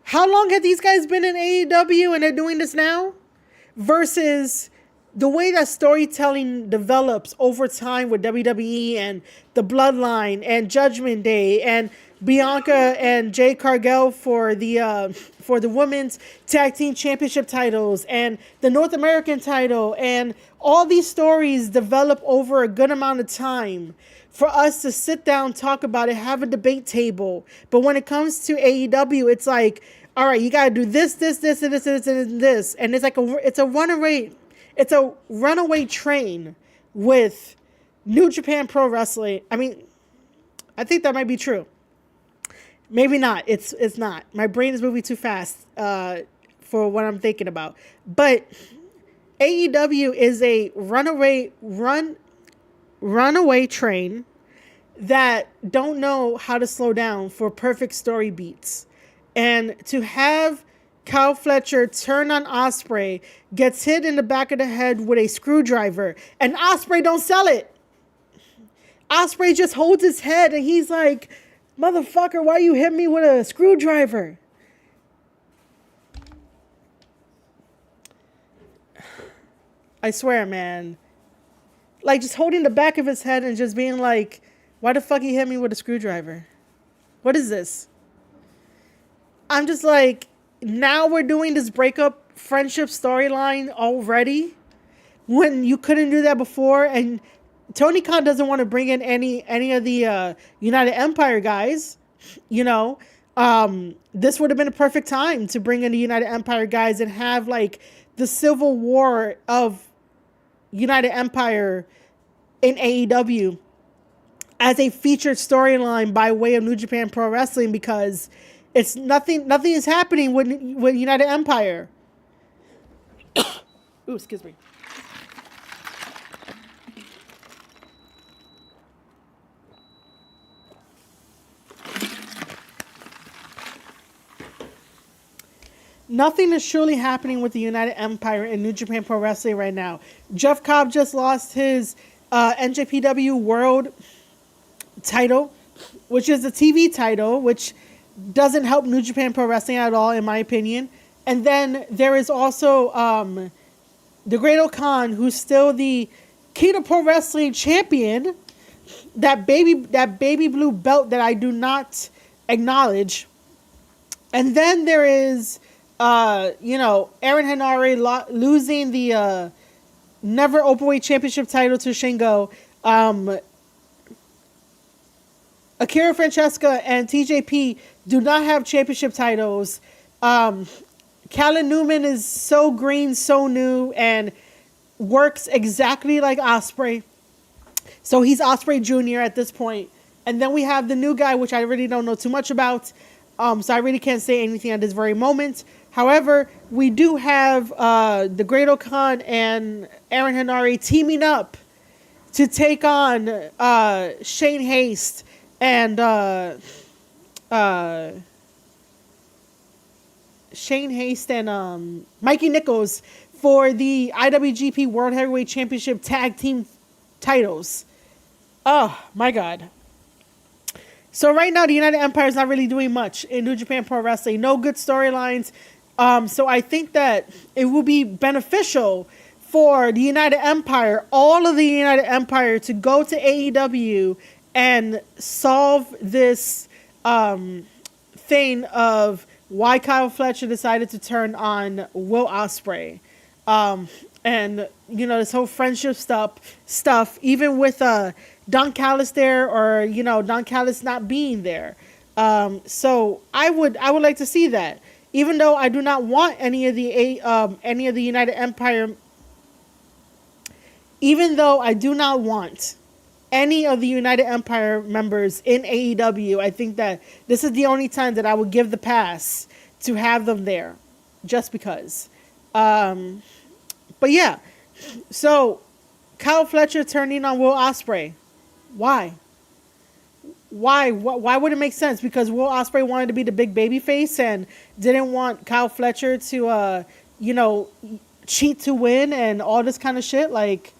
how long have these guys been in AEW and they're doing this now? Versus the way that storytelling develops over time with WWE and the Bloodline and Judgment Day and Bianca and Jade Cargill for the women's tag team championship titles and the North American title, and all these stories develop over a good amount of time for us to sit down, talk about it, have a debate table. But when it comes to AEW, it's like, all right, you gotta do this, this, this, and this, and this, and this, and it's a runaway train with New Japan Pro Wrestling. I mean, I think that might be true. Maybe not. It's not. My brain is moving too fast for what I'm thinking about. But AEW is a runaway train that don't know how to slow down for perfect story beats. And to have Kyle Fletcher turn on Ospreay, gets hit in the back of the head with a screwdriver, and Ospreay don't sell it. Ospreay just holds his head and he's like, motherfucker, why you hit me with a screwdriver? I swear, man. Like, just holding the back of his head and just being like, why the fuck you hit me with a screwdriver? What is this? I'm just like, now we're doing this breakup friendship storyline already when you couldn't do that before. And Tony Khan doesn't want to bring in any of the United Empire guys. You know, this would have been a perfect time to bring in the United Empire guys and have like the civil war of United Empire in AEW as a featured storyline by way of New Japan Pro Wrestling, because it's nothing is happening with United Empire. Ooh, excuse me. Nothing is truly happening with the United Empire in New Japan Pro Wrestling right now. Jeff Cobb just lost his NJPW World title, which is a TV title, which doesn't help New Japan Pro Wrestling at all, in my opinion. And then there is also the Great O'Khan, who's still the Kita Pro Wrestling champion. That baby blue belt that I do not acknowledge. And then there is Aaron Henare losing the Never Openweight Championship title to Shingo. Akira Francesca and TJP do not have championship titles. Callan Newman is so green, so new, and works exactly like Ospreay. So he's Ospreay Jr. at this point. And then we have the new guy, which I really don't know too much about. So I really can't say anything at this very moment. However, we do have the Great O'Khan and Aaron Henare teaming up to take on Shane Haste and Mikey Nichols for the IWGP World Heavyweight Championship Tag Team titles. Oh, my God. So right now, the United Empire is not really doing much in New Japan Pro Wrestling. No good storylines. So I think that it will be beneficial for the United Empire, all of the United Empire, to go to AEW and solve this thing of why Kyle Fletcher decided to turn on Will Ospreay. And, you know, this whole friendship stuff, even with Don Callis there, or, you know, Don Callis not being there. So I would like to see that. Even though I do not want any of the United Empire, even though I do not want any of the United Empire members in AEW, I think that this is the only time that I would give the pass to have them there, just because. But yeah, so Kyle Fletcher turning on Will Ospreay. Why? Why would it make sense? Because Will Ospreay wanted to be the big baby face and didn't want Kyle Fletcher to, cheat to win and all this kind of shit. Like,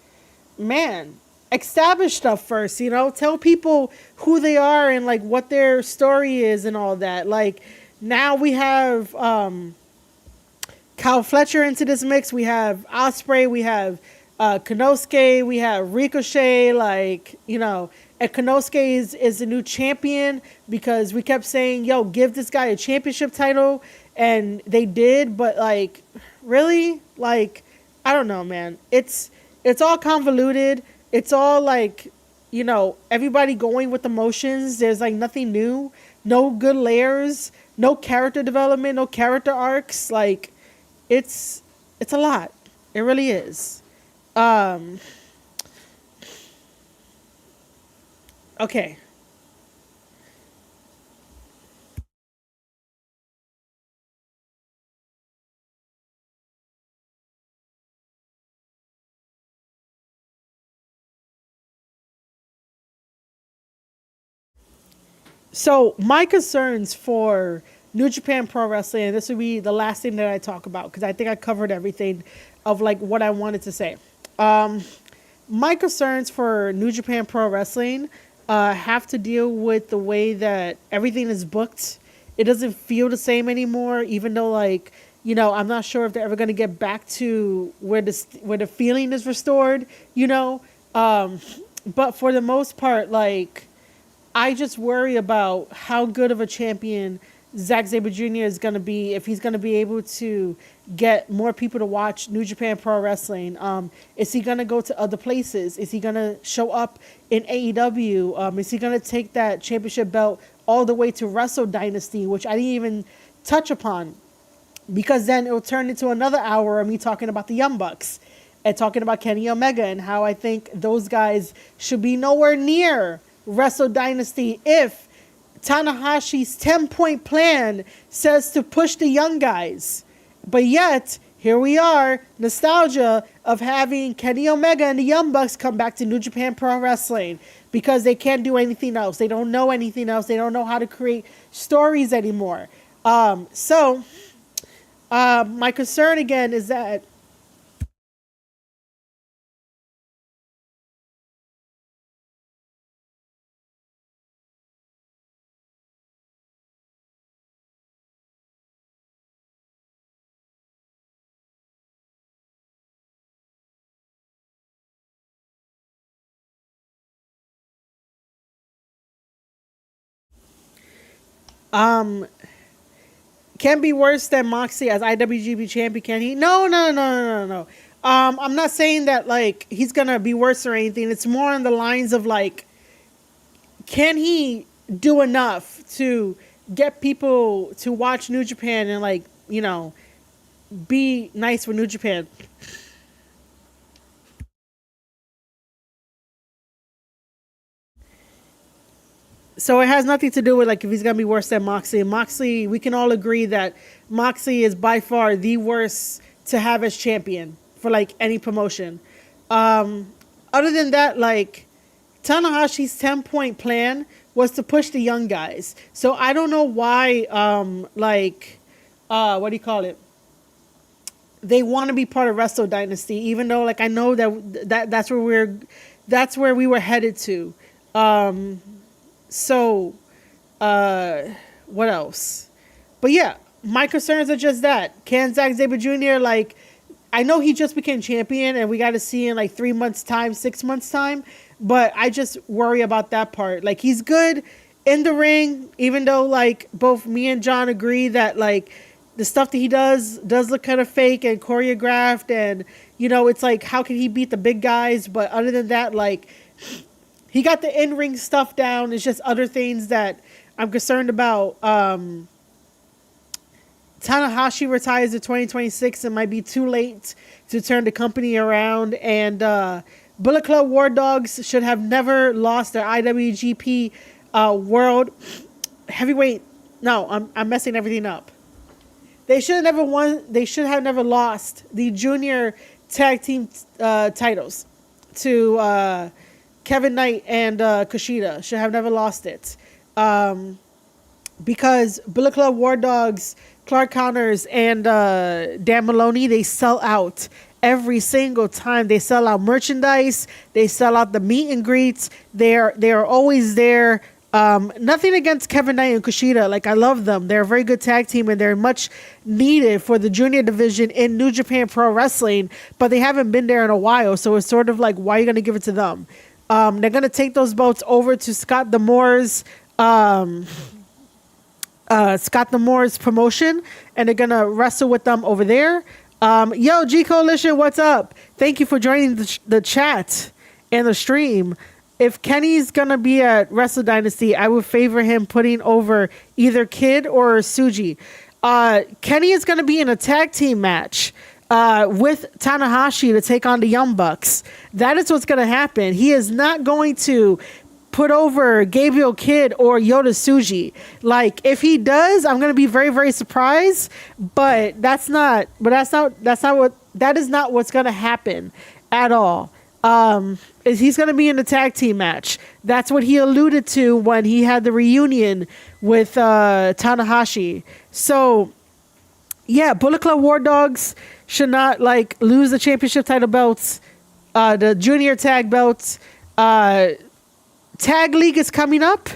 man, establish stuff first, you know? Tell people who they are and, like, what their story is and all that. Like, now we have Kyle Fletcher into this mix. We have Ospreay. We have Konosuke. We have Ricochet. Like, you know... And Konosuke is the new champion because we kept saying, yo, give this guy a championship title. And they did. But, like, really? Like, I don't know, man. It's all convoluted. It's all, like, everybody going with emotions. There's like nothing new, no good layers, no character development, no character arcs. Like it's it's a lot. It really is. Um, okay. So my concerns for New Japan Pro Wrestling, and this would be the last thing that I talk about because I think I covered everything of like what I wanted to say. Um, my concerns for New Japan Pro Wrestling have to deal with the way that everything is booked. It doesn't feel the same anymore, even though like I'm not sure if they're ever going to get back to where the feeling is restored. Um, but for the most part, like I just worry about how good of a champion Zack Sabre Jr. is going to be if he's going to be able to get more people to watch New Japan Pro Wrestling. Is he going to go to other places? Is he going to show up in AEW? Is he going to take that championship belt all the way to Wrestle Dynasty, which I didn't even touch upon? Because then it will turn into another hour of me talking about the Young Bucks and talking about Kenny Omega and how I think those guys should be nowhere near Wrestle Dynasty if Tanahashi's 10-point plan says to push the young guys. But yet, here we are, nostalgia of having Kenny Omega and the Young Bucks come back to New Japan Pro Wrestling because they can't do anything else. They don't know anything else. They don't know how to create stories anymore. My concern again is that um, can be worse than Moxley as IWGP champion, can he? No, no, no, no, no, no. I'm not saying that like he's gonna be worse or anything. It's more on the lines of like, can he do enough to get people to watch New Japan and like, be nice with New Japan? So it has nothing to do with like if he's gonna be worse than Moxley. Moxley, we can all agree that Moxley is by far the worst to have as champion for like any promotion. Um, Other than that, like Tanahashi's 10-point plan was to push the young guys. So I don't know why what do you call it? They want to be part of Wrestle Dynasty, even though like I know that's where we were headed to. Um, so what else? But yeah, my concerns are just that. Can Zack Sabre Jr. like I know he just became champion and we got to see in like 3 months time, 6 months time, but I just worry about that part. Like he's good in the ring, even though like both me and John agree that like the stuff that he does look kind of fake and choreographed, and it's like how can he beat the big guys? But other than that, like he got the in-ring stuff down. It's just other things that I'm concerned about. Tanahashi retires in 2026. It might be too late to turn the company around. And Bullet Club War Dogs should have never lost their IWGP World Heavyweight. No, I'm messing everything up. They should have never won. They should have never lost the junior tag team titles to Kevin Knight and Kushida. Should have never lost it. Because Bullet Club War Dogs, Clark Connors, and Dan Maloney, they sell out every single time. They sell out merchandise. They sell out the meet and greets. They're always there. Nothing against Kevin Knight and Kushida. Like, I love them. They're a very good tag team, and they're much needed for the junior division in New Japan Pro Wrestling, but they haven't been there in a while, so it's sort of like, why are you going to give it to them? They're going to take those belts over to Scott D'Amore's promotion, and they're going to wrestle with them over there. Yo, G Coalition, what's up? Thank you for joining the chat and the stream. if Kenny's gonna be at Wrestle Dynasty, I would favor him putting over either Kid or Suji. Kenny is gonna be in a tag team match with Tanahashi to take on the Young Bucks. That is what's gonna happen. He is not going to put over Gabriel Kidd or Yota Tsuji. Like, if he does, I'm gonna be very, very surprised. But that is not what's gonna happen at all. Is he's gonna be in the tag team match. That's what he alluded to when he had the reunion with Tanahashi. So yeah, Bullet Club War Dogs should not like lose the championship title belts, the junior tag belts. Tag League is coming up.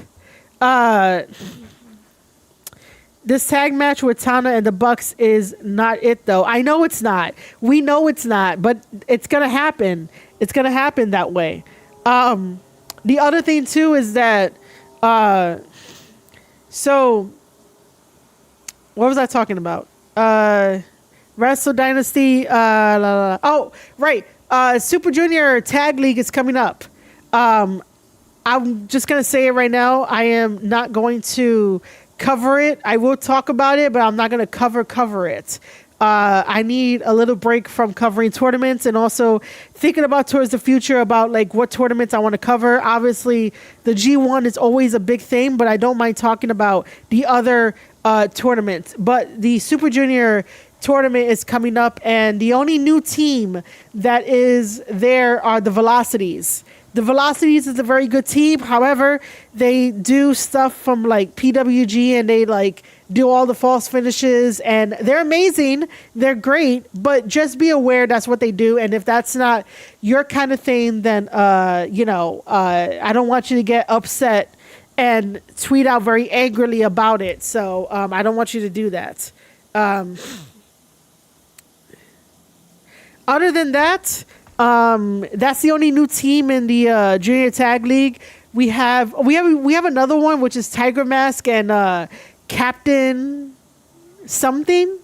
This tag match with Tana and the Bucks is not it, though. I know it's not. We know it's not, but it's gonna happen. It's gonna happen that way. The other thing too is that, so what was I talking about? Wrestle Dynasty. Oh, right. Super Junior Tag League is coming up. I'm just going to say it right now. I am not going to cover it. I will talk about it, but I'm not going to cover it. I need a little break from covering tournaments and also thinking about towards the future about like what tournaments I want to cover. Obviously, the G1 is always a big thing, but I don't mind talking about the other tournaments. But the Super Junior tournament is coming up, and the only new team that is there are the Velocities. The Velocities is a very good team. However, they do stuff from like PWG, and they like do all the false finishes, and they're amazing. They're great, but just be aware that's what they do. And if that's not your kind of thing, then I don't want you to get upset and tweet out very angrily about it. So I don't want you to do that. Other than that, that's the only new team in the Junior Tag League. We have another one, which is Tiger Mask and Captain something.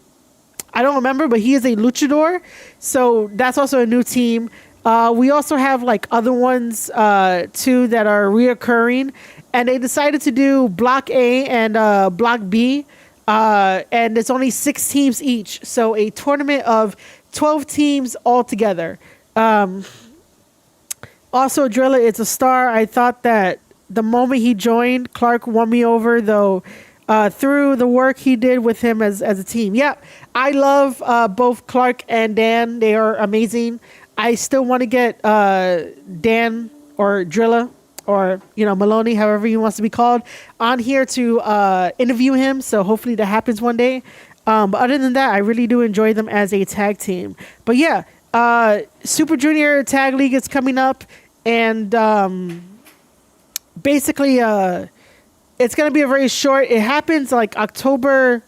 I don't remember, but he is a luchador, so that's also a new team. We also have like other ones too that are reoccurring, and they decided to do Block A and Block B, and it's only 6 teams each, so a tournament of 12 teams altogether. Also, Drilla is a star. I thought that the moment he joined, Clark won me over, though, through the work he did with him as a team. Yeah, I love both Clark and Dan. They are amazing. I still want to get Dan or Drilla or, Maloney, however he wants to be called, on here to interview him. So hopefully that happens one day. But other than that, I really do enjoy them as a tag team. But yeah, Super Junior Tag League is coming up, and basically it's going to be a very short, it happens like October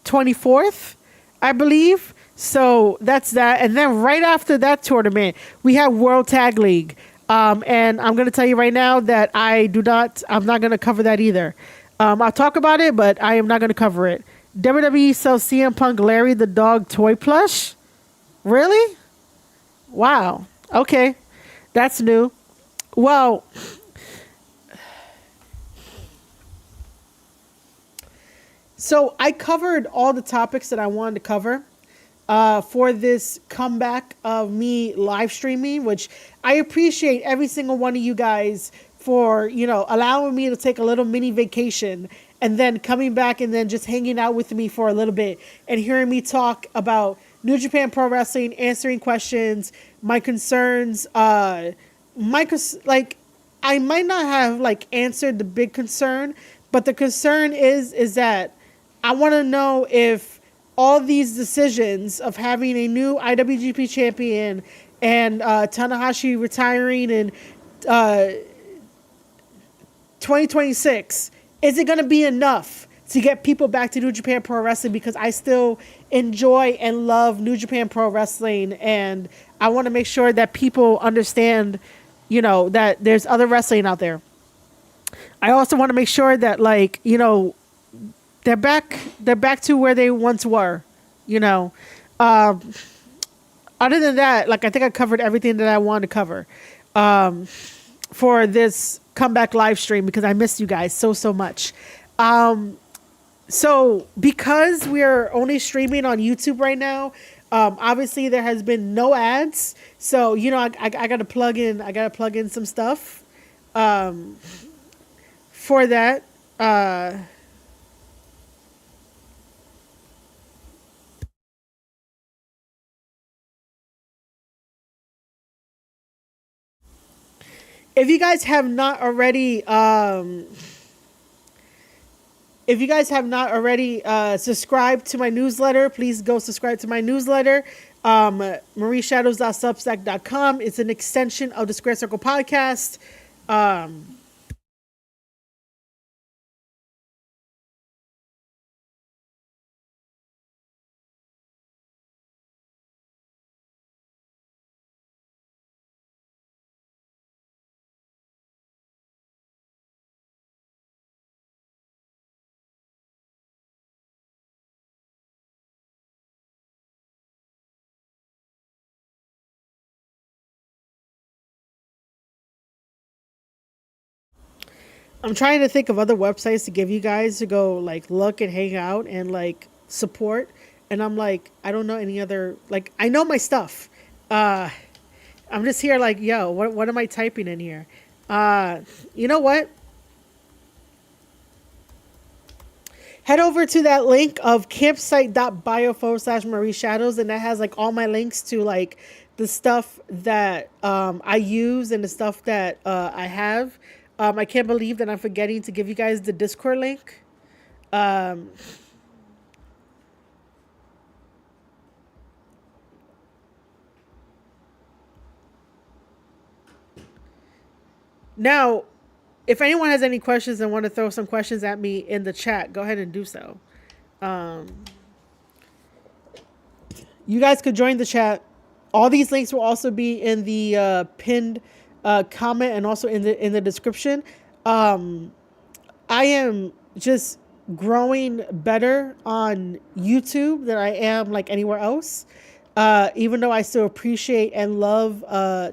24th, I believe. So that's that. And then right after that tournament, we have World Tag League. And I'm going to tell you right now that I'm not going to cover that either. I'll talk about it, but I am not going to cover it. WWE sells CM Punk Larry the Dog toy plush? Really? Wow. Okay. That's new. Well, so I covered all the topics that I wanted to cover for this comeback of me live streaming, which I appreciate every single one of you guys for, allowing me to take a little mini vacation and then coming back and then just hanging out with me for a little bit and hearing me talk about New Japan Pro Wrestling, answering questions, my concerns. I might not have answered the big concern, but the concern is that I want to know if all these decisions of having a new IWGP champion and Tanahashi retiring in 2026, is it going to be enough to get people back to New Japan Pro Wrestling? Because I still enjoy and love New Japan Pro Wrestling, and I want to make sure that people understand, that there's other wrestling out there. I also want to make sure that they're back to where they once were, Other than that, I think I covered everything that I wanted to cover. for this comeback live stream because I missed you guys so much. So because we're only streaming on YouTube right now, obviously there has been no ads. So I gotta plug in some stuff for that. If you guys have not already, subscribed to my newsletter, please go subscribe to my newsletter. marieshadows.substack.com. It's an extension of the Square Circle podcast. I'm trying to think of other websites to give you guys to go like look and hang out and like support. And I'm like, I don't know any other, like, I know my stuff. I'm just here like, yo, what am I typing in here? You know what? Head over to that link of campsite.bio/Marie Shadows, and that has like all my links to like the stuff that I use and the stuff that I have. I can't believe that I'm forgetting to give you guys the Discord link. Now, if anyone has any questions and want to throw some questions at me in the chat, go ahead and do so. You guys could join the chat. All these links will also be in the pinned comment and also in the description. I am just growing better on YouTube than I am like anywhere else. Even though I still appreciate and love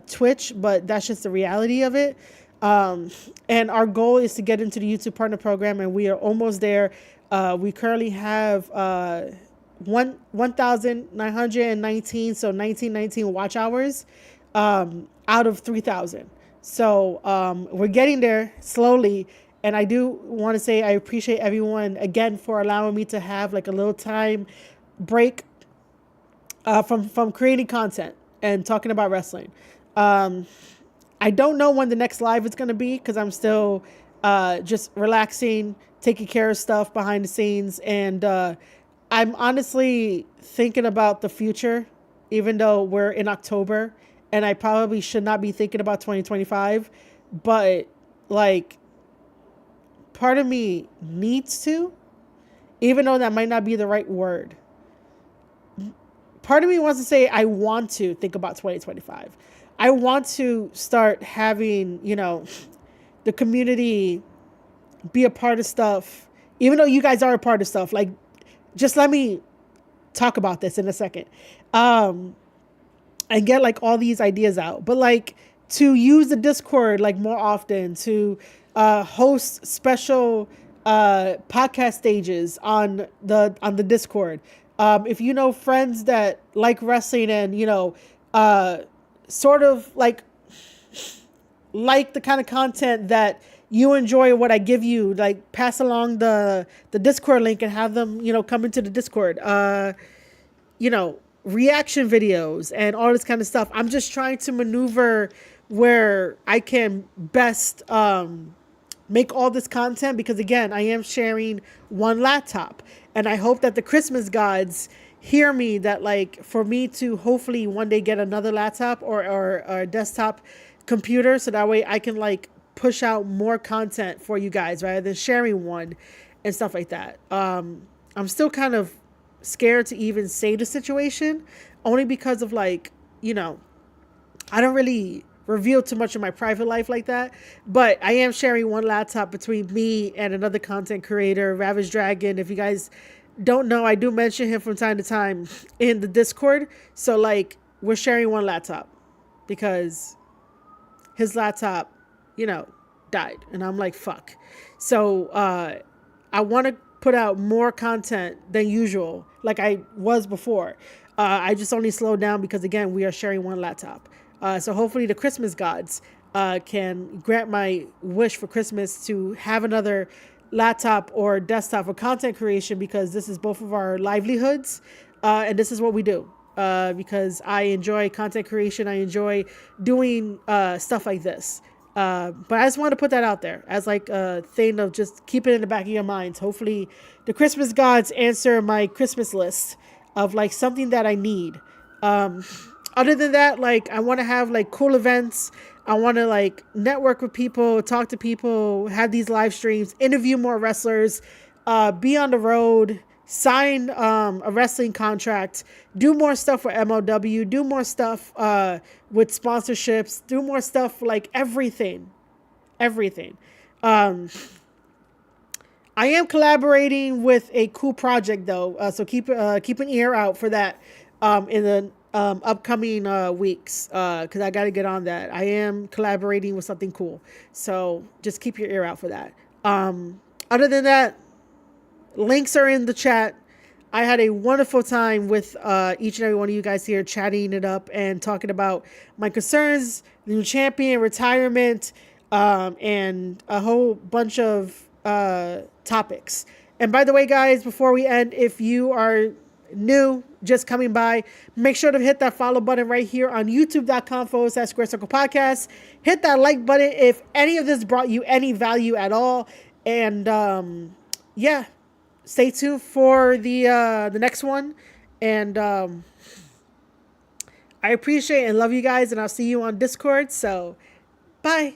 Twitch, but that's just the reality of it. And our goal is to get into the YouTube Partner Program, and we are almost there. We currently have 1,919, so 1919 watch hours out of 3,000. So we're getting there slowly. And I do want to say I appreciate everyone again for allowing me to have like a little time break from creating content and talking about wrestling. I don't know when the next live is going to be because I'm still just relaxing, taking care of stuff behind the scenes. And I'm honestly thinking about the future, even though we're in October and I probably should not be thinking about 2025. But like, part of me needs to, even though that might not be the right word. Part of me wants to say I want to think about 2025. I want to start having, the community be a part of stuff, even though you guys are a part of stuff. Like, just let me talk about this in a second. And get like all these ideas out. But like to use the Discord like more often, to host special podcast stages on the Discord. If you know friends that like wrestling and, sort of like the kind of content that you enjoy what I give you, like pass along the Discord link and have them, come into the Discord, reaction videos and all this kind of stuff. I'm just trying to maneuver where I can best make all this content because again, I am sharing one laptop and I hope that the Christmas gods hear me that like for me to hopefully one day get another laptop or a desktop computer so that way I can like push out more content for you guys rather than sharing one and stuff like that. I'm still kind of scared to even say the situation only because of like, I don't really reveal too much of my private life like that, but I am sharing one laptop between me and another content creator, Ravage Dragon. If you guys don't know, I do mention him from time to time in the Discord. So like we're sharing one laptop because his laptop died. And I'm like, fuck. So I want to put out more content than usual, like I was before. I just only slowed down because, again, we are sharing one laptop. So hopefully the Christmas gods can grant my wish for Christmas to have another laptop or desktop for content creation, because this is both of our livelihoods, and this is what we do. Because I enjoy content creation. I enjoy doing stuff like this. But I just want to put that out there as like a thing of just keep it in the back of your minds. Hopefully the Christmas gods answer my Christmas list of like something that I need. Other than that, like I want to have like cool events. I want to like network with people, talk to people, have these live streams, interview more wrestlers, be on the road, sign a wrestling contract, do more stuff for MLW, do more stuff with sponsorships, do more stuff, like everything. I am collaborating with a cool project though, so keep an ear out for that in the upcoming weeks, because I got to get on that. I am collaborating with something cool, so just keep your ear out for that. Other than that, links are in the chat. I had a wonderful time with each and every one of you guys here, chatting it up and talking about my concerns, the new champion, retirement, and a whole bunch of topics. And by the way, guys, before we end, if you are new, just coming by, make sure to hit that follow button right here on youtube.com/Square Circle Podcast. Hit that like button if any of this brought you any value at all. And yeah, stay tuned for the next one. And I appreciate and love you guys, and I'll see you on Discord. So bye.